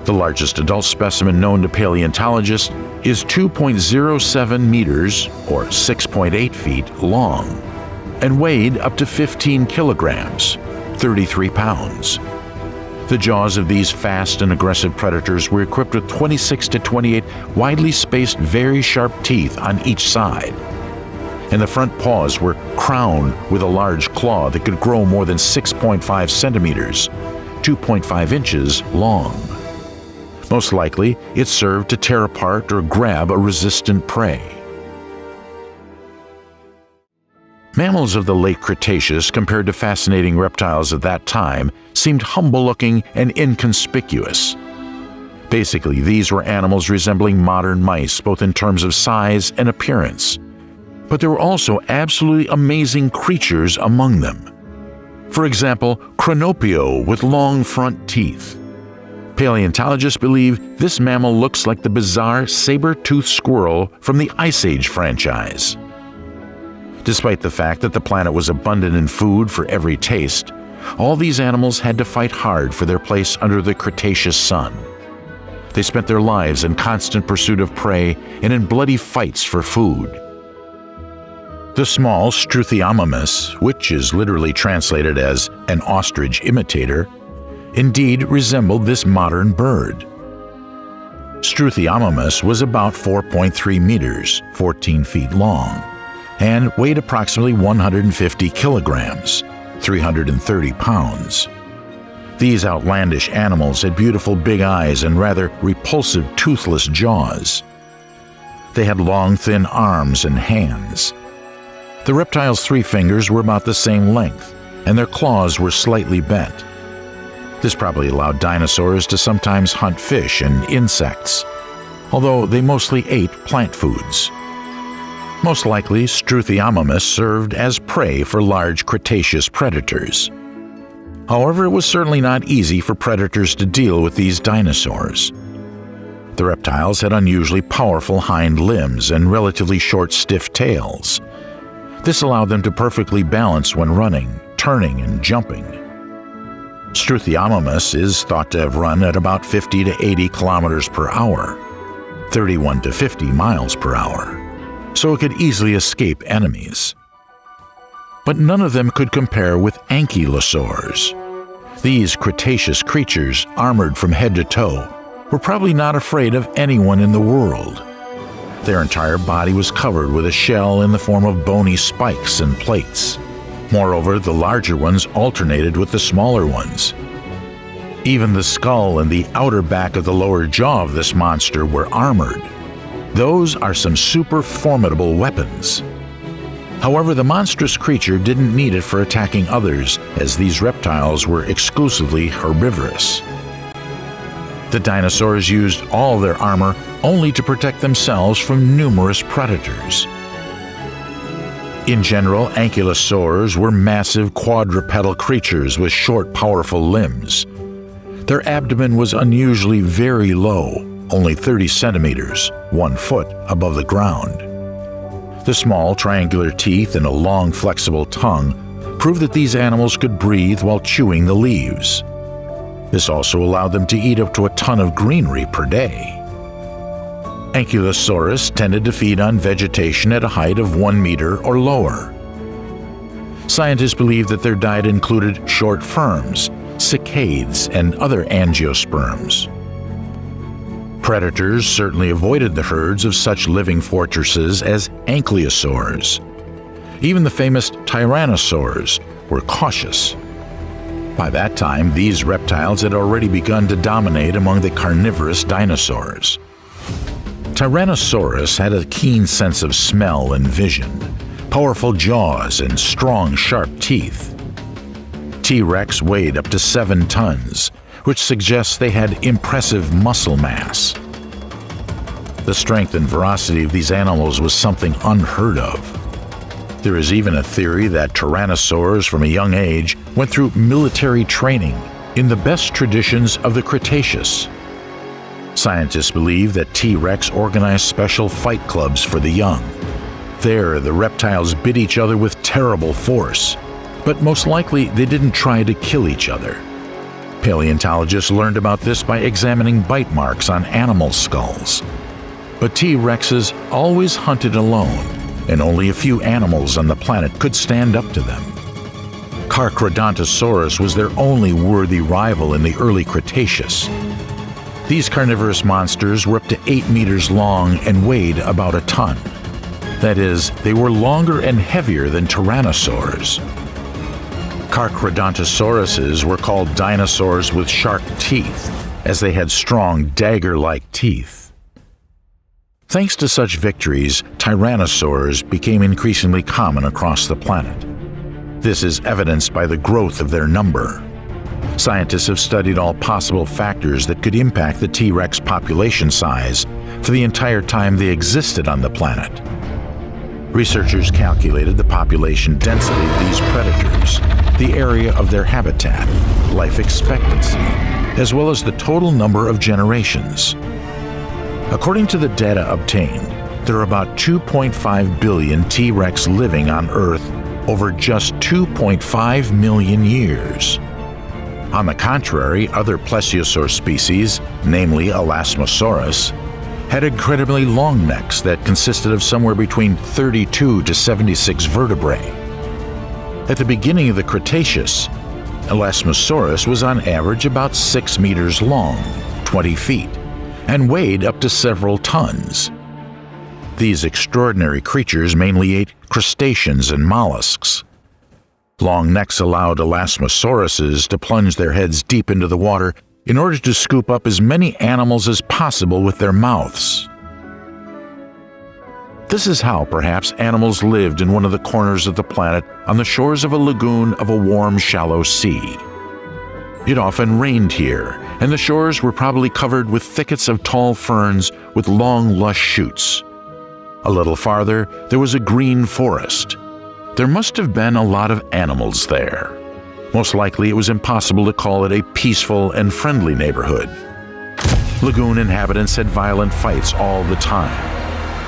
The largest adult specimen known to paleontologists is 2.07 meters, or 6.8 feet, long, and weighed up to 15 kilograms, 33 pounds. The jaws of these fast and aggressive predators were equipped with 26 to 28 widely spaced, very sharp teeth on each side. And the front paws were crowned with a large claw that could grow more than 6.5 centimeters, 2.5 inches long. Most likely, it served to tear apart or grab a resistant prey. Mammals of the late Cretaceous, compared to fascinating reptiles of that time, seemed humble-looking and inconspicuous. Basically, these were animals resembling modern mice, both in terms of size and appearance. But there were also absolutely amazing creatures among them. For example, Cronopio with long front teeth. Paleontologists believe this mammal looks like the bizarre saber-toothed squirrel from the Ice Age franchise. Despite the fact that the planet was abundant in food for every taste, all these animals had to fight hard for their place under the Cretaceous sun. They spent their lives in constant pursuit of prey and in bloody fights for food. The small Struthiomimus, which is literally translated as an ostrich imitator, indeed resembled this modern bird. Struthiomimus was about 4.3 meters, 14 feet long, and weighed approximately 150 kilograms, 330 pounds. These outlandish animals had beautiful big eyes and rather repulsive toothless jaws. They had long, thin arms and hands. The reptile's 3 fingers were about the same length, and their claws were slightly bent. This probably allowed dinosaurs to sometimes hunt fish and insects, although they mostly ate plant foods. Most likely, Struthiomimus served as prey for large Cretaceous predators. However, it was certainly not easy for predators to deal with these dinosaurs. The reptiles had unusually powerful hind limbs and relatively short, stiff tails. This allowed them to perfectly balance when running, turning, and jumping. Struthiomimus is thought to have run at about 50 to 80 kilometers per hour, 31 to 50 miles per hour, so it could easily escape enemies. But none of them could compare with ankylosaurs. These Cretaceous creatures, armored from head to toe, were probably not afraid of anyone in the world. Their entire body was covered with a shell in the form of bony spikes and plates. Moreover, the larger ones alternated with the smaller ones. Even the skull and the outer back of the lower jaw of this monster were armored. Those are some super formidable weapons. However, the monstrous creature didn't need it for attacking others, as these reptiles were exclusively herbivorous. The dinosaurs used all their armor only to protect themselves from numerous predators. In general, ankylosaurs were massive quadrupedal creatures with short, powerful limbs. Their abdomen was unusually very low, only 30 centimeters, 1 foot above the ground. The small, triangular teeth and a long, flexible tongue prove that these animals could breathe while chewing the leaves. This also allowed them to eat up to a ton of greenery per day. Ankylosaurus tended to feed on vegetation at a height of 1 meter or lower. Scientists believe that their diet included short ferns, cicades, and other angiosperms. Predators certainly avoided the herds of such living fortresses as ankylosaurs. Even the famous tyrannosaurs were cautious. By that time, these reptiles had already begun to dominate among the carnivorous dinosaurs. Tyrannosaurus had a keen sense of smell and vision, powerful jaws, and strong, sharp teeth. T-Rex weighed up to 7 tons, which suggests they had impressive muscle mass. The strength and ferocity of these animals was something unheard of. There is even a theory that tyrannosaurs from a young age went through military training in the best traditions of the Cretaceous. Scientists believe that T-Rex organized special fight clubs for the young. There, the reptiles bit each other with terrible force, but most likely they didn't try to kill each other. Paleontologists learned about this by examining bite marks on animal skulls. But T-Rexes always hunted alone, and only a few animals on the planet could stand up to them. Carcharodontosaurus was their only worthy rival in the early Cretaceous. These carnivorous monsters were up to 8 meters long and weighed about a ton. That is, they were longer and heavier than tyrannosaurs. Carcharodontosauruses were called dinosaurs with sharp teeth, as they had strong dagger-like teeth. Thanks to such victories, tyrannosaurs became increasingly common across the planet. This is evidenced by the growth of their number. Scientists have studied all possible factors that could impact the T-Rex population size for the entire time they existed on the planet. Researchers calculated the population density of these predators, the area of their habitat, life expectancy, as well as the total number of generations. According to the data obtained, there are about 2.5 billion T-Rex living on Earth over just 2.5 million years. On the contrary, other plesiosaur species, namely Elasmosaurus, had incredibly long necks that consisted of somewhere between 32 to 76 vertebrae. At the beginning of the Cretaceous, Elasmosaurus was on average about 6 meters long, 20 feet, and weighed up to several tons. These extraordinary creatures mainly ate crustaceans and mollusks. Long necks allowed Elasmosauruses to plunge their heads deep into the water in order to scoop up as many animals as possible with their mouths. This is how, perhaps, animals lived in one of the corners of the planet on the shores of a lagoon of a warm, shallow sea. It often rained here, and the shores were probably covered with thickets of tall ferns with long, lush shoots. A little farther, there was a green forest. There must have been a lot of animals there. Most likely it was impossible to call it a peaceful and friendly neighborhood. Lagoon inhabitants had violent fights all the time.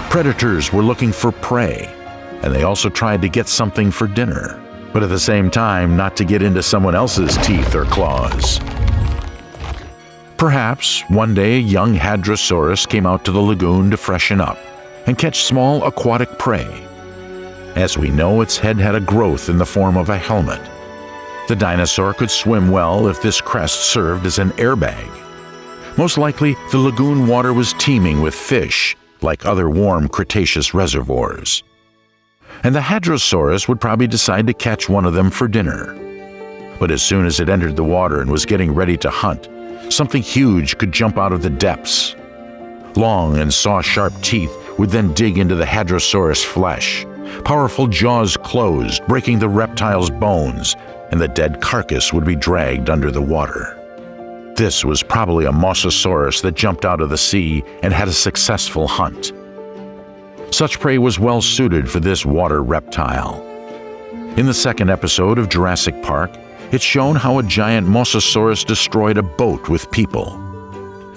Predators were looking for prey, and they also tried to get something for dinner, but at the same time not to get into someone else's teeth or claws. Perhaps one day a young Hadrosaurus came out to the lagoon to freshen up and catch small aquatic prey. As we know, its head had a growth in the form of a helmet. The dinosaur could swim well if this crest served as an airbag. Most likely, the lagoon water was teeming with fish, like other warm Cretaceous reservoirs. And the Hadrosaurus would probably decide to catch one of them for dinner. But as soon as it entered the water and was getting ready to hunt, something huge could jump out of the depths. Long and saw-sharp teeth would then dig into the Hadrosaurus flesh. Powerful jaws closed, breaking the reptile's bones, and the dead carcass would be dragged under the water. This was probably a mosasaurus that jumped out of the sea and had a successful hunt. Such prey was well suited for this water reptile. In the second episode of Jurassic Park, it's shown how a giant mosasaurus destroyed a boat with people.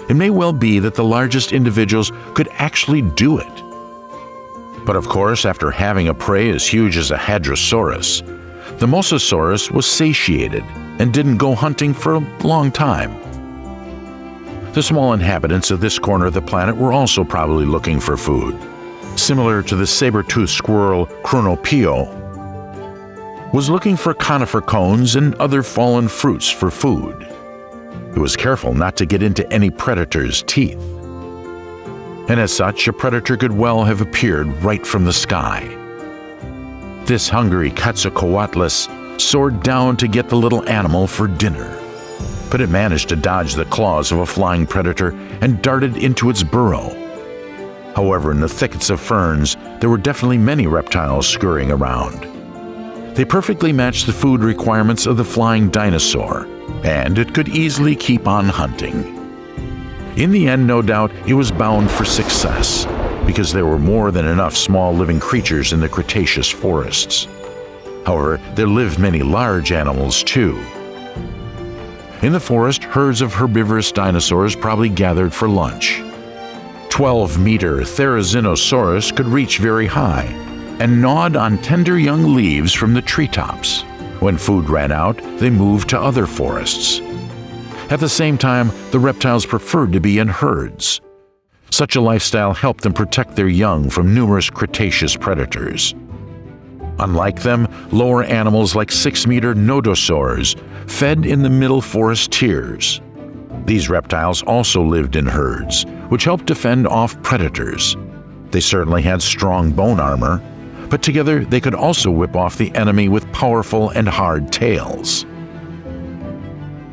It may well be that the largest individuals could actually do it. But of course, after having a prey as huge as a hadrosaurus, the mosasaurus was satiated and didn't go hunting for a long time. The small inhabitants of this corner of the planet were also probably looking for food. Similar to the saber-toothed squirrel Chronopio, was looking for conifer cones and other fallen fruits for food. It was careful not to get into any predator's teeth. And as such, a predator could well have appeared right from the sky. This hungry Quetzalcoatlus soared down to get the little animal for dinner, but it managed to dodge the claws of a flying predator and darted into its burrow. However, in the thickets of ferns, there were definitely many reptiles scurrying around. They perfectly matched the food requirements of the flying dinosaur, and it could easily keep on hunting. In the end, no doubt, it was bound for success, because there were more than enough small living creatures in the Cretaceous forests. However, there lived many large animals too. In the forest, herds of herbivorous dinosaurs probably gathered for lunch. 12-meter Therizinosaurus could reach very high and gnawed on tender young leaves from the treetops. When food ran out, they moved to other forests. At the same time, the reptiles preferred to be in herds. Such a lifestyle helped them protect their young from numerous Cretaceous predators. Unlike them, lower animals like 6-meter Nodosaurs fed in the middle forest tiers. These reptiles also lived in herds, which helped defend off predators. They certainly had strong bone armor, but together they could also whip off the enemy with powerful and hard tails.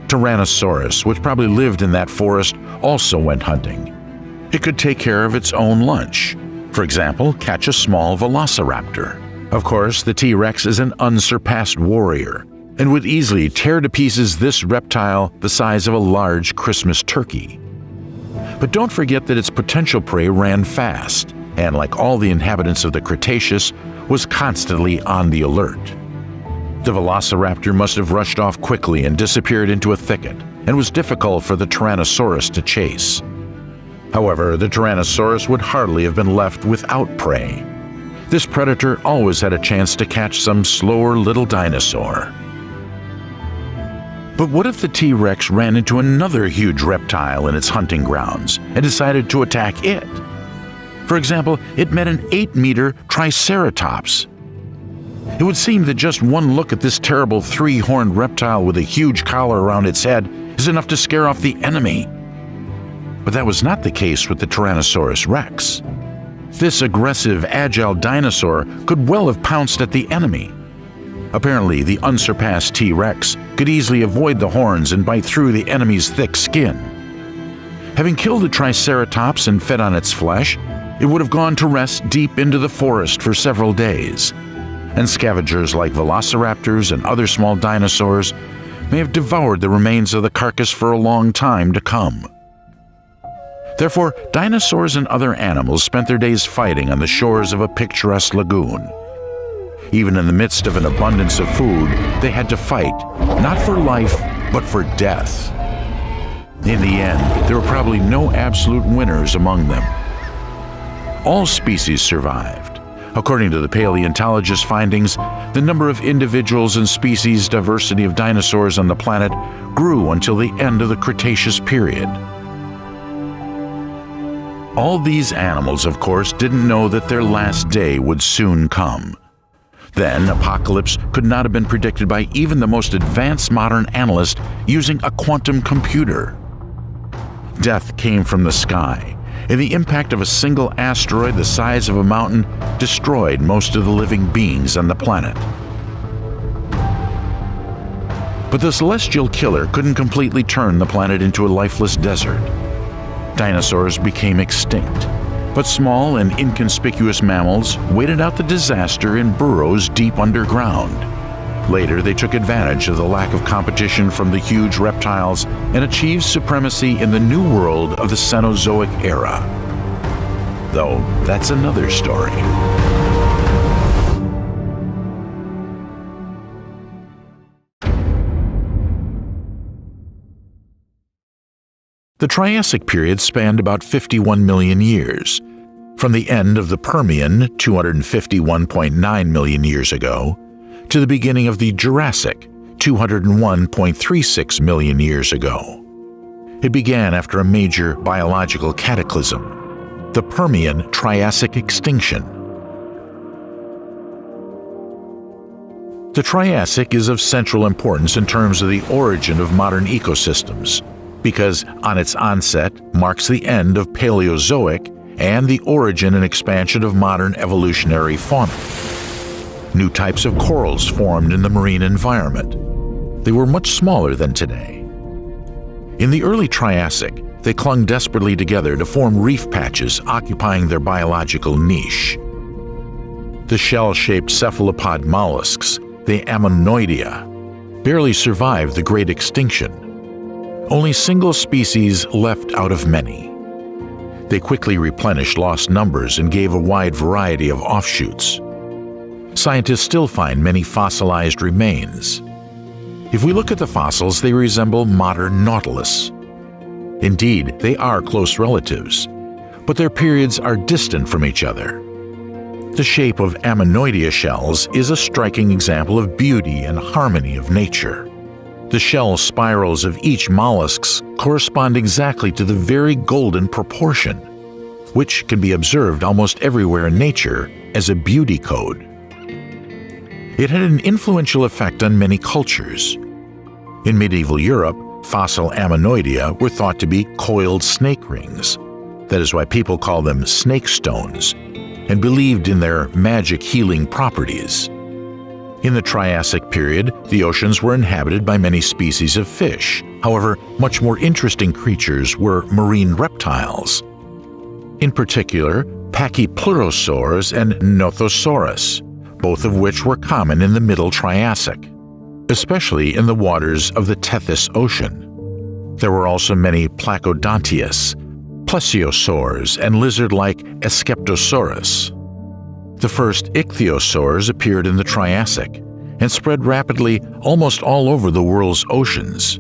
Tyrannosaurus, which probably lived in that forest, also went hunting. It could take care of its own lunch. For example, catch a small velociraptor. Of course, the T-Rex is an unsurpassed warrior and would easily tear to pieces this reptile the size of a large Christmas turkey. But don't forget that its potential prey ran fast, and like all the inhabitants of the Cretaceous, was constantly on the alert. The velociraptor must have rushed off quickly and disappeared into a thicket, and was difficult for the Tyrannosaurus to chase. However, the Tyrannosaurus would hardly have been left without prey. This predator always had a chance to catch some slower little dinosaur. But what if the T-Rex ran into another huge reptile in its hunting grounds and decided to attack it? For example, it met an 8-meter Triceratops. It would seem that just one look at this terrible 3-horned reptile with a huge collar around its head is enough to scare off the enemy. But that was not the case with the Tyrannosaurus Rex. This aggressive, agile dinosaur could well have pounced at the enemy. Apparently, the unsurpassed T-Rex could easily avoid the horns and bite through the enemy's thick skin. Having killed the Triceratops and fed on its flesh, it would have gone to rest deep into the forest for several days, and scavengers like velociraptors and other small dinosaurs may have devoured the remains of the carcass for a long time to come. Therefore, dinosaurs and other animals spent their days fighting on the shores of a picturesque lagoon. Even in the midst of an abundance of food, they had to fight, not for life, but for death. In the end, there were probably no absolute winners among them. All species survived. According to the paleontologist findings, the number of individuals and species diversity of dinosaurs on the planet grew until the end of the Cretaceous period. All these animals, of course, didn't know that their last day would soon come. Then, apocalypse could not have been predicted by even the most advanced modern analyst using a quantum computer. Death came from the sky, and the impact of a single asteroid the size of a mountain destroyed most of the living beings on the planet. But the celestial killer couldn't completely turn the planet into a lifeless desert. Dinosaurs became extinct, but small and inconspicuous mammals waited out the disaster in burrows deep underground. Later, they took advantage of the lack of competition from the huge reptiles and achieved supremacy in the new world of the Cenozoic era. Though, that's another story. The Triassic period spanned about 51 million years, from the end of the Permian, 251.9 million years ago, to the beginning of the Jurassic, 201.36 million years ago. It began after a major biological cataclysm, the Permian-Triassic extinction. The Triassic is of central importance in terms of the origin of modern ecosystems, because on its onset marks the end of Paleozoic and the origin and expansion of modern evolutionary fauna. New types of corals formed in the marine environment. They were much smaller than today. In the early Triassic, they clung desperately together to form reef patches occupying their biological niche. The shell-shaped cephalopod mollusks, the Ammonoidea, barely survived the Great Extinction. Only single species left out of many. They quickly replenished lost numbers and gave a wide variety of offshoots. Scientists still find many fossilized remains. If we look at the fossils, they resemble modern nautilus. Indeed, they are close relatives, but their periods are distant from each other. The shape of Ammonoidea shells is a striking example of beauty and harmony of nature. The shell spirals of each mollusks correspond exactly to the very golden proportion, which can be observed almost everywhere in nature as a beauty code. It had an influential effect on many cultures. In medieval Europe, fossil Ammonoidea were thought to be coiled snake rings. That is why people call them snake stones, and believed in their magic healing properties. In the Triassic period, the oceans were inhabited by many species of fish. However, much more interesting creatures were marine reptiles. In particular, Pachypleurosaurs and Nothosaurus, both of which were common in the Middle Triassic, especially in the waters of the Tethys Ocean. There were also many Placodontius, Plesiosaurs, and lizard-like Askeptosaurus. The first ichthyosaurs appeared in the Triassic and spread rapidly almost all over the world's oceans.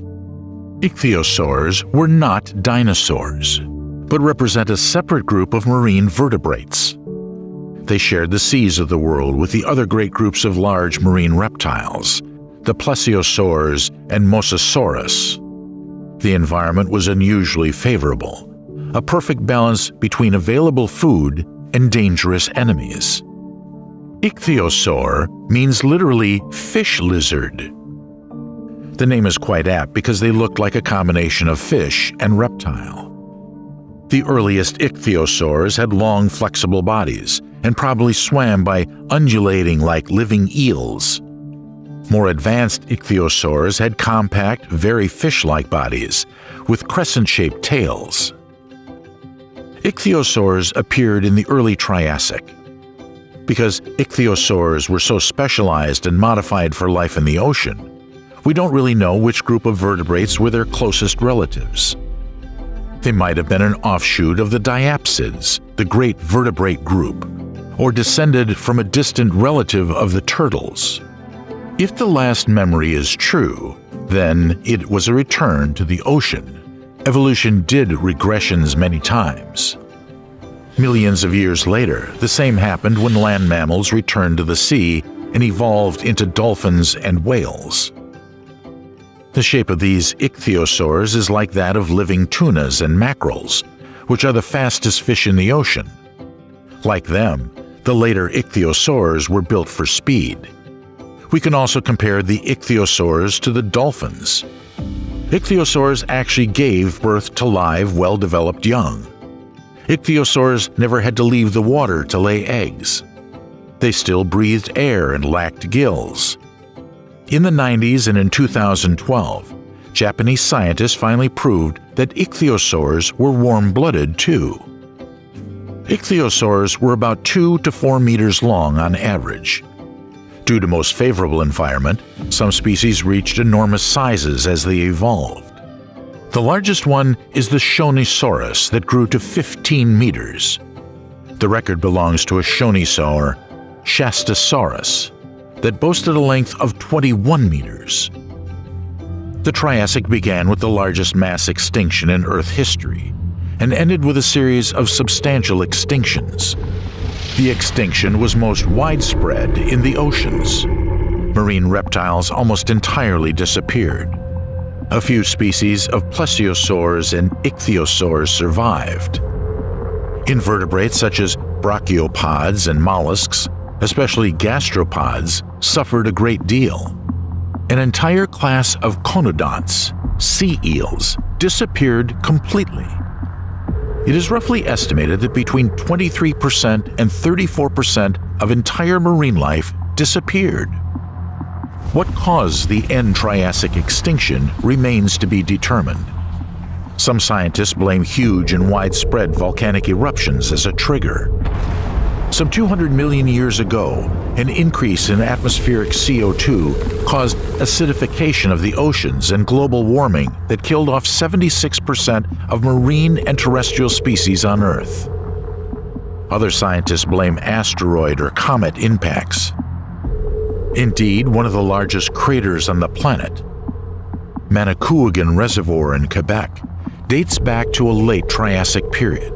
Ichthyosaurs were not dinosaurs, but represent a separate group of marine vertebrates. They shared the seas of the world with the other great groups of large marine reptiles, the Plesiosaurs and Mosasaurus. The environment was unusually favorable, a perfect balance between available food and dangerous enemies. Ichthyosaur means literally fish lizard. The name is quite apt because they looked like a combination of fish and reptile. The earliest ichthyosaurs had long, flexible bodies and probably swam by undulating like living eels. More advanced ichthyosaurs had compact, very fish-like bodies with crescent-shaped tails. Ichthyosaurs appeared in the early Triassic. Because ichthyosaurs were so specialized and modified for life in the ocean, we don't really know which group of vertebrates were their closest relatives. They might have been an offshoot of the diapsids, the great vertebrate group, or descended from a distant relative of the turtles. If the last memory is true, then it was a return to the ocean. Evolution did regressions many times. Millions of years later, the same happened when land mammals returned to the sea and evolved into dolphins and whales. The shape of these ichthyosaurs is like that of living tunas and mackerels, which are the fastest fish in the ocean. Like them, the later ichthyosaurs were built for speed. We can also compare the ichthyosaurs to the dolphins. Ichthyosaurs actually gave birth to live, well-developed young. Ichthyosaurs never had to leave the water to lay eggs. They still breathed air and lacked gills. In the 90s and in 2012, Japanese scientists finally proved that ichthyosaurs were warm-blooded too. Ichthyosaurs were about 2 to 4 meters long on average. Due to most favorable environment, some species reached enormous sizes as they evolved. The largest one is the Shonisaurus that grew to 15 meters. The record belongs to a Shonisaur, Shastasaurus, that boasted a length of 21 meters. The Triassic began with the largest mass extinction in Earth history and ended with a series of substantial extinctions. The extinction was most widespread in the oceans. Marine reptiles almost entirely disappeared. A few species of plesiosaurs and ichthyosaurs survived. Invertebrates such as brachiopods and mollusks, especially gastropods, suffered a great deal. An entire class of conodonts, sea eels, disappeared completely. It is roughly estimated that between 23% and 34% of entire marine life disappeared. What caused the end Triassic extinction remains to be determined. Some scientists blame huge and widespread volcanic eruptions as a trigger. Some 200 million years ago, an increase in atmospheric CO2 caused acidification of the oceans and global warming that killed off 76% of marine and terrestrial species on Earth. Other scientists blame asteroid or comet impacts. Indeed, one of the largest craters on the planet, Manicouagan Reservoir in Quebec, dates back to a late Triassic period.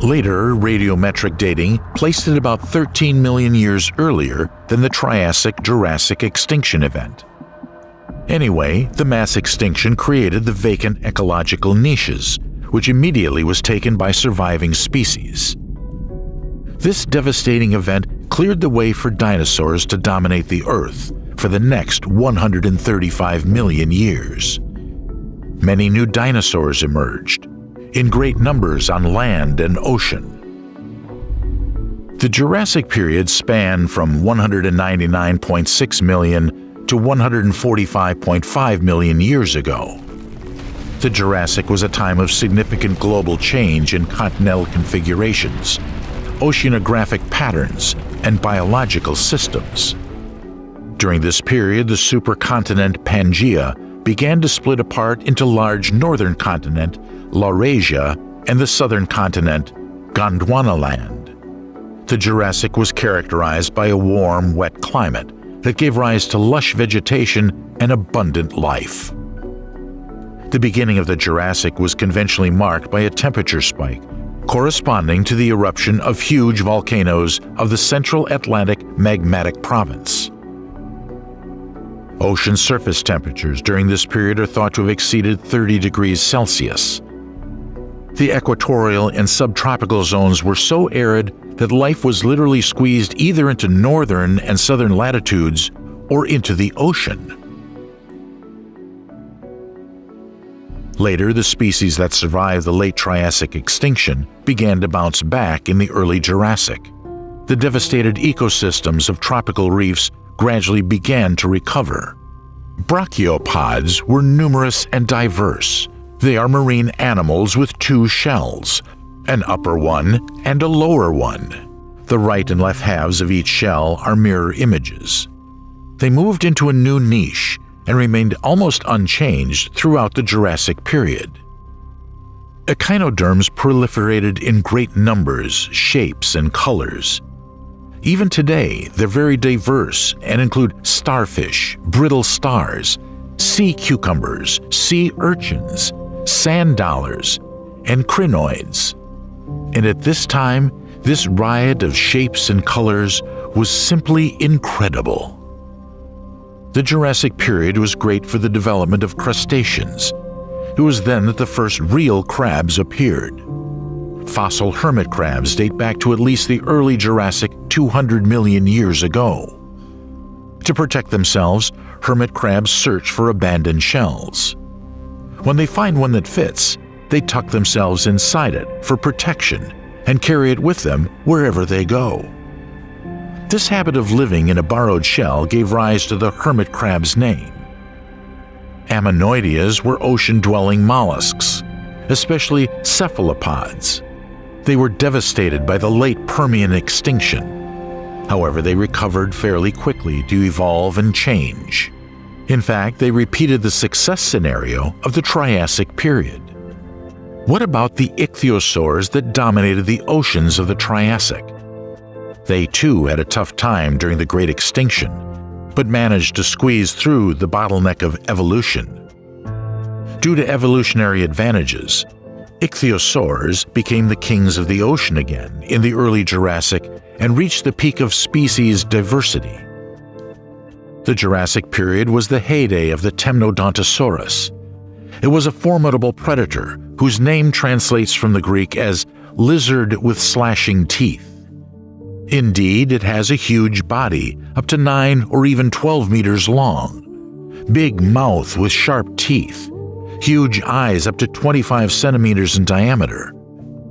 Later, radiometric dating placed it about 13 million years earlier than the Triassic-Jurassic extinction event. Anyway, the mass extinction created the vacant ecological niches, which immediately was taken by surviving species. This devastating event cleared the way for dinosaurs to dominate the Earth for the next 135 million years. Many new dinosaurs emerged, in great numbers on land and ocean. The Jurassic period spanned from 199.6 million to 145.5 million years ago. The Jurassic was a time of significant global change in continental configurations, oceanographic patterns, and biological systems. During this period, the supercontinent Pangaea began to split apart into large northern continent, Laurasia, and the southern continent, Gondwanaland. The Jurassic was characterized by a warm, wet climate that gave rise to lush vegetation and abundant life. The beginning of the Jurassic was conventionally marked by a temperature spike, corresponding to the eruption of huge volcanoes of the Central Atlantic Magmatic Province. Ocean surface temperatures during this period are thought to have exceeded 30 degrees Celsius. The equatorial and subtropical zones were so arid that life was literally squeezed either into northern and southern latitudes or into the ocean. Later, the species that survived the late Triassic extinction began to bounce back in the early Jurassic. The devastated ecosystems of tropical reefs gradually began to recover. Brachiopods were numerous and diverse. They are marine animals with two shells, an upper one and a lower one. The right and left halves of each shell are mirror images. They moved into a new niche and remained almost unchanged throughout the Jurassic period. Echinoderms proliferated in great numbers, shapes, and colors. Even today, they're very diverse and include starfish, brittle stars, sea cucumbers, sea urchins, sand dollars, and crinoids. And at this time, this riot of shapes and colors was simply incredible. The Jurassic period was great for the development of crustaceans. It was then that the first real crabs appeared. Fossil hermit crabs date back to at least the early Jurassic 200 million years ago. To protect themselves, hermit crabs search for abandoned shells. When they find one that fits, they tuck themselves inside it for protection and carry it with them wherever they go. This habit of living in a borrowed shell gave rise to the hermit crab's name. Ammonoideas were ocean-dwelling mollusks, especially cephalopods. They were devastated by the late Permian extinction. However, they recovered fairly quickly to evolve and change. In fact, they repeated the success scenario of the Triassic period. What about the ichthyosaurs that dominated the oceans of the Triassic? They too had a tough time during the Great Extinction, but managed to squeeze through the bottleneck of evolution. Due to evolutionary advantages, ichthyosaurs became the kings of the ocean again in the early Jurassic and reached the peak of species diversity. The Jurassic period was the heyday of the Temnodontosaurus. It was a formidable predator whose name translates from the Greek as lizard with slashing teeth. Indeed, it has a huge body, up to 9 or even 12 meters long, big mouth with sharp teeth, huge eyes up to 25 centimeters in diameter.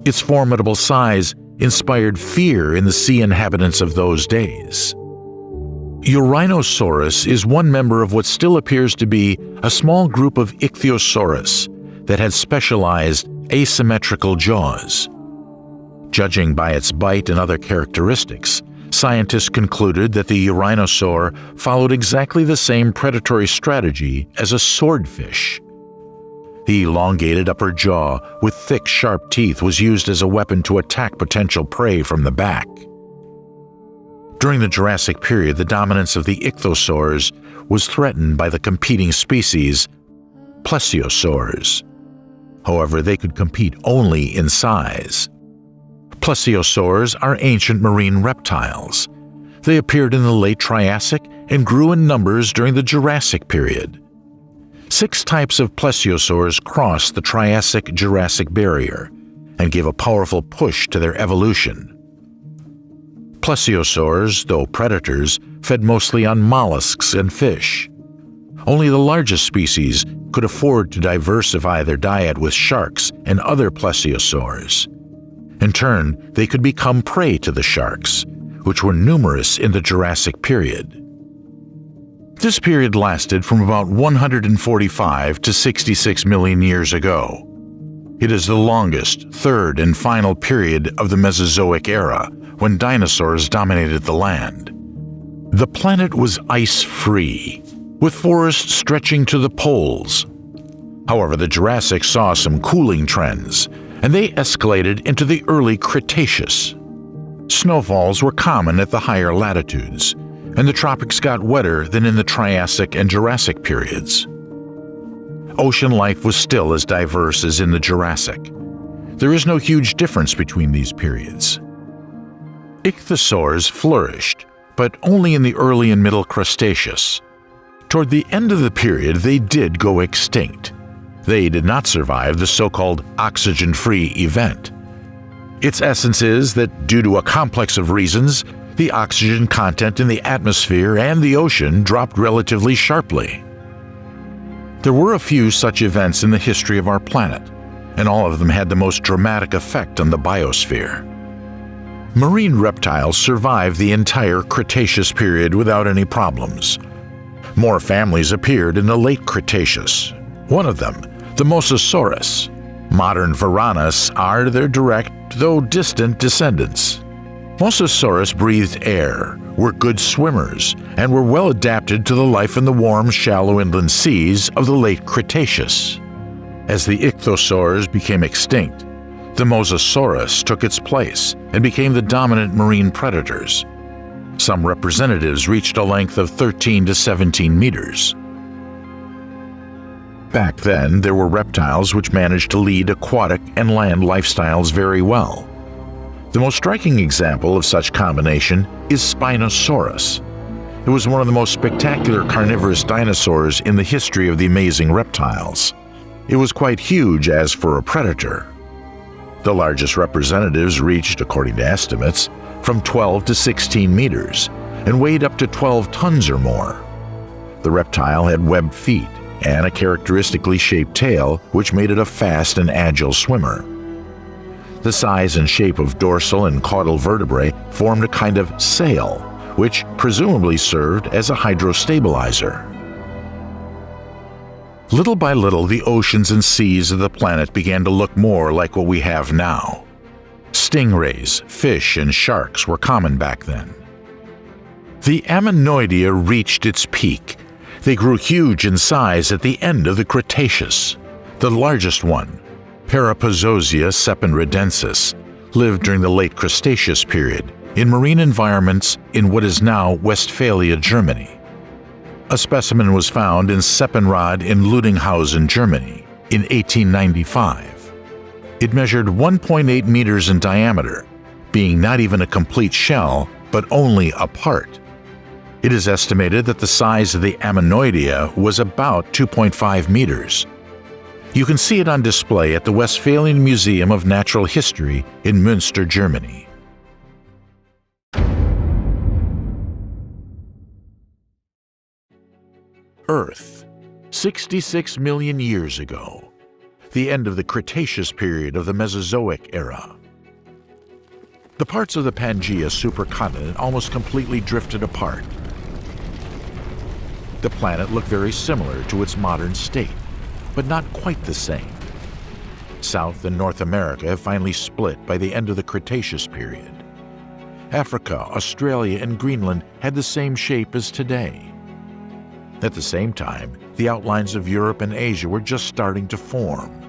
Its formidable size inspired fear in the sea inhabitants of those days. Urinosaurus is one member of what still appears to be a small group of Ichthyosaurus that had specialized asymmetrical jaws. Judging by its bite and other characteristics, scientists concluded that the urinosaur followed exactly the same predatory strategy as a swordfish. The elongated upper jaw with thick, sharp teeth was used as a weapon to attack potential prey from the back. During the Jurassic period, the dominance of the ichthyosaurs was threatened by the competing species, plesiosaurs. However, they could compete only in size. Plesiosaurs are ancient marine reptiles. They appeared in the late Triassic and grew in numbers during the Jurassic period. 6 types of plesiosaurs crossed the Triassic-Jurassic barrier and gave a powerful push to their evolution. Plesiosaurs, though predators, fed mostly on mollusks and fish. Only the largest species could afford to diversify their diet with sharks and other plesiosaurs. In turn, they could become prey to the sharks, which were numerous in the Jurassic period. This period lasted from about 145 to 66 million years ago. It is the longest, third and final period of the Mesozoic era, when dinosaurs dominated the land. The planet was ice-free, with forests stretching to the poles. However, the Jurassic saw some cooling trends, and they escalated into the early Cretaceous. Snowfalls were common at the higher latitudes, and the tropics got wetter than in the Triassic and Jurassic periods. Ocean life was still as diverse as in the Jurassic. There is no huge difference between these periods. Ichthyosaurs flourished, but only in the early and middle Cretaceous. Toward the end of the period, they did go extinct. They did not survive the so-called oxygen-free event. Its essence is that, due to a complex of reasons, the oxygen content in the atmosphere and the ocean dropped relatively sharply. There were a few such events in the history of our planet, and all of them had the most dramatic effect on the biosphere. Marine reptiles survived the entire Cretaceous period without any problems. More families appeared in the late Cretaceous. One of them, the Mosasaurus. Modern Varanus are their direct, though distant, descendants. Mosasaurus breathed air, were good swimmers, and were well adapted to the life in the warm, shallow inland seas of the late Cretaceous. As the ichthyosaurs became extinct, the Mosasaurus took its place and became the dominant marine predators. Some representatives reached a length of 13 to 17 meters. Back then, there were reptiles which managed to lead aquatic and land lifestyles very well. The most striking example of such combination is Spinosaurus. It was one of the most spectacular carnivorous dinosaurs in the history of the amazing reptiles. It was quite huge as for a predator. The largest representatives reached, according to estimates, from 12 to 16 meters and weighed up to 12 tons or more. The reptile had webbed feet and a characteristically shaped tail, which made it a fast and agile swimmer. The size and shape of dorsal and caudal vertebrae formed a kind of sail, which presumably served as a hydrostabilizer. Little by little, the oceans and seas of the planet began to look more like what we have now. Stingrays, fish, and sharks were common back then. The Ammonoidea reached its peak. They grew huge in size at the end of the Cretaceous. The largest one, Parapazosia sepenridensis, lived during the late Cretaceous period in marine environments in what is now Westphalia, Germany. A specimen was found in Seppenrad in Ludinghausen, Germany, in 1895. It measured 1.8 meters in diameter, being not even a complete shell, but only a part. It is estimated that the size of the Ammonoidea was about 2.5 meters. You can see it on display at the Westphalian Museum of Natural History in Münster, Germany. Earth, 66 million years ago, the end of the Cretaceous period of the Mesozoic era. The parts of the Pangaea supercontinent almost completely drifted apart. The planet looked very similar to its modern state, but not quite the same. South and North America have finally split by the end of the Cretaceous period. Africa, Australia, and Greenland had the same shape as today. At the same time, the outlines of Europe and Asia were just starting to form.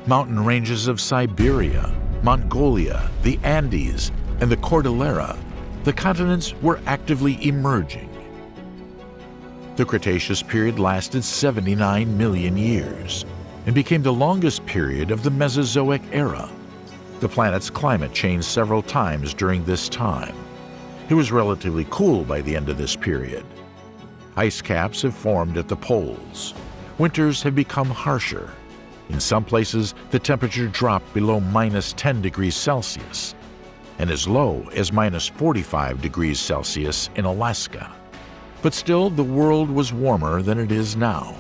Mountain ranges of Siberia, Mongolia, the Andes, and the Cordillera, the continents were actively emerging. The Cretaceous period lasted 79 million years and became the longest period of the Mesozoic era. The planet's climate changed several times during this time. It was relatively cool by the end of this period. Ice caps have formed at the poles. Winters have become harsher. In some places, the temperature dropped below -10 degrees Celsius, and as low as -45 degrees Celsius in Alaska. But still, the world was warmer than it is now.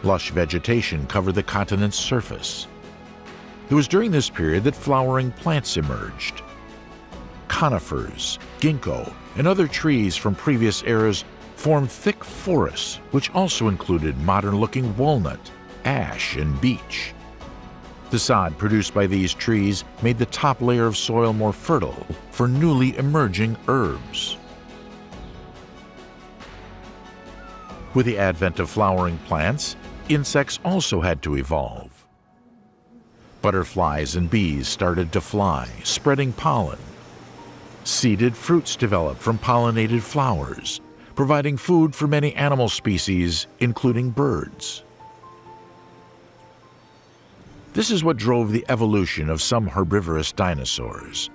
Lush vegetation covered the continent's surface. It was during this period that flowering plants emerged. Conifers, ginkgo, and other trees from previous eras formed thick forests, which also included modern-looking walnut, ash, and beech. The sod produced by these trees made the top layer of soil more fertile for newly emerging herbs. With the advent of flowering plants, insects also had to evolve. Butterflies and bees started to fly, spreading pollen. Seeded fruits developed from pollinated flowers, providing food for many animal species, including birds. This is what drove the evolution of some herbivorous dinosaurs,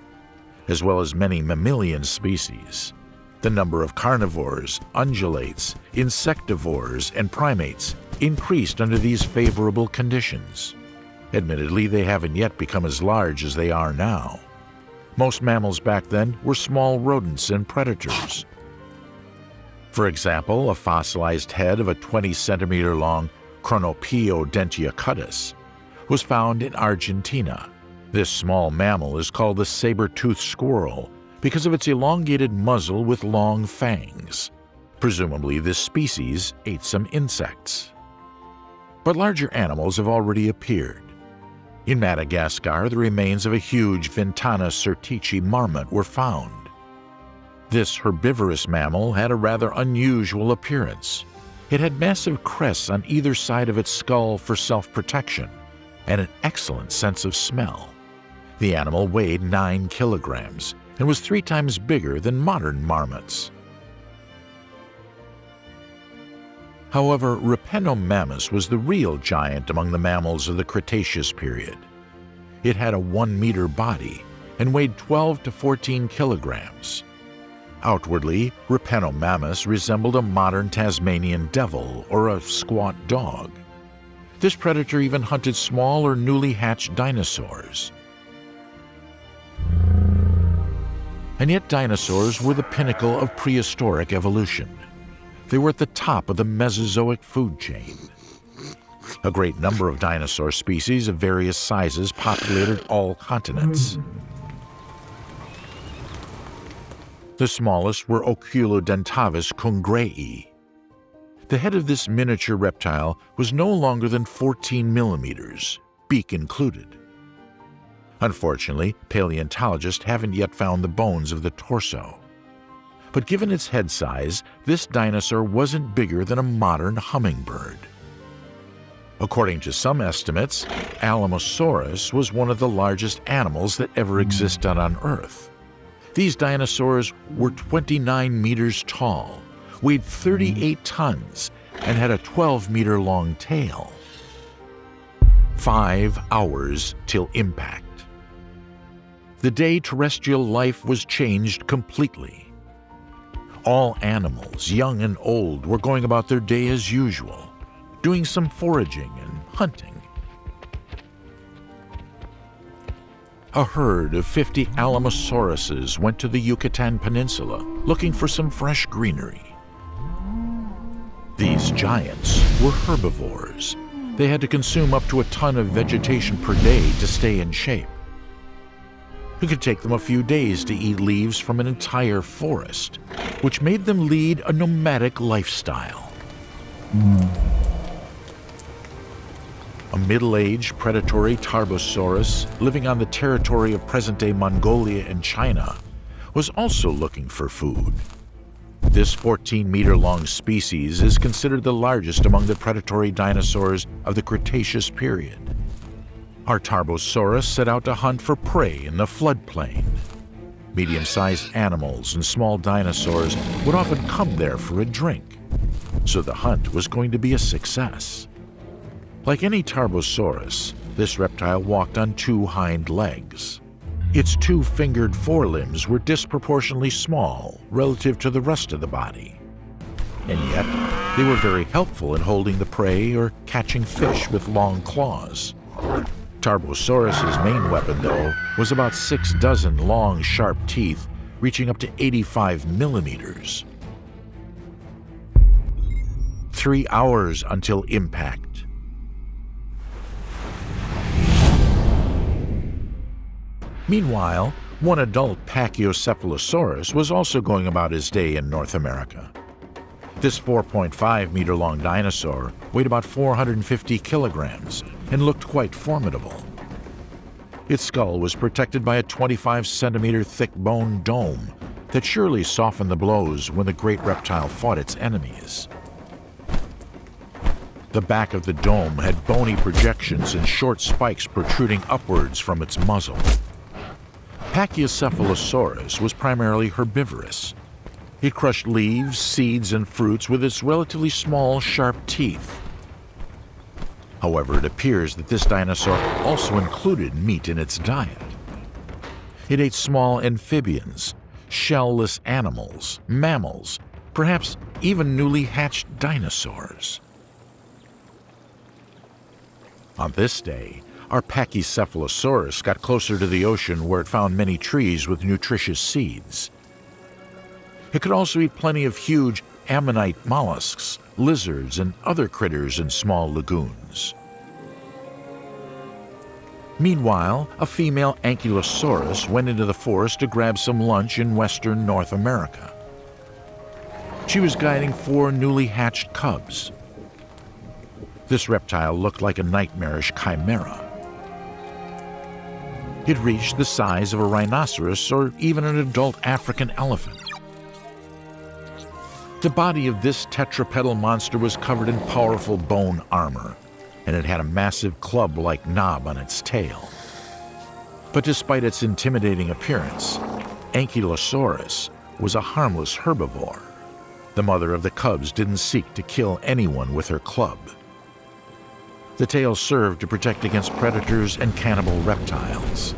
as well as many mammalian species. The number of carnivores, ungulates, insectivores, and primates increased under these favorable conditions. Admittedly, they haven't yet become as large as they are now. Most mammals back then were small rodents and predators. For example, a fossilized head of a 20-centimeter-long Chronopiodentiocutus was found in Argentina. This small mammal is called the saber-toothed squirrel because of its elongated muzzle with long fangs. Presumably, this species ate some insects. But larger animals have already appeared. In Madagascar, the remains of a huge Ventana certici marmot were found. This herbivorous mammal had a rather unusual appearance. It had massive crests on either side of its skull for self-protection, and an excellent sense of smell. The animal weighed 9 kilograms and was 3 times bigger than modern marmots. However, Rhipenomammus was the real giant among the mammals of the Cretaceous period. It had a 1-meter body and weighed 12 to 14 kilograms. Outwardly, Rhipenomammus resembled a modern Tasmanian devil or a squat dog. This predator even hunted small or newly hatched dinosaurs. And yet dinosaurs were the pinnacle of prehistoric evolution. They were at the top of the Mesozoic food chain. A great number of dinosaur species of various sizes populated all continents. The smallest were Oculodentavis congrei. The head of this miniature reptile was no longer than 14 millimeters, beak included. Unfortunately, paleontologists haven't yet found the bones of the torso. But given its head size, this dinosaur wasn't bigger than a modern hummingbird. According to some estimates, Alamosaurus was one of the largest animals that ever existed on Earth. These dinosaurs were 29 meters tall, weighed 38 tons, and had a 12-meter-long tail. 5 hours till impact. The day terrestrial life was changed completely. All animals, young and old, were going about their day as usual, doing some foraging and hunting. A herd of 50 Alamosauruses went to the Yucatan Peninsula looking for some fresh greenery. These giants were herbivores. They had to consume up to a ton of vegetation per day to stay in shape. It could take them a few days to eat leaves from an entire forest, which made them lead a nomadic lifestyle. A middle-aged predatory Tarbosaurus living on the territory of present-day Mongolia and China was also looking for food. This 14-meter-long species is considered the largest among the predatory dinosaurs of the Cretaceous period. Our Tarbosaurus set out to hunt for prey in the floodplain. Medium-sized animals and small dinosaurs would often come there for a drink, so the hunt was going to be a success. Like any Tarbosaurus, this reptile walked on 2 hind legs. Its 2-fingered forelimbs were disproportionately small relative to the rest of the body. And yet, they were very helpful in holding the prey or catching fish with long claws. Tarbosaurus's main weapon, though, was about 6 dozen long, sharp teeth, reaching up to 85 millimeters. 3 hours until impact. Meanwhile, one adult Pachycephalosaurus was also going about his day in North America. This 4.5-meter-long dinosaur weighed about 450 kilograms and looked quite formidable. Its skull was protected by a 25-centimeter thick bone dome that surely softened the blows when the great reptile fought its enemies. The back of the dome had bony projections and short spikes protruding upwards from its muzzle. Pachycephalosaurus was primarily herbivorous. It crushed leaves, seeds, and fruits with its relatively small, sharp teeth. However, it appears that this dinosaur also included meat in its diet. It ate small amphibians, shell-less animals, mammals, perhaps even newly hatched dinosaurs. On this day, our Pachycephalosaurus got closer to the ocean where it found many trees with nutritious seeds. It could also eat plenty of huge ammonite mollusks, lizards, and other critters in small lagoons. Meanwhile, a female Ankylosaurus went into the forest to grab some lunch in western North America. She was guiding 4 newly hatched cubs. This reptile looked like a nightmarish chimera. It reached the size of a rhinoceros or even an adult African elephant. The body of this tetrapedal monster was covered in powerful bone armor, and it had a massive club-like knob on its tail. But despite its intimidating appearance, Ankylosaurus was a harmless herbivore. The mother of the cubs didn't seek to kill anyone with her club. The tail served to protect against predators and cannibal reptiles.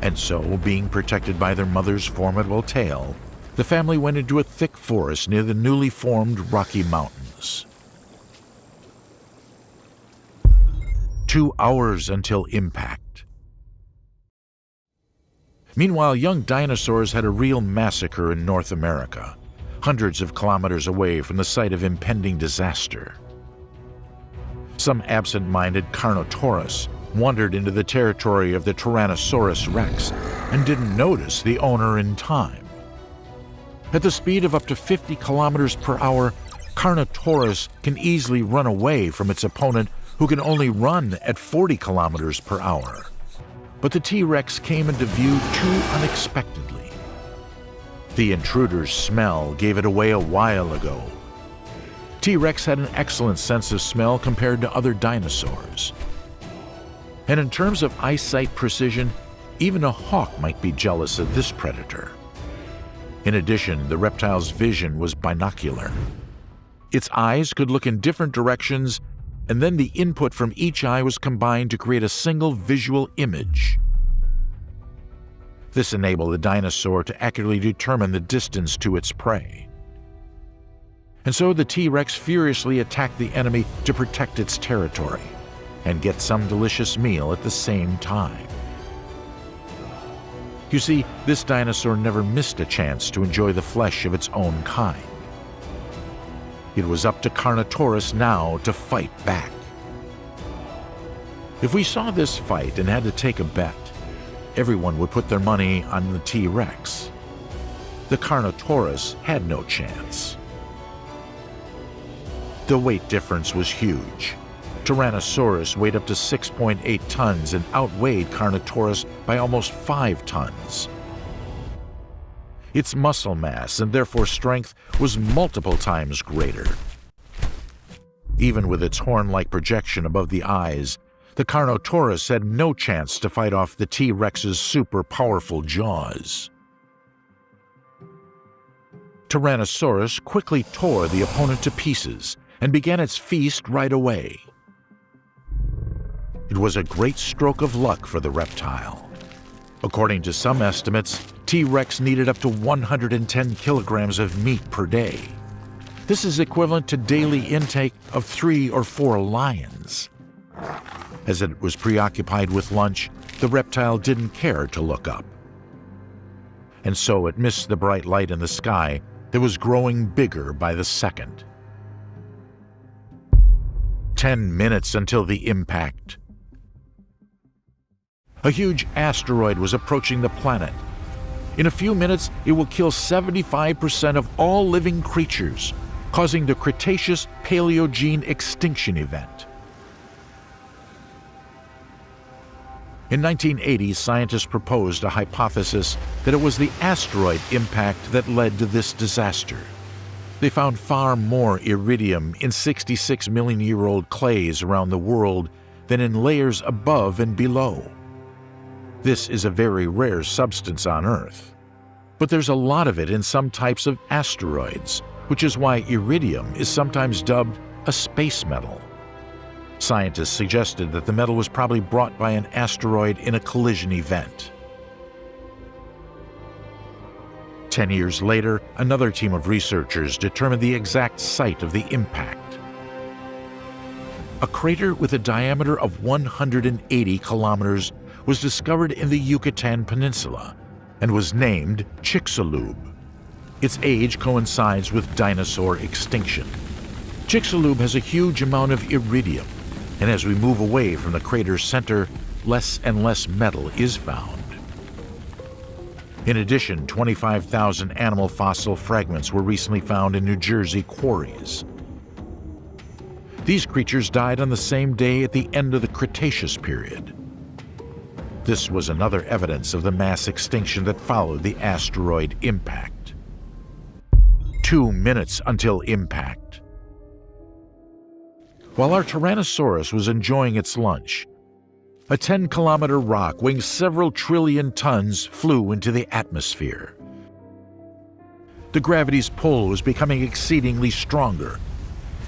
And so, being protected by their mother's formidable tail, the family went into a thick forest near the newly formed Rocky Mountains. 2 hours until impact. Meanwhile, young dinosaurs had a real massacre in North America, hundreds of kilometers away from the site of impending disaster. Some absent-minded Carnotaurus wandered into the territory of the Tyrannosaurus rex and didn't notice the owner in time. At the speed of up to 50 kilometers per hour, Carnotaurus can easily run away from its opponent, who can only run at 40 kilometers per hour. but the T-Rex came into view too unexpectedly. The intruder's smell gave it away a while ago. T-Rex had an excellent sense of smell compared to other dinosaurs. And in terms of eyesight precision, even a hawk might be jealous of this predator. In addition, the reptile's vision was binocular. Its eyes could look in different directions, and then the input from each eye was combined to create a single visual image. This enabled the dinosaur to accurately determine the distance to its prey. And so the T-Rex furiously attacked the enemy to protect its territory and get some delicious meal at the same time. You see, this dinosaur never missed a chance to enjoy the flesh of its own kind. It was up to Carnotaurus now to fight back. If we saw this fight and had to take a bet, everyone would put their money on the T-Rex. The Carnotaurus had no chance. The weight difference was huge. Tyrannosaurus weighed up to 6.8 tons and outweighed Carnotaurus by almost 5 tons. Its muscle mass and therefore strength was multiple times greater. Even with its horn-like projection above the eyes, the Carnotaurus had no chance to fight off the T-Rex's super powerful jaws. Tyrannosaurus quickly tore the opponent to pieces and began its feast right away. It was a great stroke of luck for the reptile. According to some estimates, T-Rex needed up to 110 kilograms of meat per day. This is equivalent to daily intake of 3 or 4 lions. As it was preoccupied with lunch, the reptile didn't care to look up. And so it missed the bright light in the sky that was growing bigger by the second. 10 minutes until the impact. A huge asteroid was approaching the planet. In a few minutes, it will kill 75% of all living creatures, causing the Cretaceous Paleogene extinction event. In 1980, scientists proposed a hypothesis that it was the asteroid impact that led to this disaster. They found far more iridium in 66 million-year-old clays around the world than in layers above and below. This is a very rare substance on Earth. But there's a lot of it in some types of asteroids, which is why iridium is sometimes dubbed a space metal. Scientists suggested that the metal was probably brought by an asteroid in a collision event. 10 years later, another team of researchers determined the exact site of the impact. A crater with a diameter of 180 kilometers was discovered in the Yucatan Peninsula and was named Chicxulub. Its age coincides with dinosaur extinction. Chicxulub has a huge amount of iridium, and as we move away from the crater's center, less and less metal is found. In addition, 25,000 animal fossil fragments were recently found in New Jersey quarries. These creatures died on the same day at the end of the Cretaceous period. This was another evidence of the mass extinction that followed the asteroid impact. 2 minutes until impact. While our Tyrannosaurus was enjoying its lunch, a 10-kilometer rock weighing several trillion tons flew into the atmosphere. The gravity's pull was becoming exceedingly stronger,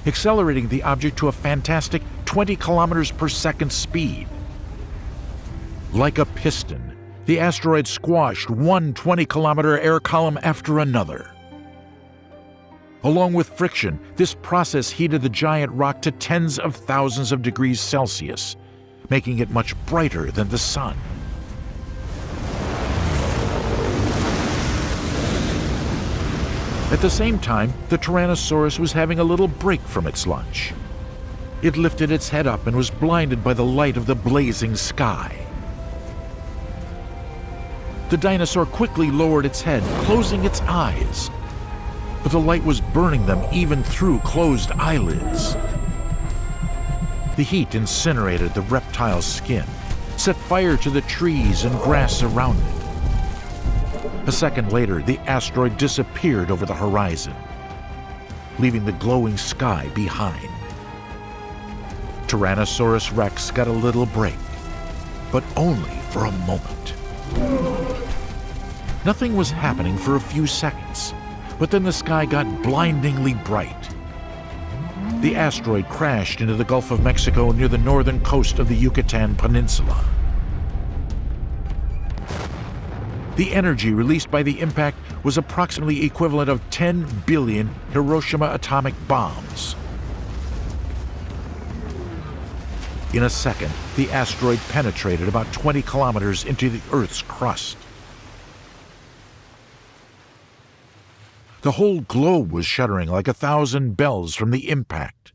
accelerating the object to a fantastic 20 kilometers per second speed. Like a piston, the asteroid squashed one 20-kilometer air column after another. Along with friction, this process heated the giant rock to tens of thousands of degrees Celsius, making it much brighter than the sun. At the same time, the Tyrannosaurus was having a little break from its lunch. It lifted its head up and was blinded by the light of the blazing sky. The dinosaur quickly lowered its head, closing its eyes. But the light was burning them even through closed eyelids. The heat incinerated the reptile's skin, set fire to the trees and grass around it. A second later, the asteroid disappeared over the horizon, leaving the glowing sky behind. Tyrannosaurus Rex got a little break, but only for a moment. Nothing was happening for a few seconds, but then the sky got blindingly bright. The asteroid crashed into the Gulf of Mexico near the northern coast of the Yucatan Peninsula. The energy released by the impact was approximately equivalent of 10 billion Hiroshima atomic bombs. In a second, the asteroid penetrated about 20 kilometers into the Earth's crust. The whole globe was shuddering like 1,000 bells from the impact.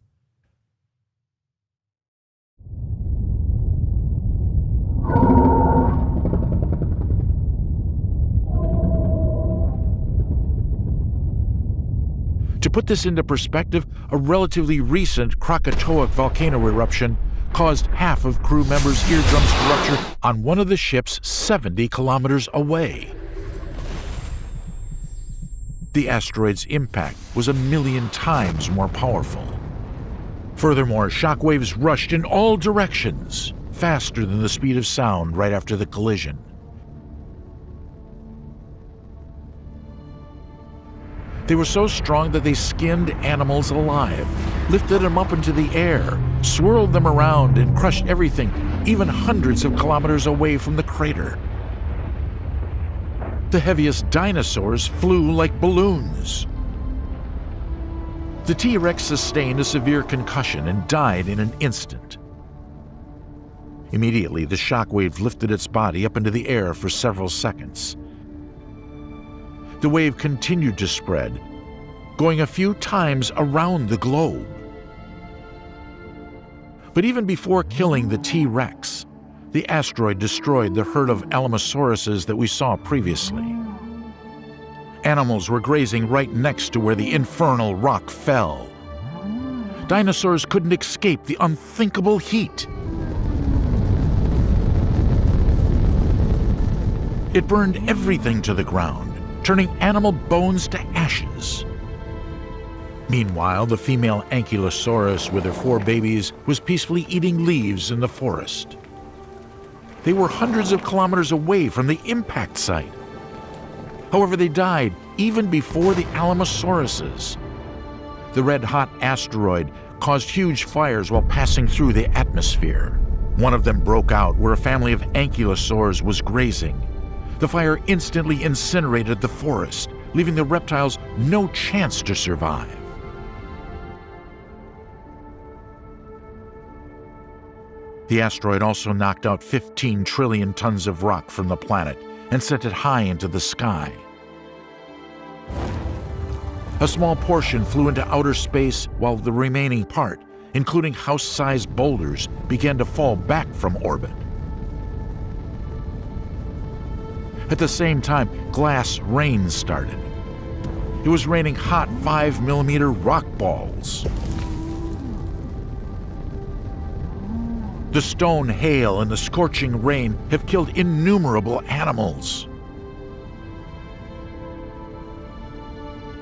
To put this into perspective, a relatively recent Krakatoa volcano eruption caused half of crew members' eardrums to rupture on one of the ships 70 kilometers away. The asteroid's impact was 1,000,000 times more powerful. Furthermore, shockwaves rushed in all directions, faster than the speed of sound right after the collision. They were so strong that they skinned animals alive, lifted them up into the air, swirled them around, and crushed everything, even hundreds of kilometers away from the crater. The heaviest dinosaurs flew like balloons. The T-Rex sustained a severe concussion and died in an instant. Immediately, the shockwave lifted its body up into the air for several seconds. The wave continued to spread, going a few times around the globe. But even before killing the T-Rex, the asteroid destroyed the herd of Alamosauruses that we saw previously. Animals were grazing right next to where the infernal rock fell. Dinosaurs couldn't escape the unthinkable heat. It burned everything to the ground, turning animal bones to ashes. Meanwhile, the female Ankylosaurus with her 4 babies was peacefully eating leaves in the forest. They were hundreds of kilometers away from the impact site. However, they died even before the Alamosauruses. The red-hot asteroid caused huge fires while passing through the atmosphere. One of them broke out where a family of ankylosaurs was grazing. The fire instantly incinerated the forest, leaving the reptiles no chance to survive. The asteroid also knocked out 15 trillion tons of rock from the planet and sent it high into the sky. A small portion flew into outer space while the remaining part, including house-sized boulders, began to fall back from orbit. At the same time, glass rain started. It was raining hot 5-millimeter rock balls. The stone hail and the scorching rain have killed innumerable animals.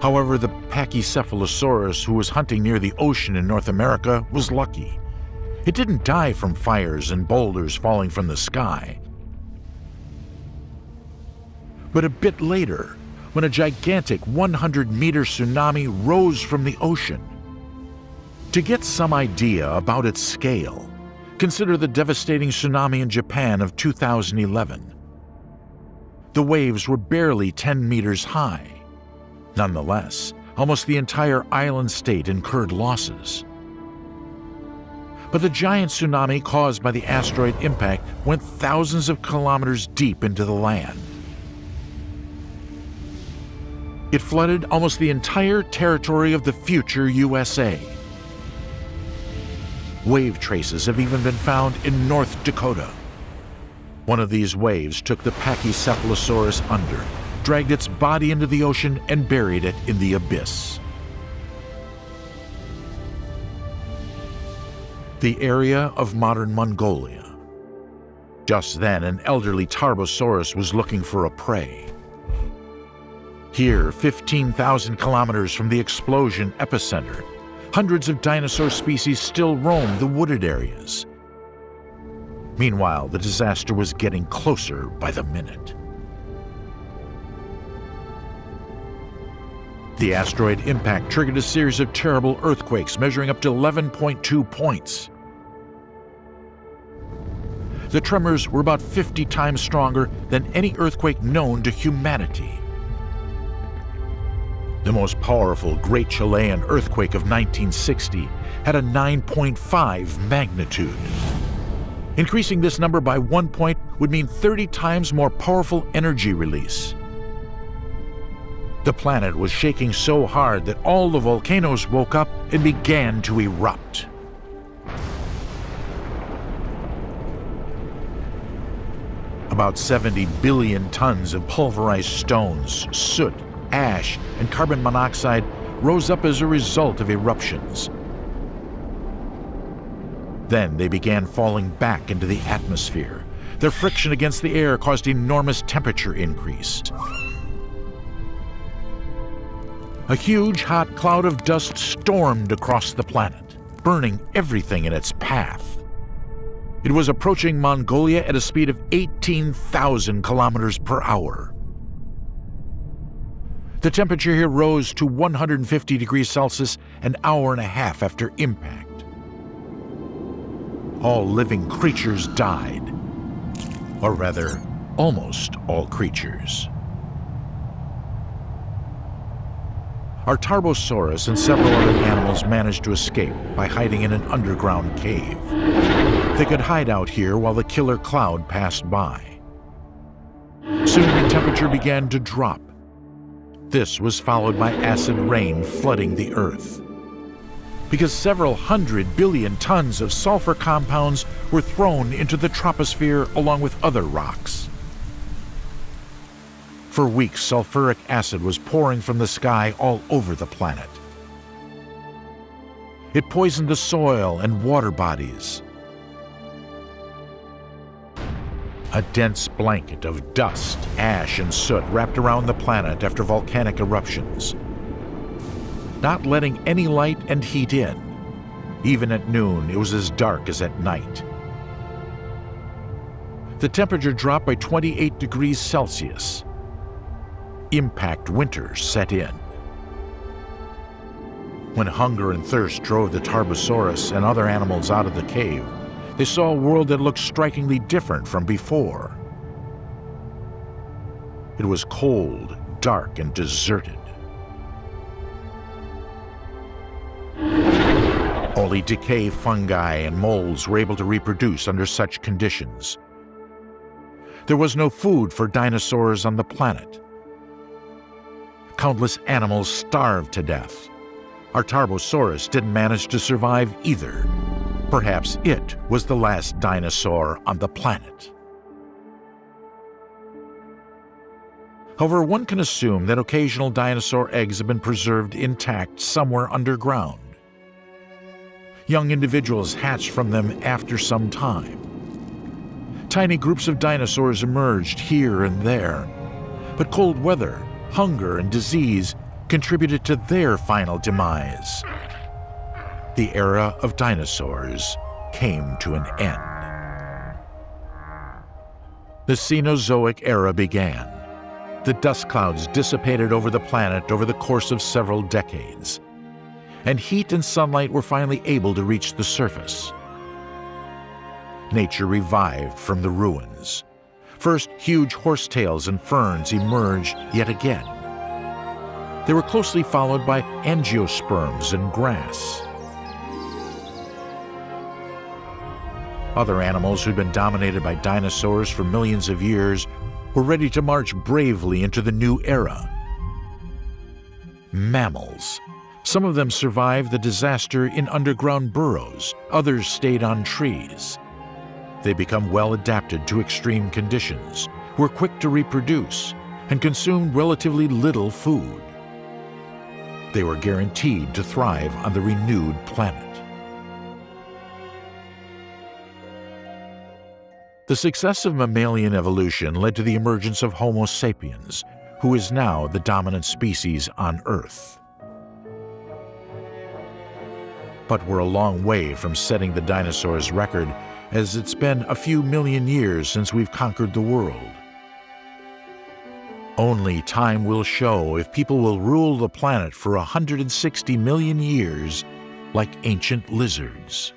However, the Pachycephalosaurus, who was hunting near the ocean in North America, was lucky. It didn't die from fires and boulders falling from the sky. But a bit later, when a gigantic 100-meter tsunami rose from the ocean. To get some idea about its scale, consider the devastating tsunami in Japan of 2011. The waves were barely 10 meters high. Nonetheless, almost the entire island state incurred losses. But the giant tsunami caused by the asteroid impact went thousands of kilometers deep into the land. It flooded almost the entire territory of the future USA. Wave traces have even been found in North Dakota. One of these waves took the Pachycephalosaurus under, dragged its body into the ocean, and buried it in the abyss. The area of modern Mongolia. Just then, an elderly Tarbosaurus was looking for a prey. Here, 15,000 kilometers from the explosion epicenter, hundreds of dinosaur species still roam the wooded areas. Meanwhile, the disaster was getting closer by the minute. The asteroid impact triggered a series of terrible earthquakes measuring up to 11.2 points. The tremors were about 50 times stronger than any earthquake known to humanity. The most powerful Great Chilean earthquake of 1960 had a 9.5 magnitude. Increasing this number by 1 point would mean 30 times more powerful energy release. The planet was shaking so hard that all the volcanoes woke up and began to erupt. About 70 billion tons of pulverized stones, soot, ash, and carbon monoxide rose up as a result of eruptions. Then they began falling back into the atmosphere. Their friction against the air caused enormous temperature increase. A huge hot cloud of dust stormed across the planet, burning everything in its path. It was approaching Mongolia at a speed of 18,000 kilometers per hour. The temperature here rose to 150 degrees Celsius an hour and a half after impact. All living creatures died, or rather, almost all creatures. Our Tarbosaurus and several other animals managed to escape by hiding in an underground cave. They could hide out here while the killer cloud passed by. Soon the temperature began to drop. This was followed by acid rain flooding the Earth, because several 100 billion tons of sulfur compounds were thrown into the troposphere along with other rocks. For weeks, sulfuric acid was pouring from the sky all over the planet. It poisoned the soil and water bodies. A dense blanket of dust, ash, and soot wrapped around the planet after volcanic eruptions, not letting any light and heat in. Even at noon, it was as dark as at night. The temperature dropped by 28 degrees Celsius. Impact winter set in. When hunger and thirst drove the Tarbosaurus and other animals out of the cave, they saw a world that looked strikingly different from before. It was cold, dark, and deserted. Only decay fungi and molds were able to reproduce under such conditions. There was no food for dinosaurs on the planet. Countless animals starved to death. Our Tarbosaurus didn't manage to survive either. Perhaps it was the last dinosaur on the planet. However, one can assume that occasional dinosaur eggs have been preserved intact somewhere underground. Young individuals hatched from them after some time. Tiny groups of dinosaurs emerged here and there, but cold weather, hunger, and disease contributed to their final demise. The era of dinosaurs came to an end. The Cenozoic era began. The dust clouds dissipated over the planet over the course of several decades, and heat and sunlight were finally able to reach the surface. Nature revived from the ruins. First, huge horsetails and ferns emerged yet again. They were closely followed by angiosperms and grass. Other animals who'd been dominated by dinosaurs for millions of years were ready to march bravely into the new era. Mammals. Some of them survived the disaster in underground burrows, others stayed on trees. They become well adapted to extreme conditions, were quick to reproduce, and consumed relatively little food. They were guaranteed to thrive on the renewed planet. The successive mammalian evolution led to the emergence of Homo sapiens, who is now the dominant species on Earth. But we're a long way from setting the dinosaurs' record, as it's been a few million years since we've conquered the world. Only time will show if people will rule the planet for 160 million years like ancient lizards.